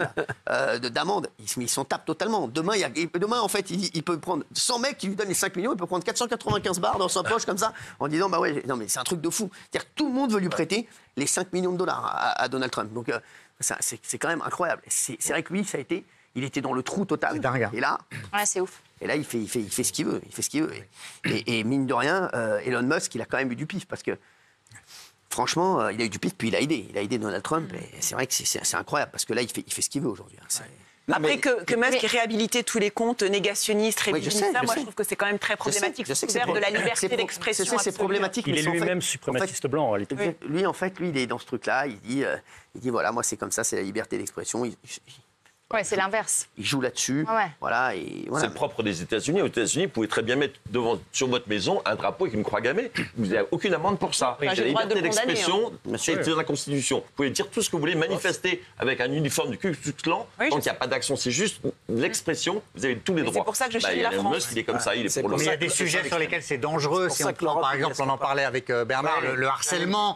d'amende, ils s'en tapent totalement. Demain, en fait, il peut prendre 100 mecs qui lui donnent les 5 millions, il peut prendre 495 bars dans sa poche comme ça, en disant, bah ouais, non mais c'est un truc de fou. C'est-à-dire que tout le monde veut lui prêter les 5 millions de dollars à Donald Trump. Donc c'est quand même incroyable. C'est vrai que lui, il était dans le trou total. Et là, c'est ouf. Et là, il fait ce qu'il veut. Il fait ce qu'il veut. Et mine de rien, Elon Musk, il a quand même eu du pif parce que, franchement, il a eu du pif puis il a aidé. Il a aidé Donald Trump. Et c'est vrai que c'est incroyable parce que là, il fait ce qu'il veut aujourd'hui. Après que Musk ait réhabilité tous les comptes négationnistes, révisionnistes, moi je trouve que c'est quand même très problématique. Je sais que c'est de la liberté d'expression. C'est problématique. Il est lui-même suprématiste blanc en réalité. Lui, en fait, il est dans ce truc-là. Il dit voilà, moi c'est comme ça, c'est la liberté d'expression. Ouais, c'est l'inverse. Il joue là-dessus. Ouais. Voilà, C'est le propre des États-Unis. Aux États-Unis, vous pouvez très bien mettre sur votre maison un drapeau avec une croix gammée. Vous n'avez aucune amende pour ça. J'ai La le droit liberté de le condamner, d'expression, c'est dans la Constitution. Vous pouvez dire tout ce que vous voulez, manifester avec un uniforme du Ku Klux Klan. Tant qu'il n'y a pas d'action, c'est juste l'expression. Vous avez tous les droits. C'est pour ça que je suis la France. Musk, il est comme ça, il est pour le. Mais il y a des sujets sur lesquels c'est dangereux. Si on prend, par exemple, on en parlait avec Bernard, le harcèlement,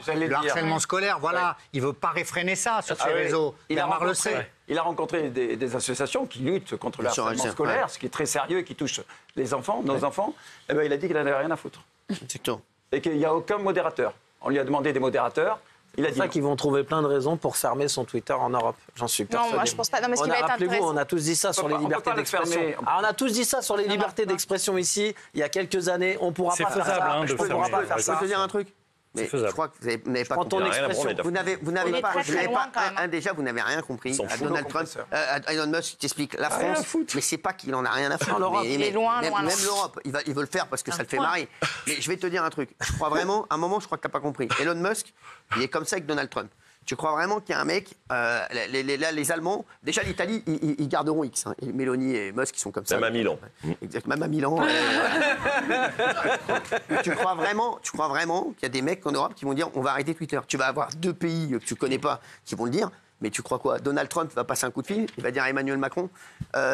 scolaire. Voilà, il veut pas réfréner ça sur ses réseaux. Bernard le sait. Il a rencontré des associations qui luttent contre le harcèlement scolaire, ce qui est très sérieux et qui touche les enfants, nos enfants. Eh ben, il a dit qu'il n'en avait rien à foutre. Exactement. Et qu'il n'y a aucun modérateur. On lui a demandé des modérateurs. Il a dit qu'ils vont trouver plein de raisons pour fermer son Twitter en Europe. J'en suis persuadé. Non, moi je pense pas. Non, mais ce qui va être Rappelez-vous, on a tous dit ça sur les libertés d'expression. On a tous dit ça sur les libertés d'expression ici, il y a quelques années. On ne pourra pas faire ça. Je peux te dire un truc. Mais je crois que vous n'avez pas compris. Vous n'avez pas. Déjà, vous n'avez rien compris. Donald Trump, Elon Musk t'explique la France, mais c'est pas qu'il en a rien à faire. Il est loin. Même l'Europe, il veut le faire parce que ça le fait marrer. Mais je vais te dire un truc. Je crois vraiment, à un moment, je crois que t'as pas compris. Elon Musk, il est comme ça avec Donald Trump. Tu crois vraiment qu'il y a un mec, les Allemands, déjà l'Italie, ils garderont X. Hein. Mélanie et Musk, ils sont comme ça. Même à Milan. Exactement, même à Milan. Tu crois vraiment qu'il y a des mecs en Europe qui vont dire on va arrêter Twitter. Tu vas avoir 2 pays que tu connais pas qui vont le dire. Mais tu crois quoi? Donald Trump va passer un coup de fil, il va dire à Emmanuel Macron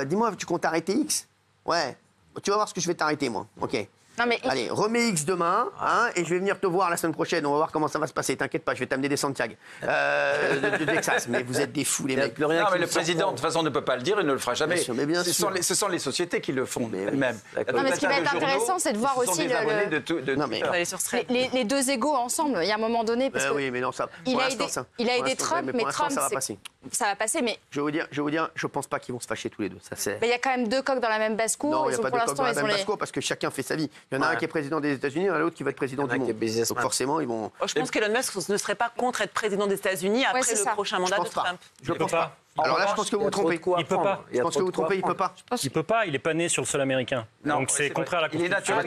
dis-moi, tu comptes arrêter X? Ouais. Tu vas voir ce que je vais t'arrêter, moi. Ok. Non, mais... Allez, remets X demain, hein, et je vais venir te voir la semaine prochaine. On va voir comment ça va se passer. T'inquiète pas, je vais t'amener des Santiago de Texas. Mais vous êtes des fous, les mecs. Non, mais le président, de toute façon, ne peut pas le dire, il ne le fera jamais. Bien sûr. Ce sont les sociétés qui le font elles-mêmes. Non, mais ce qui va être intéressant, c'est de voir aussi les 2 égos ensemble. Il y a un moment donné, parce que oui, mais non, ça. Il a aidé Trump, mais Trump, ça va passer. Ça va passer, mais. Je vais vous dire, je pense pas qu'ils vont se fâcher tous les deux. Mais il y a quand même 2 coqs dans la même basse-cour. Non, il n'y a pas 2 coqs dans la même basse-cour parce que chacun fait sa vie. Il y en a un qui est président des États-Unis, et l'autre qui va être président du monde. Donc forcément, ils vont. Je pense qu'Elon Musk ne serait pas contre être président des États-Unis après le prochain mandat de Trump. Je pense pas. Alors là, je pense que vous vous trompez. Il peut pas. Je pense que vous vous trompez, il peut pas. Il peut pas, il est pas né sur le sol américain. Donc c'est contraire à la Constitution.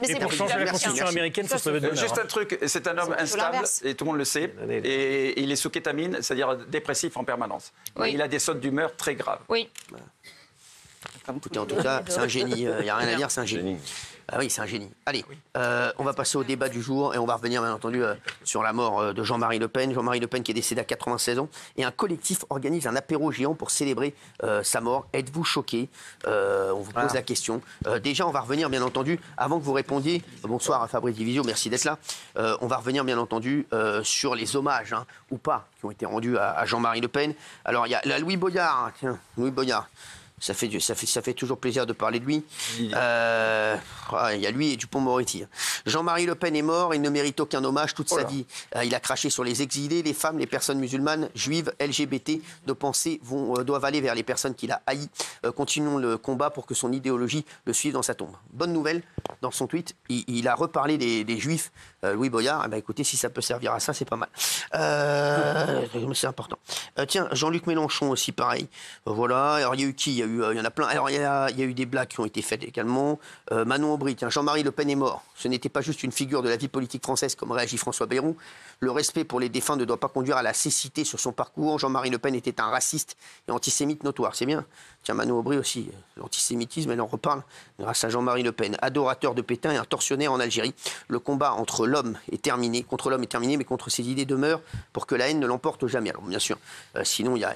Et pour changer la Constitution américaine, ça se levait de l'honneur. Juste un truc, c'est un homme instable, et tout le monde le sait, et il est sous kétamine, c'est-à-dire dépressif en permanence. Il a des sautes d'humeur très graves. Oui. Écoutez, en tout cas, c'est un génie. Il n'y a rien à dire, c'est un génie. Ah oui, c'est un génie. Allez, on va passer au débat du jour et on va revenir bien entendu sur la mort de Jean-Marie Le Pen. Jean-Marie Le Pen qui est décédé à 96 ans. Et un collectif organise un apéro géant pour célébrer sa mort. Êtes-vous choqués? On vous pose la question. Déjà, on va revenir bien entendu, avant que vous répondiez, bonsoir à Fabrice Divisio, merci d'être là. On va revenir bien entendu sur les hommages, ou pas, qui ont été rendus à Jean-Marie Le Pen. Alors, il y a la Louis Boyard. Tiens, Louis Boyard. Ça fait toujours plaisir de parler de lui. Il y a lui et Dupond-Moretti. Jean-Marie Le Pen est mort, il ne mérite aucun hommage toute sa vie. Il a craché sur les exilés, les femmes, les personnes musulmanes, juives, LGBT. Nos pensées doivent aller vers les personnes qu'il a haïes. Continuons le combat pour que son idéologie le suive dans sa tombe. Bonne nouvelle, dans son tweet, il a reparlé des juifs. Louis Boyard, écoutez, si ça peut servir à ça, c'est pas mal. C'est important. Tiens, Jean-Luc Mélenchon aussi, pareil. Voilà, alors il y a eu qui? Il y en a plein. Alors, il y a eu des blagues qui ont été faites également. Manon Aubry, Jean-Marie Le Pen est mort. Ce n'était pas juste une figure de la vie politique française, comme réagit François Bayrou. Le respect pour les défunts ne doit pas conduire à la cécité sur son parcours. Jean-Marie Le Pen était un raciste et antisémite notoire. C'est bien. Tiens, Manon Aubry aussi. L'antisémitisme, elle en reparle grâce à Jean-Marie Le Pen. Adorateur de Pétain et un tortionnaire en Algérie. Le combat contre l'homme est terminé, mais contre ses idées demeure pour que la haine ne l'emporte jamais. Alors, bien sûr, sinon, il y a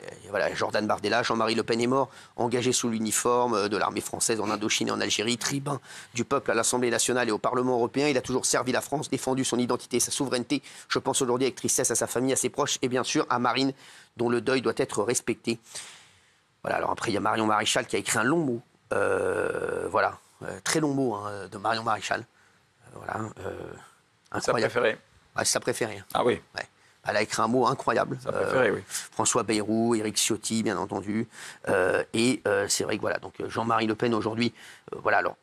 Jordan Bardella. Jean-Marie Le Pen est mort, engagé sous l'uniforme de l'armée française en Indochine et en Algérie, tribun du peuple à l'Assemblée nationale et au Parlement européen. Il a toujours servi la France, défendu son identité et sa souveraineté. Je pense aujourd'hui avec tristesse à sa famille, à ses proches et bien sûr à Marine, dont le deuil doit être respecté. Voilà, alors après, il y a Marion Maréchal qui a écrit un long mot. Très long mot de Marion Maréchal. C'est sa préférée. C'est sa préférée. Ah oui. Ouais. Elle a écrit un mot incroyable. Sa préférée, oui. François Bayrou, Éric Ciotti, bien entendu. C'est vrai que voilà, donc Jean-Marie Le Pen aujourd'hui, alors.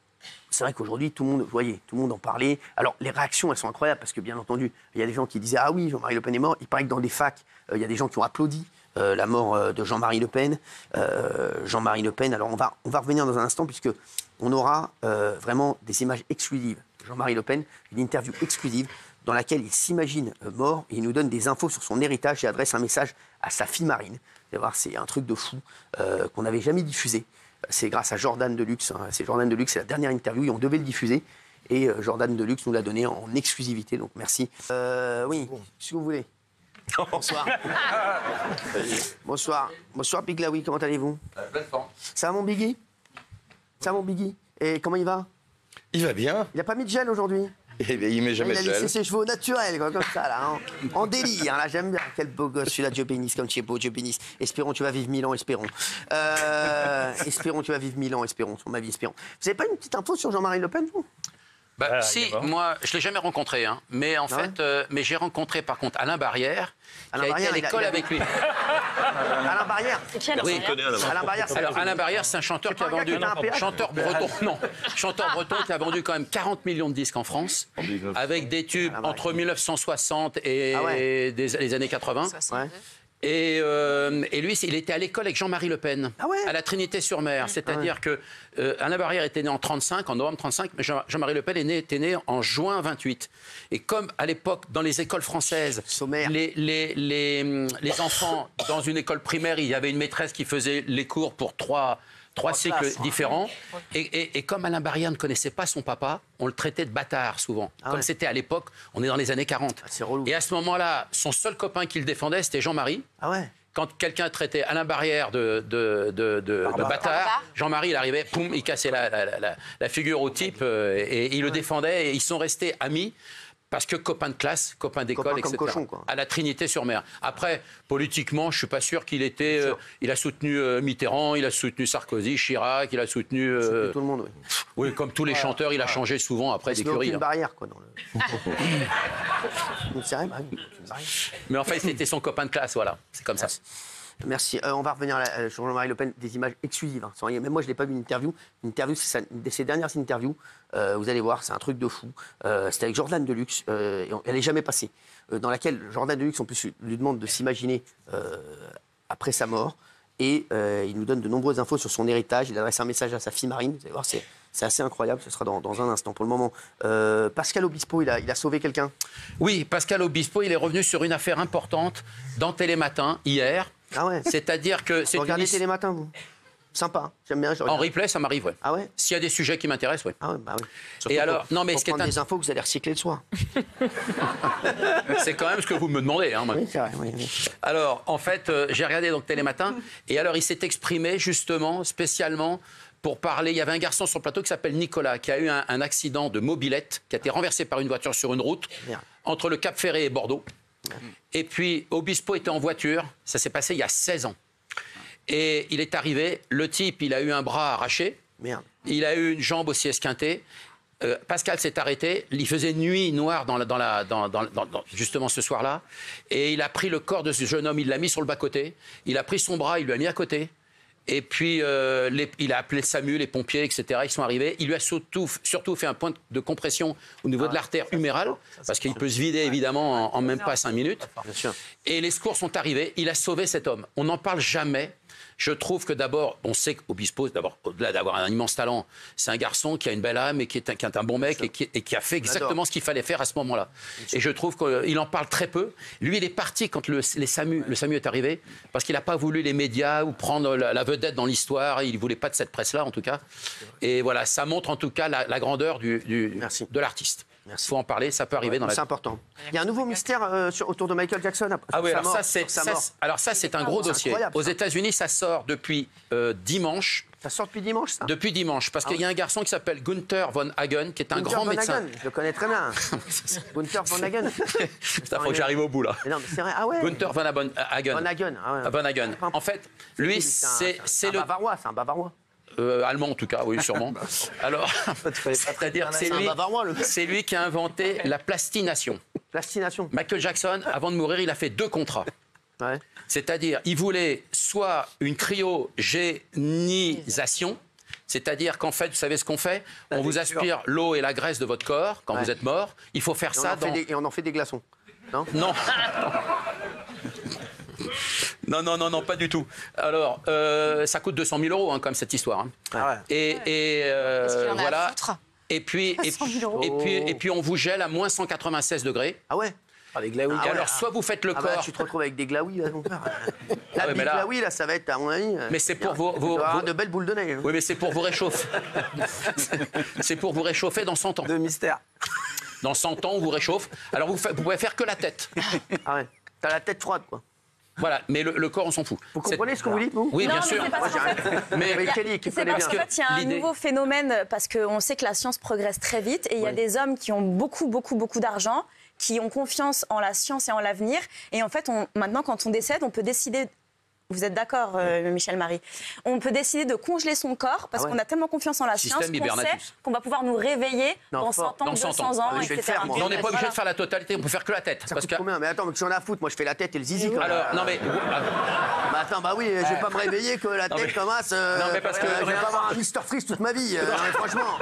c'est vrai qu'aujourd'hui, tout le monde en parlait. Alors, les réactions, elles sont incroyables, parce que, bien entendu, il y a des gens qui disaient « Ah oui, Jean-Marie Le Pen est mort ». Il paraît que dans des facs, il y a des gens qui ont applaudi la mort de Jean-Marie Le Pen. Jean-Marie Le Pen, alors on va revenir dans un instant, puisque on aura vraiment des images exclusives. Jean-Marie Le Pen, une interview exclusive dans laquelle il s'imagine mort et il nous donne des infos sur son héritage et adresse un message à sa fille Marine. Vous allez voir, c'est un truc de fou qu'on n'avait jamais diffusé. C'est grâce à Jordan Deluxe. Hein. C'est Jordan Deluxe, c'est la dernière interview et on devait le diffuser. Et Jordan Deluxe nous l'a donné en exclusivité, donc merci. Oui, si vous voulez. Bonsoir. Bonsoir. Bonsoir, Piglaoui, comment allez-vous? Pleine forme. Ça va, mon Biggie? Ça va, mon Biggie? Et comment il va? Il va bien. Il n'a pas mis de gel aujourd'hui? Eh bien, il met jamais de gel. Il a laissé gel. ses cheveux au naturel, quoi, comme ça, là, en délire. Là, j'aime bien. Quel beau gosse, celui-là, Dieu bénisse, comme tu es beau, Dieu bénisse. Espérons, tu vas vivre 1000 ans, espérons. Espérons, tu vas vivre 1000 ans, espérons, sur ma vie, espérons. Vous n'avez pas une petite info sur Jean-Marie Le Pen, vous? Bah, si, moi, je ne l'ai jamais rencontré, hein, mais en fait, mais j'ai rencontré par contre Alain Barrière, qui a été à l'école avec lui. Alain Barrière? Oui. Alain Barrière, alors, Alain Barrière, c'est un chanteur qui a vendu. Chanteur breton, non. Chanteur breton qui a vendu quand même 40 millions de disques en France, avec des tubes entre 1960 et les années 80. Et lui, il était à l'école avec Jean-Marie Le Pen, à la Trinité-sur-Mer. C'est-à-dire que Alain Barrière était né en 35, en novembre 35, mais Jean-Marie Le Pen était né en juin 28. Et comme à l'époque, dans les écoles françaises, les enfants, dans une école primaire, il y avait une maîtresse qui faisait les cours pour trois cycles différents. Et comme Alain Barrière ne connaissait pas son papa, on le traitait de bâtard souvent. Comme c'était à l'époque, on est dans les années 40. Et à ce moment-là, son seul copain qui le défendait, c'était Jean-Marie. Quand quelqu'un traitait Alain Barrière de bâtard, Jean-Marie, il arrivait, poum, il cassait la figure au type et il le défendait. Et ils sont restés amis. Parce que copain de classe, copain d'école, etc. Cochon, à la Trinité-sur-Mer. Après, politiquement, je ne suis pas sûr qu'il était... il a soutenu Mitterrand, il a soutenu Sarkozy, Chirac, il a soutenu... tout le monde, oui. Oui, comme tous les chanteurs, il a changé souvent après d'écurie. Il une barrière, quoi. Dans le... C'est vrai, mais en fait, c'était son copain de classe, voilà. C'est comme ça. Merci. On va revenir sur Jean-Marie Le Pen, des images exclusives. Hein. Même moi, je n'ai pas vu une interview. Une interview, c'est ses dernières interviews. Vous allez voir, c'est un truc de fou. C'était avec Jordan Deluxe. Elle n'est jamais passée. Dans laquelle Jordan Deluxe, en plus, lui demande de s'imaginer après sa mort. Et il nous donne de nombreuses infos sur son héritage. Il adresse un message à sa fille Marine. Vous allez voir, c'est assez incroyable. Ce sera dans un instant. Pour le moment, Pascal Obispo, il a sauvé quelqu'un. Oui, Pascal Obispo, il est revenu sur une affaire importante dans Télématin hier. Ah ouais. C'est-à-dire que... Vous regardez Télématin, vous? Sympa, j'aime bien. En replay, ça m'arrive, oui. Ah ouais? S'il y a des sujets qui m'intéressent, oui. Ah ouais, bah oui. Surtout et alors, non, mais pour ce qui est des infos que vous allez recycler le soir. C'est quand même ce que vous me demandez. Hein, oui, c'est vrai. Oui. Alors, en fait, j'ai regardé donc Télématin, et alors il s'est exprimé justement, spécialement, pour parler. Il y avait un garçon sur le plateau qui s'appelle Nicolas, qui a eu un accident de mobilette, qui a été renversé par une voiture sur une route, entre le Cap Ferré et Bordeaux. Et puis, Obispo était en voiture, ça s'est passé il y a 16 ans. Et il est arrivé, le type, il a eu un bras arraché, il a eu une jambe aussi esquintée. Pascal s'est arrêté, il faisait nuit noire justement ce soir-là, et il a pris le corps de ce jeune homme, il l'a mis sur le bas-côté, il a pris son bras, il lui a mis à côté, et puis il a appelé le SAMU, les pompiers, etc. Ils sont arrivés, il lui a surtout fait un point de compression au niveau de l'artère humérale, parce qu'il peut se vider évidemment en même pas 5 minutes, et les secours sont arrivés, il a sauvé cet homme. On n'en parle jamais. Je trouve que d'abord, on sait qu'Obispo, au-delà d'avoir un immense talent, c'est un garçon qui a une belle âme et qui est un bon mec et qui a fait exactement ce qu'il fallait faire à ce moment-là. Et je trouve qu'il en parle très peu. Lui, il est parti quand le SAMU est arrivé, parce qu'il n'a pas voulu les médias ou prendre la vedette dans l'histoire. Il ne voulait pas de cette presse-là, en tout cas. Et voilà, ça montre en tout cas la grandeur de l'artiste. Il faut en parler, ça peut arriver dans la vie. C'est important. Il y a un nouveau mystère autour de Michael Jackson. Ah oui, alors ça, c'est un gros dossier. Aux États-Unis, ça sort depuis dimanche. Ça sort depuis dimanche, ça? Depuis dimanche, parce qu'il y a un garçon qui s'appelle Gunther von Hagen, qui est un grand médecin. Je le connais très bien. Gunther von Hagen. Il faut que j'arrive au bout, là. Mais non, mais c'est vrai. Ah ouais. Gunther von Hagen. Von Hagen. Von Hagen. En fait, lui, c'est le... Bavarois, c'est un Bavarois. Allemand en tout cas, oui, sûrement. Alors, c'est-à-dire c'est lui qui a inventé la plastination. Plastination. Michael Jackson, avant de mourir, il a fait 2 contrats. Ouais. C'est-à-dire, il voulait soit une cryogénisation, C'est-à-dire qu'en fait, vous savez ce qu'on fait? On vous aspire l'eau et la graisse de votre corps quand vous êtes mort. Il faut faire ça et on en fait des glaçons. Non. Non. Non, pas du tout. Alors, ça coûte 200 000 euros, comme cette histoire. Hein. Ah ouais. Voilà. Et puis, on vous gèle à moins 196 degrés. Ah ouais. Les glaouis. Et alors, soit vous faites le corps. Bah, tu te retrouves avec des glaouis, là, mon frère. Là, des glaouis, là, ça va être, à mon avis. Mais c'est pour vos de belles boules de neige. Oui, mais c'est pour vous réchauffer. C'est pour vous réchauffer dans 100 ans. De mystère. Dans 100 ans, on vous réchauffe. Alors, vous pouvez faire que la tête. Ah ouais. T'as la tête froide, quoi. Voilà, mais le corps, on s'en fout. Vous comprenez ce que vous dites, vous? Oui, bien sûr. C'est parce qu'en fait, il y a un nouveau phénomène, parce qu'on sait que la science progresse très vite, et il y a des hommes qui ont beaucoup d'argent, qui ont confiance en la science et en l'avenir. Et en fait, maintenant, quand on décède, on peut décider... Vous êtes d'accord, Michel Marie? On peut décider de congeler son corps parce qu'on a tellement confiance en la science qu'on sait qu'on va pouvoir nous réveiller dans 100 ans, 200 ans, etc. Mais on n'est pas obligé de faire la totalité, on peut faire que la tête. Ça coûte combien? Mais attends, mais j'en ai à foutre, moi je fais la tête et le zizi. Alors, non mais... Bah attends, bah oui, je vais pas me réveiller que la tête commence... Non mais parce que... Je vais pas avoir un Mr Freeze toute ma vie, franchement.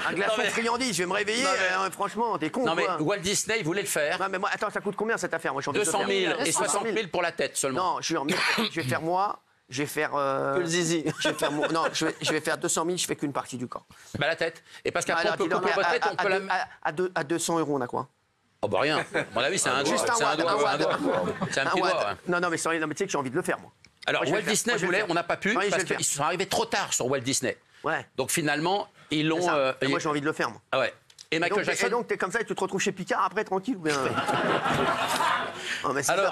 Un glaçon friandise, je vais me réveiller, franchement, t'es con. Non mais Walt Disney, il voulait le faire. Non mais moi, attends, ça coûte combien cette affaire? 200 000 et 60 000 pour la tête seulement. Non, je vais faire moi... Je vais faire. Que le zizi. Non, je vais faire 200 000, je fais qu'une partie du corps. Bah la tête. Et parce qu'après, on peut couper votre tête, on peut la. À 200 euros, on a quoi? Oh bah rien. À mon avis, c'est un doigt. C'est un doigt. C'est un petit doigt. Non, mais tu sais que j'ai envie de le faire, moi. Alors, Walt Disney voulait, on n'a pas pu, parce qu'ils sont arrivés trop tard sur Walt Disney. Ouais. Donc finalement, ils l'ont. Moi, j'ai envie de le faire, moi. Ah ouais. Et Michael Jackson. Et donc, t'es comme ça et tu te retrouves chez Picard après, tranquille ou bien.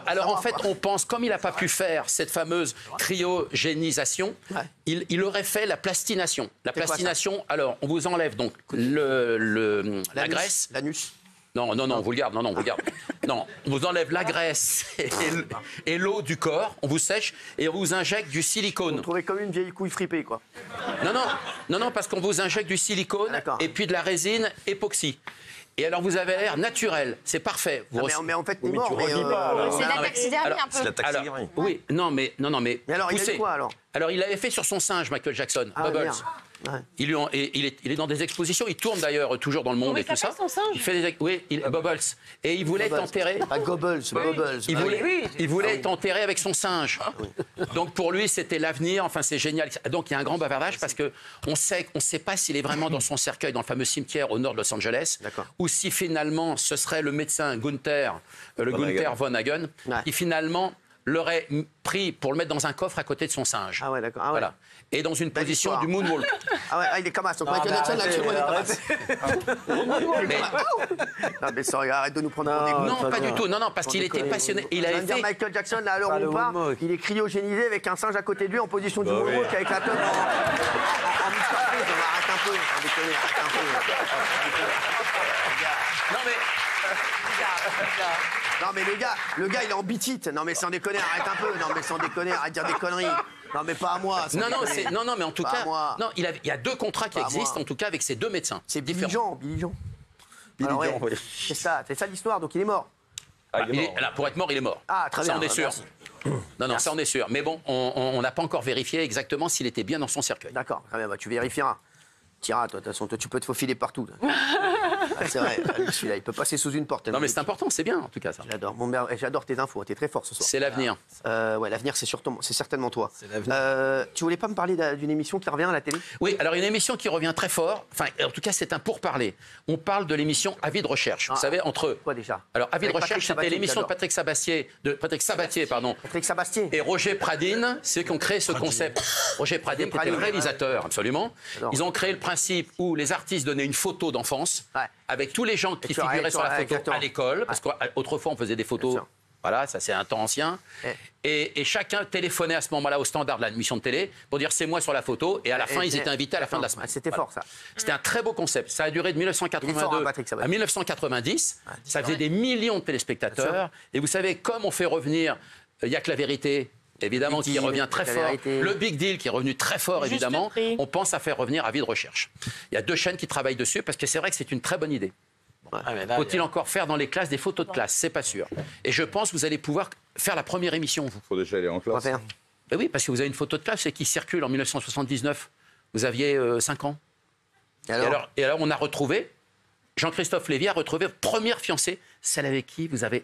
Alors en fait, on pense, comme il n'a pas pu faire cette fameuse cryogénisation, il aurait fait la plastination. La plastination, alors, on vous enlève donc la graisse. L'anus. Non, on vous le garde, on vous le garde. Non, on vous enlève la graisse et l'eau du corps, on vous sèche et on vous injecte du silicone. Vous trouvez comme une vieille couille fripée, quoi. Non, parce qu'on vous injecte du silicone et puis de la résine époxy. Et alors vous avez l'air naturel, c'est parfait. Mais en fait, t'es mort. C'est de la taxidermie un peu. C'est la taxidermie. Oui, non, mais. Mais alors, il a dit quoi alors? Alors, il l'avait fait sur son singe, Michael Jackson, Bubbles. Ouais. Il est dans des expositions, il tourne d'ailleurs toujours dans le monde et tout ça. Son singe. Il fait Bubbles. Et il voulait être enterré. Ah, Bubbles. Il voulait être enterré avec son singe. Donc pour lui, c'était l'avenir. Enfin, c'est génial. Donc il y a un grand bavardage parce que on sait pas s'il est vraiment dans son cercueil dans le fameux cimetière au nord de Los Angeles, ou si finalement ce serait le médecin Gunther von Hagen, qui finalement l'aurait pris pour le mettre dans un coffre à côté de son singe. Ah ouais, d'accord. Ah ouais. Voilà. Et dans une position du moonwalk. Ah ouais, il est comme ça. Donc Michael Jackson, là, actuellement, il est comme ça. Non, mais sorry, arrête de nous prendre pour des coups. Non, pas du tout. Non, parce qu'il était passionné. Il avait fait... Michael Jackson, là, à l'heure où on parle, il est cryogénisé avec un singe à côté de lui en position du moonwalk avec la teub en Mr. Freeze. Arrête un peu, sans déconner, arrête un peu. Non, mais... Non mais le gars il est en bitite. Non mais sans déconner, arrête un peu. Non mais sans déconner, arrête de dire des conneries. Non mais pas à moi. Non, mais en tout cas, non, il y a 2 contrats qui existent en tout cas avec ces 2 médecins. C'est Billy Jean. C'est ça l'histoire. Donc il est mort. Pour être mort, il est mort. Ah très bien. Ça on est sûr. Non, ça on est sûr. Mais bon, on n'a pas encore vérifié exactement s'il était bien dans son cercueil. D'accord, très bien. Tu vérifieras. Tira, toi, de toute façon, tu peux te faufiler partout. C'est vrai, celui-là, il peut passer sous une porte. Non, mais c'est important, c'est bien en tout cas ça. J'adore, j'adore tes infos, t'es très fort ce soir. C'est l'avenir. Ouais, l'avenir, c'est certainement toi. Tu voulais pas me parler d'une émission qui revient à la télé? Oui, alors une émission qui revient très fort. Enfin, en tout cas, c'est un pourparler. On parle de l'émission Avis de recherche. Vous savez, entre. Quoi déjà? Alors, Avis de recherche, c'était l'émission de Patrick Sabatier, et Roger Pradine, c'est eux qui ont créé ce concept. Roger Pradine, qui était le réalisateur, absolument. Ils ont créé le principe où les artistes donnaient une photo d'enfance avec tous les gens qui figuraient sur la photo à l'école, parce qu'autrefois on faisait des photos. Voilà, ça c'est un temps ancien. Et chacun téléphonait à ce moment-là au standard de l'émission de télé pour dire c'est moi sur la photo. Et à la fin, ils étaient invités à la fin de la semaine. C'était fort ça. C'était un très beau concept. Ça a duré de 1982 à 1990. Ça faisait des millions de téléspectateurs. Et vous savez, comme on fait revenir Il y a que la vérité. Évidemment, qui revient très fort. Le Big Deal qui est revenu très fort, évidemment. On pense à faire revenir Avis de recherche. Il y a 2 chaînes qui travaillent dessus parce que c'est vrai que c'est une très bonne idée. Faut-il encore faire dans les classes des photos de classe? C'est pas sûr. Et je pense que vous allez pouvoir faire la première émission, vous. Il faut déjà aller en classe. Ben oui, parce que vous avez une photo de classe qui circule en 1979 Vous aviez 5 ans. Et alors, on a retrouvé, Jean-Christophe Lévy a retrouvé votre première fiancée, celle avec qui vous l'avez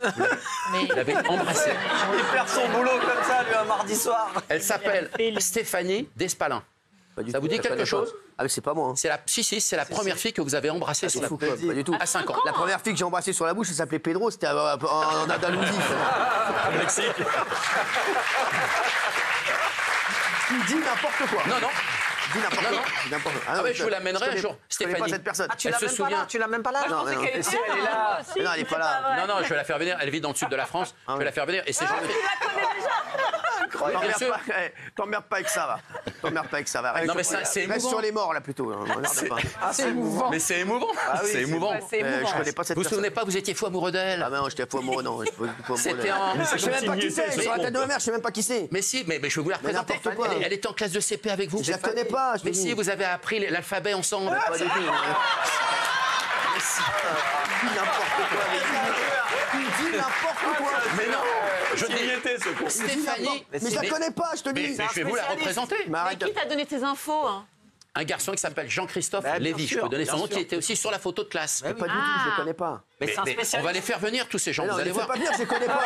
embrassée. Il perd son boulot comme ça, lui, un mardi soir. Elle s'appelle Stéphanie Despalin. Ça vous dit quelque chose? Ah mais c'est pas moi. C'est la première fille que vous avez embrassée sur la bouche. Pas du tout. À 5 ans. La première fille que j'ai embrassée sur la bouche, elle s'appelait Pedro, c'était en Andalousie. Au Mexique. Tu dis n'importe quoi. Non. Dis n'importe quoi. Ah ouais, je vous l'amènerai un jour, Stéphanie. Je connais pas cette personne. Ah, tu l'as même pas là? Non, elle est là. Non, elle est pas là. Non, je vais la faire venir. Elle vit dans le sud de la France. Je vais la faire venir. Et c'est T'emmerdes pas avec ça, va. T'emmerdes pas avec ça, va. Non, mais c'est émouvant. Reste sur les morts, là, plutôt. C'est émouvant. Mais c'est émouvant. C'est émouvant. Je connais pas cette personne. Vous vous souvenez pas, vous étiez fou amoureux d'elle? Ah, non, j'étais fou amoureux, non. C'était en. Je sais même pas qui c'est. Sur la tête de ma mère, je sais même pas qui c'est. Mais si, mais je vais vous la représenter. Elle était en classe de CP avec vous. Je la connais pas. Mais si, vous avez appris l'alphabet ensemble. Pas du tout. Dis n'importe quoi. Mais non. Je dis ce con. Stéphanie. Mais je la connais pas, je te dis. Mais je vais vous la représenter. Mais qui t'a donné tes infos Un garçon qui s'appelle Jean-Christophe Lévy, je peux donner son nom, qui était aussi sur la photo de classe. Pas du tout, je le connais pas. Mais on va les faire venir, tous ces gens, vous allez voir. Pas bien, je les connais pas.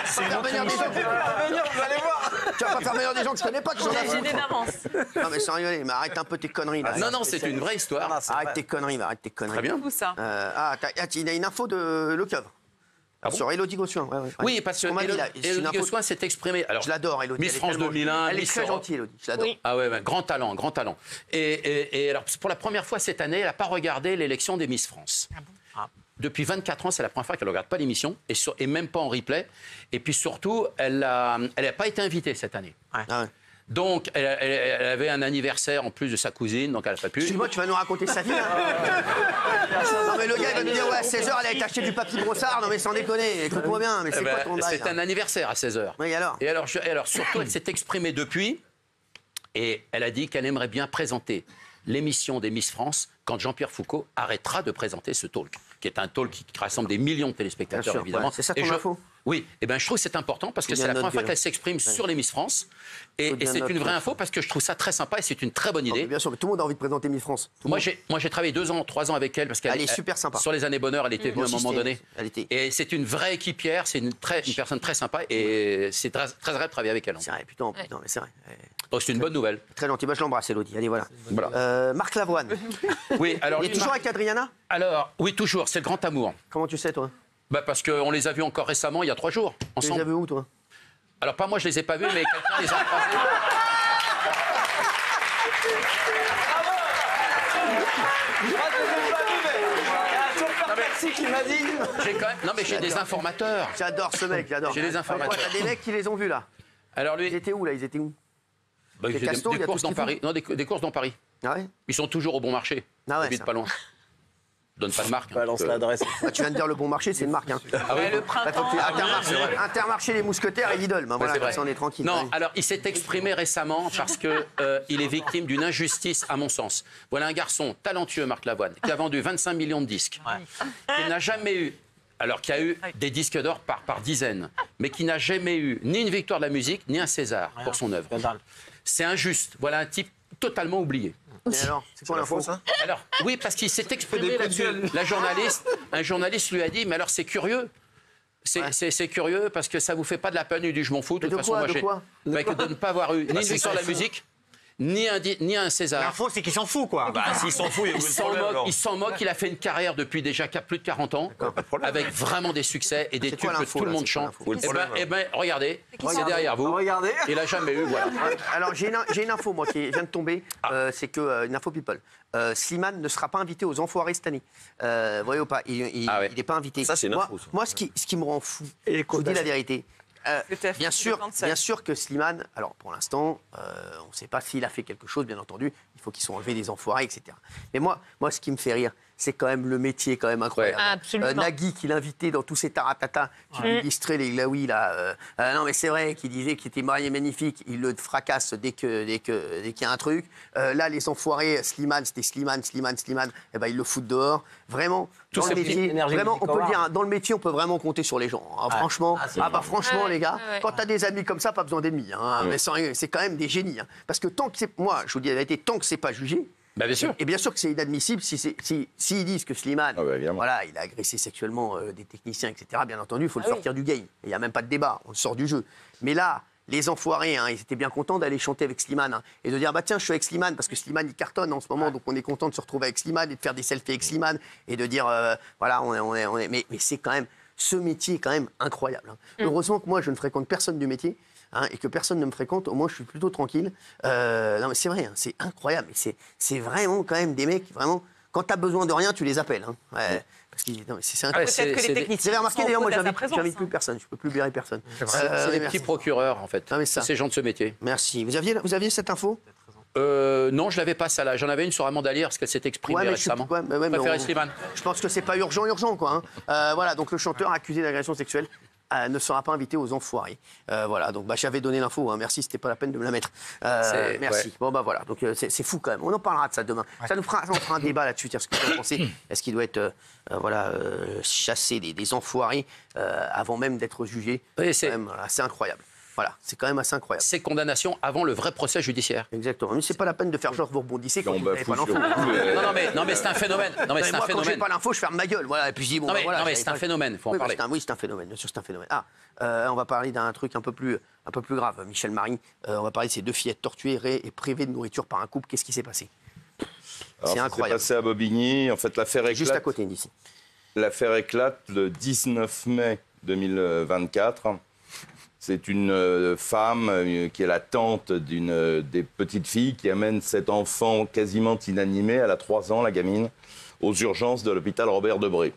Faire venir des gens. Vous allez voir. Tu vas pas faire venir des gens que je connais pas, que j'en ai J'ai d'avance. Non, mais sans rigoler, mais arrête un peu tes conneries là. Non, c'est une vraie histoire. Arrête tes conneries, arrête tes conneries. Très bien. Où ça? Il y a une info de Le Coeuvre. Sur Élodie Gossuin. Oui, parce que Élodie Gossuin s'est exprimée. Je l'adore, Élodie. Miss France 2001, elle est Miss très Europe. gentille, Élodie. Je l'adore. Ah ouais, grand talent, grand talent. Et alors, pour la première fois cette année, elle n'a pas regardé l'élection des Miss France. Depuis 24 ans, c'est la première fois qu'elle ne regarde pas l'émission, et même pas en replay. Et puis surtout, elle n'a pas été invitée cette année. Donc, elle avait un anniversaire en plus de sa cousine, donc elle n'a pas pu. Excuse-moi, tu vas nous raconter sa vie, hein. Non, mais le gars, il va nous dire, ouais, à 16h, elle a été acheter du papier brossard. Non, mais sans déconner, écoute-moi bien, mais c'est quoi ton bail? C'est un anniversaire à 16h. Oui, alors? Et alors, surtout, elle s'est exprimée depuis, et elle a dit qu'elle aimerait bien présenter l'émission des Miss France quand Jean-Pierre Foucault arrêtera de présenter ce talk, qui est un talk qui rassemble des millions de téléspectateurs, évidemment. Ouais, c'est ça ton info? Oui, et je trouve que c'est important parce que c'est la première fois qu'elle s'exprime sur les Miss France. Et c'est une vraie info parce que je trouve ça très sympa et c'est une très bonne idée. Bien sûr, mais tout le monde a envie de présenter Miss France. Moi, j'ai travaillé 2 ans, 3 ans avec elle parce qu'elle est super sympa. Sur les années bonheur, elle était venue à un moment donné. Et c'est une vraie équipière, c'est une personne très sympa et c'est très agréable de travailler avec elle. C'est vrai, putain, mais c'est vrai. Donc c'est une bonne nouvelle. Très gentil, je l'embrasse, Élodie. Allez, voilà. Marc Lavoine. Oui, alors. Il est toujours avec Adriana? Alors, oui, toujours, c'est le grand amour. Comment tu sais, toi? Parce qu'on les a vus encore récemment, il y a 3 jours, ensemble. Tu les as vus où, toi? Alors, pas moi, je les ai pas vus, mais quelqu'un les a croisés. Qui m'a dit. Non, mais j'ai des informateurs. J'adore ce mec, j'adore. J'ai des informateurs. T'as des mecs qui les ont vus, là? Alors, lui. Ils étaient où, là? Ils étaient où? Des courses dans Paris. Non, des courses dans Paris. Ah ouais? Ils sont toujours au bon marché. Ah ouais. Ils habitent pas loin. Je donne pas de marque. Balance l'adresse. Tu viens de dire le bon marché, c'est une marque. Hein. Ah oui, le printemps. Intermarché, les mousquetaires et Lidl. Voilà, comme ça on est tranquille. Non, alors il s'est exprimé récemment parce que il est victime d'une injustice, à mon sens. Voilà un garçon talentueux, Marc Lavoine, qui a vendu 25 millions de disques, qui n'a jamais eu. Alors qu'il y a eu des disques d'or par dizaines, mais qui n'a jamais eu ni une victoire de la musique, ni un César pour son œuvre. C'est injuste. Voilà un type totalement oublié. Mais alors, c'est quoi l'info, ça? Alors, oui, parce qu'il s'est exprimé là-dessus. Un journaliste lui a dit, mais alors c'est curieux. C'est curieux parce que ça vous fait pas de la peine. Il dit, je m'en fous. De toute façon, moi, de ne pas avoir eu ni une victoire de la musique, ni un César. L'info, c'est qu'il s'en fout, quoi. S'il s'en fout, il s'en moque. Il a fait une carrière depuis déjà plus de 40 ans, avec vraiment des succès et des tubes que tout le monde chante. Eh ben, regardez, c'est derrière vous. Regardez. Il a jamais eu, voilà. Alors, j'ai une info, moi, qui vient de tomber. C'est que, une info people. Slimane ne sera pas invité aux Enfoirés cette année. Voyez ou pas, il n'est pas invité. Ça, c'est une info. Moi, ce qui me rend fou, je vous dis la vérité. Bien sûr que Slimane, alors pour l'instant, on ne sait pas s'il a fait quelque chose, bien entendu. Il faut qu'ils soient enlevés des enfoirés, etc. Mais moi, ce qui me fait rire, c'est quand même le métier quand même incroyable. Ouais. Absolument. Nagui, qui l'invitait dans tous ses taratata, qui lui illustrait les glaouis, là. Non, mais c'est vrai, qu'il disait qu'il était marié magnifique, il le fracasse dès qu'il y a un truc. Là, les enfoirés, Slimane, c'était Slimane, eh ben, ils le foutent dehors. Vraiment, dans le métier, vraiment, on peut le dire, hein, dans le métier, on peut vraiment compter sur les gens. Hein, franchement, franchement, les gars, quand t'as des amis comme ça, pas besoin d'ennemis. Hein, mais c'est quand même des génies. Hein, parce que tant que c'est, moi, je vous dis la vérité, tant que c'est pas jugé. Bah, bien sûr. Et bien sûr que c'est inadmissible s'ils disent que Slimane, voilà, il a agressé sexuellement des techniciens, etc. Bien entendu, il faut le sortir du game. Il n'y a même pas de débat, on le sort du jeu. Mais là, les enfoirés, hein, ils étaient bien contents d'aller chanter avec Slimane hein, et de dire bah tiens, je suis avec Slimane parce que Slimane il cartonne en ce moment, donc on est content de se retrouver avec Slimane et de faire des selfies avec Slimane et de dire voilà, on est. Mais c'est quand même, ce métier est quand même incroyable. Hein. Heureusement que moi, je ne fréquente personne du métier. Hein, et que personne ne me fréquente, au moins je suis plutôt tranquille. Non mais c'est vrai, hein, c'est incroyable. C'est vraiment quand même des mecs, vraiment, quand tu as besoin de rien, tu les appelles. Hein. Ouais, parce que c'est incroyable. Peut-être que les techniciens. Vous avez remarqué d'ailleurs, moi j'invite hein. plus personne, je peux plus blairer personne. C'est des petits procureurs en fait, ces gens de ce métier. Merci. Vous aviez cette info? Non, je l'avais pas ça là. J'en avais une sur Amanda Lear parce qu'elle s'est exprimée récemment. Je pense que c'est pas urgent quoi. Hein. Voilà, donc le chanteur accusé d'agression sexuelle ne sera pas invité aux enfoirés. Voilà, donc j'avais donné l'info. Hein. Merci, c'était pas la peine de me la mettre. Merci. Ouais. Bon voilà, donc c'est fou quand même. On en parlera de ça demain. Ouais. On fera un débat là-dessus. Ce que vous en pensez. Est-ce qu'il doit être chassé des enfoirés avant même d'être jugé? C'est assez incroyable. Voilà, c'est quand même assez incroyable. C'est condamnation avant le vrai procès judiciaire. Exactement. Mais c'est pas la peine de faire genre vous rebondissez quand vous n'avez pas l'info. Non mais c'est un phénomène. Non mais c'est un phénomène. Quand j'ai pas l'info, je ferme ma gueule. Voilà, et puis je dis bon. Non mais c'est un phénomène. Faut en parler. Oui, c'est un phénomène. Bien sûr, c'est un phénomène. On va parler d'un truc un peu plus grave. Michel Marie. On va parler de ces 2 fillettes torturées et privées de nourriture par un couple. Qu'est-ce qui s'est passé? C'est incroyable. Ça s'est passé à Bobigny. En fait, l'affaire éclate. Juste à côté d'ici. L'affaire éclate le 19 mai 2024. C'est une femme qui est la tante d'une des petites filles qui amène cet enfant quasiment inanimé, elle a 3 ans, la gamine, aux urgences de l'hôpital Robert Debré.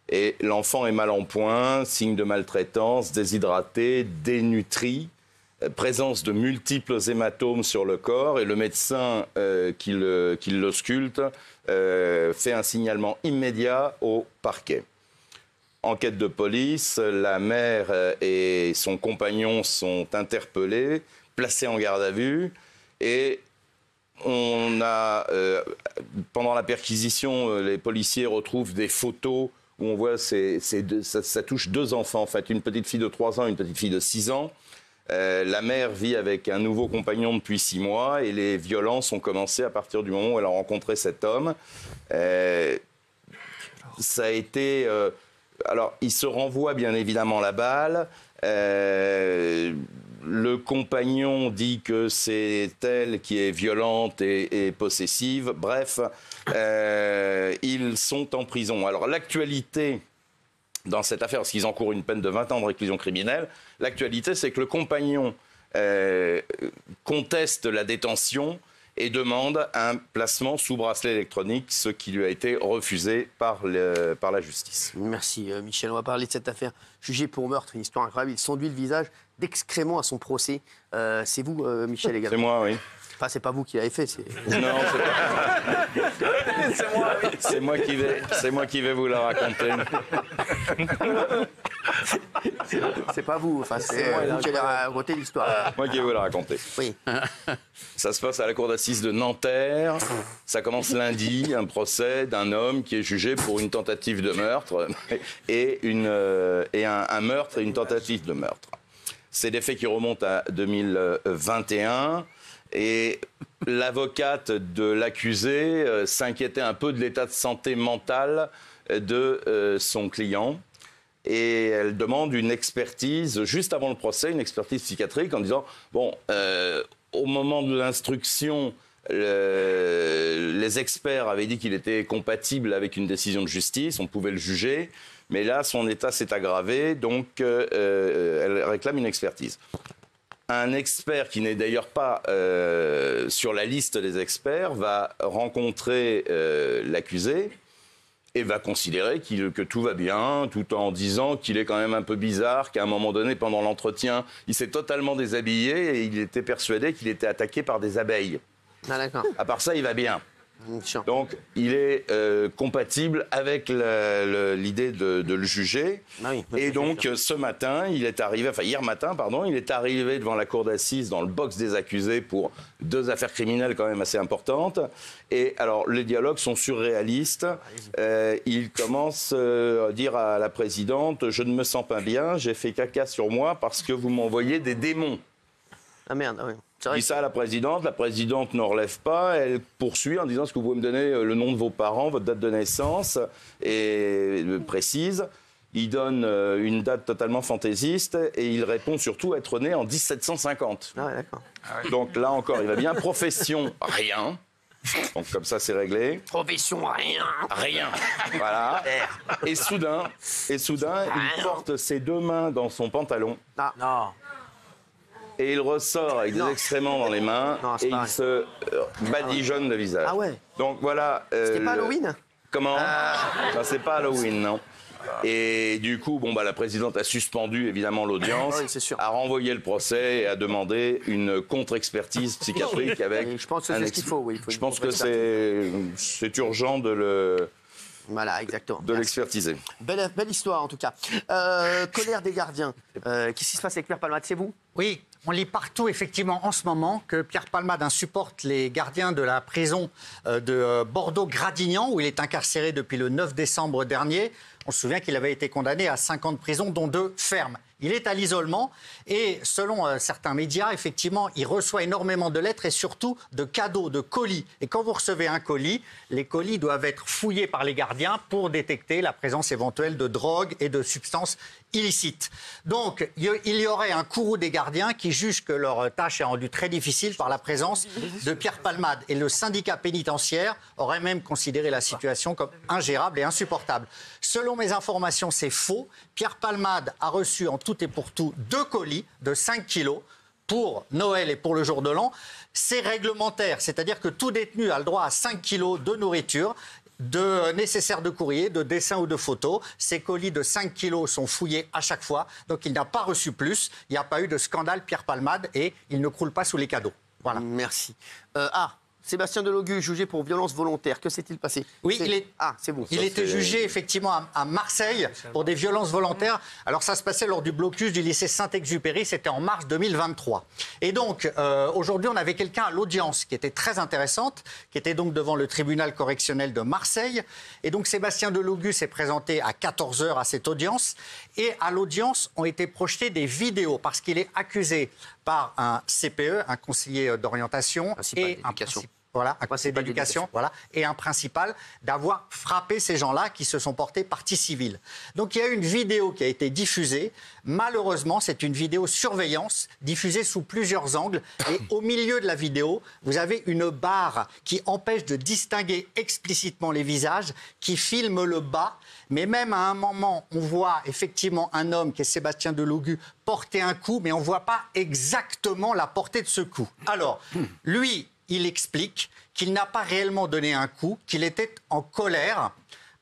Et l'enfant est mal en point, signe de maltraitance, déshydraté, dénutri, présence de multiples hématomes sur le corps et le médecin qui l'ausculte fait un signalement immédiat au parquet. Enquête de police, la mère et son compagnon sont interpellés, placés en garde à vue et on a, pendant la perquisition, les policiers retrouvent des photos où on voit ça touche 2 enfants, en fait, une petite fille de 3 ans et une petite fille de 6 ans. La mère vit avec un nouveau compagnon depuis 6 mois et les violences ont commencé à partir du moment où elle a rencontré cet homme. Ça a été... alors, il se renvoie bien évidemment la balle. Le compagnon dit que c'est elle qui est violente et possessive. Bref, ils sont en prison. Alors, l'actualité dans cette affaire, parce qu'ils encourent une peine de 20 ans de réclusion criminelle, l'actualité, c'est que le compagnon conteste la détention et demande un placement sous bracelet électronique, ce qui lui a été refusé par la justice. Merci Michel. On va parler de cette affaire jugée pour meurtre, une histoire incroyable. Il s'enduit le visage d'excréments à son procès. C'est vous, Michel, également? C'est moi, oui. Enfin, c'est pas vous qui l'avez fait. Non, c'est pas. C'est moi, oui. C'est moi qui vais vous la raconter. C'est pas vous, enfin, c'est vous qui allez raconter l'histoire. Moi qui vais vous la raconter. Oui. Ça se passe à la cour d'assises de Nanterre. Ça commence lundi, un procès d'un homme qui est jugé pour une tentative de meurtre et un meurtre et une tentative de meurtre. C'est des faits qui remontent à 2021. Et l'avocate de l'accusé s'inquiétait un peu de l'état de santé mentale de son client. Et elle demande une expertise, juste avant le procès, une expertise psychiatrique, en disant, bon, au moment de l'instruction, les experts avaient dit qu'il était compatible avec une décision de justice, on pouvait le juger, mais là, son état s'est aggravé, donc elle réclame une expertise. Un expert qui n'est d'ailleurs pas sur la liste des experts va rencontrer l'accusé et va considérer que tout va bien, tout en disant qu'il est quand même un peu bizarre, qu'à un moment donné, pendant l'entretien, il s'est totalement déshabillé et il était persuadé qu'il était attaqué par des abeilles. Ah, d'accord. À part ça, il va bien. Donc, il est compatible avec l'idée de le juger. Et donc, ce matin, hier matin, il est arrivé devant la cour d'assises dans le box des accusés pour 2 affaires criminelles quand même assez importantes. Et alors, les dialogues sont surréalistes. Il commence à dire à la présidente « Je ne me sens pas bien, j'ai fait caca sur moi parce que vous m'envoyez des démons ». Ah merde, oui. Il dit ça à la présidente ne relève pas, elle poursuit en disant « Est-ce que vous pouvez me donner le nom de vos parents, votre date de naissance ?» et précise. Il donne une date totalement fantaisiste et il répond surtout être né en 1750. Ah ouais, d'accord. Donc là encore, il va bien. Profession, rien. Donc comme ça, c'est réglé. Profession, rien. Rien. Voilà. Et soudain, il porte ses 2 mains dans son pantalon. Ah. Non. Et il ressort avec des excréments dans les mains et il se badigeonne le visage. Ah ouais. Donc voilà. C'était pas Halloween? Comment? Non, c'est pas Halloween, non. Et du coup, la présidente a suspendu évidemment l'audience, a renvoyé le procès et a demandé une contre-expertise psychiatrique avec. Je pense que c'est ce qu'il faut, oui. Je pense que c'est urgent de l'expertiser. Belle histoire en tout cas. Colère des gardiens. Qu'est-ce qui se passe avec Pierre Palmade? C'est vous? Oui. On lit partout, effectivement, en ce moment, que Pierre Palmade insupporte les gardiens de la prison de Bordeaux-Gradignan, où il est incarcéré depuis le 9 décembre dernier. On se souvient qu'il avait été condamné à 5 ans de prison, dont 2 fermes. Il est à l'isolement et selon certains médias, effectivement, il reçoit énormément de lettres et surtout de cadeaux, de colis. Et quand vous recevez un colis, les colis doivent être fouillés par les gardiens pour détecter la présence éventuelle de drogue et de substances illicites. Donc, il y aurait un courroux des gardiens qui jugent que leur tâche est rendue très difficile par la présence de Pierre Palmade. Et le syndicat pénitentiaire aurait même considéré la situation comme ingérable et insupportable. Selon mes informations, c'est faux. Pierre Palmade a reçu en tout et pour tout 2 colis de 5 kilos pour Noël et pour le jour de l'an. C'est réglementaire, c'est-à-dire que tout détenu a le droit à 5 kilos de nourriture, de nécessaires de courrier, de dessins ou de photos. Ces colis de 5 kilos sont fouillés à chaque fois, donc il n'a pas reçu plus. Il n'y a pas eu de scandale Pierre Palmade et il ne croule pas sous les cadeaux. Voilà. Merci. Sébastien Delogu, jugé pour violence volontaire. Que s'est-il passé? Oui, c'est vous. Il était jugé effectivement à Marseille pour des violences volontaires. Alors ça se passait lors du blocus du lycée Saint-Exupéry, c'était en mars 2023. Et donc aujourd'hui on avait quelqu'un à l'audience qui était très intéressante, qui était donc devant le tribunal correctionnel de Marseille. Et donc Sébastien Delogu s'est présenté à 14h à cette audience. Et à l'audience ont été projetées des vidéos parce qu'il est accusé par un CPE, un conseiller d'orientation et un conseiller d'éducation, et un principal, d'avoir frappé ces gens-là qui se sont portés partie civile. Donc il y a une vidéo qui a été diffusée. Malheureusement, c'est une vidéo surveillance diffusée sous plusieurs angles. Et au milieu de la vidéo, vous avez une barre qui empêche de distinguer explicitement les visages, qui filme le bas. Mais même à un moment, on voit effectivement un homme qui est Sébastien Delogu porter un coup, mais on ne voit pas exactement la portée de ce coup. Alors, lui, il explique qu'il n'a pas réellement donné un coup, qu'il était en colère.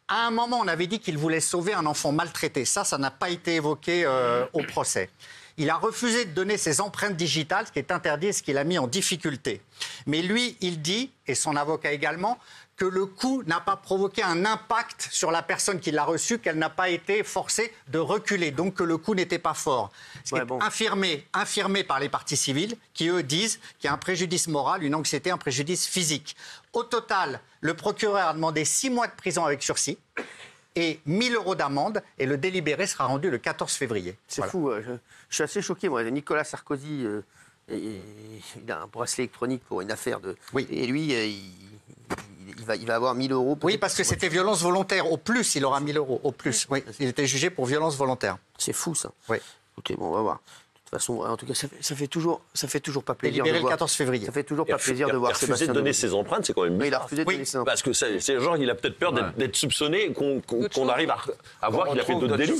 À un moment, on avait dit qu'il voulait sauver un enfant maltraité. Ça n'a pas été évoqué au procès. Il a refusé de donner ses empreintes digitales, ce qui est interdit et ce qui l'a mis en difficulté. Mais lui, il dit, et son avocat également, que le coup n'a pas provoqué un impact sur la personne qui l'a reçu, qu'elle n'a pas été forcée de reculer, donc que le coup n'était pas fort. Ce qui est infirmé par les parties civiles, qui eux disent qu'il y a un préjudice moral, une anxiété, un préjudice physique. Au total, le procureur a demandé 6 mois de prison avec sursis et 1 000 € d'amende, et le délibéré sera rendu le 14 février. C'est fou, je suis assez choqué, moi. Nicolas Sarkozy, il a un bracelet électronique pour une affaire de... Oui. Et lui, il va avoir 1 000 €. Oui, parce que c'était violence volontaire. Au plus, il aura 1 000 €. Au plus, oui. Il était jugé pour violence volontaire. C'est fou, ça. Oui. Écoutez, bon, on va voir. De toute façon, en tout cas, ça fait toujours pas plaisir de voir. le 14 février. Ça fait toujours pas plaisir de voir Sébastien. Il a refusé de donner ses empreintes, c'est quand même. Oui, il a refusé de donner ses empreintes. Parce que c'est le genre, il a peut-être peur d'être soupçonné, qu'on arrive à voir qu'il a fait d'autres délits.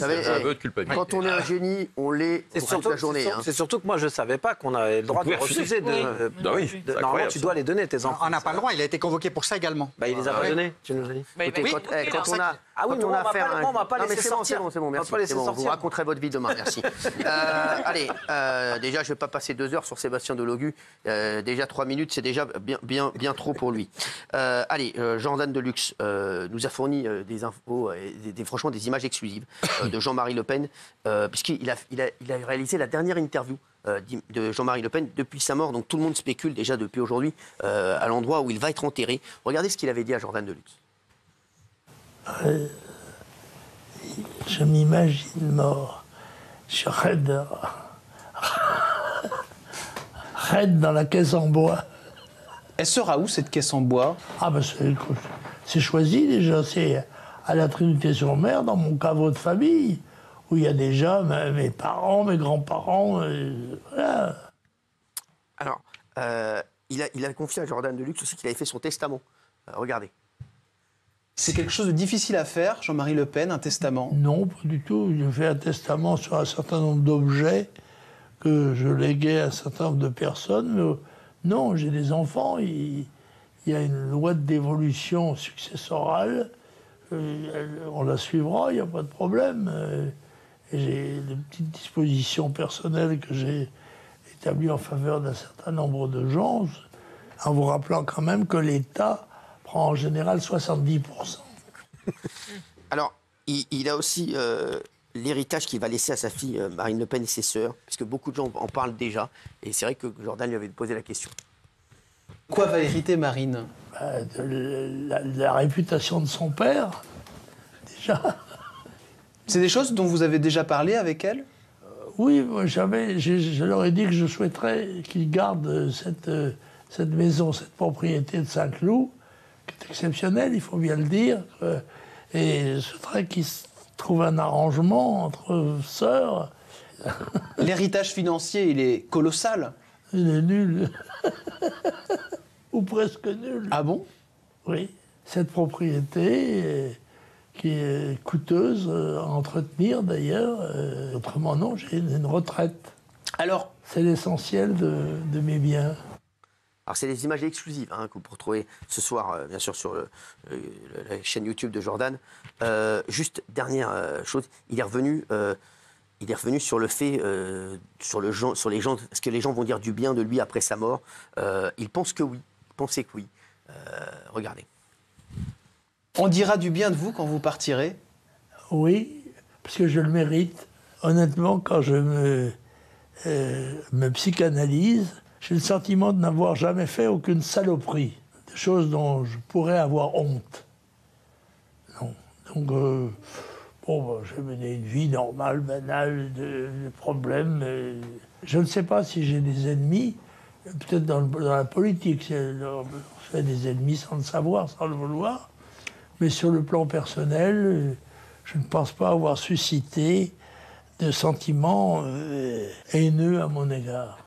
Quand on est un génie, on l'est pour toute la journée. C'est surtout que moi, je ne savais pas qu'on avait le droit de refuser. Normalement, tu dois les donner, tes empreintes. On n'a pas le droit, il a été convoqué pour ça également. Il les a pas donnés, tu nous as dit. Quand on a... Ah oui, on a affaire à un... On va pas laisser sortir. C'est bon, merci. Vous raconterez votre vie demain, merci. Allez, déjà, je ne vais pas passer 2 heures sur Sébastien Delogu. Déjà 3 minutes, c'est déjà bien trop pour lui. Allez, Jordan Deluxe nous a fourni des infos, franchement des images exclusives de Jean-Marie Le Pen, puisqu'il a réalisé la dernière interview de Jean-Marie Le Pen depuis sa mort. Donc tout le monde spécule déjà depuis aujourd'hui à l'endroit où il va être enterré. Regardez ce qu'il avait dit à Jordan Deluxe. Je m'imagine mort. Je raide dans la caisse en bois. Elle sera où cette caisse en bois? Ah ben c'est choisi déjà, c'est à la Trinité-sur-Mer, dans mon caveau de famille, où il y a déjà mes parents, mes grands-parents, voilà. Alors, il a confié à Jordan Deluxe aussi qu'il avait fait son testament. Regardez. C'est quelque chose de difficile à faire, Jean-Marie Le Pen, un testament? Non, pas du tout. J'ai fait un testament sur un certain nombre d'objets que je léguais à un certain nombre de personnes. Mais non, j'ai des enfants. Il y a une loi de dévolution successorale. On la suivra, il n'y a pas de problème. Et j'ai des petites dispositions personnelles que j'ai établies en faveur d'un certain nombre de gens, en vous rappelant quand même que l'État prend en général 70%. Alors, il a aussi l'héritage qu'il va laisser à sa fille Marine Le Pen et ses sœurs, parce que beaucoup de gens en parlent déjà, et c'est vrai que Jordan lui avait posé la question. Quoi va hériter Marine? La réputation de son père, déjà. C'est des choses dont vous avez déjà parlé avec elle? Oui, moi, je leur ai dit que je souhaiterais qu'ils gardent cette maison, cette propriété de Saint-Cloud, qui est exceptionnelle, il faut bien le dire. Et je souhaiterais qu'ils trouvent un arrangement entre sœurs. L'héritage financier, il est colossal. Il est nul. Ou presque nul. Ah bon? Oui. Cette propriété, qui est coûteuse à entretenir d'ailleurs, autrement non, j'ai une retraite. Alors, c'est l'essentiel de mes biens. Alors, c'est des images exclusives que vous retrouvez ce soir, bien sûr, sur la chaîne YouTube de Jordan. Juste, dernière chose, il est revenu sur le fait, sur les gens, est-ce que les gens vont dire du bien de lui après sa mort? Il pense que oui, il pensait que oui. Regardez. On dira du bien de vous quand vous partirez? Oui, parce que je le mérite. Honnêtement, quand je me psychanalyse, j'ai le sentiment de n'avoir jamais fait aucune saloperie, des choses dont je pourrais avoir honte. Non. Donc, j'ai mené une vie normale, banale, de problèmes. Je ne sais pas si j'ai des ennemis, peut-être dans la politique, on fait des ennemis sans le savoir, sans le vouloir. Mais sur le plan personnel, je ne pense pas avoir suscité de sentiments haineux à mon égard.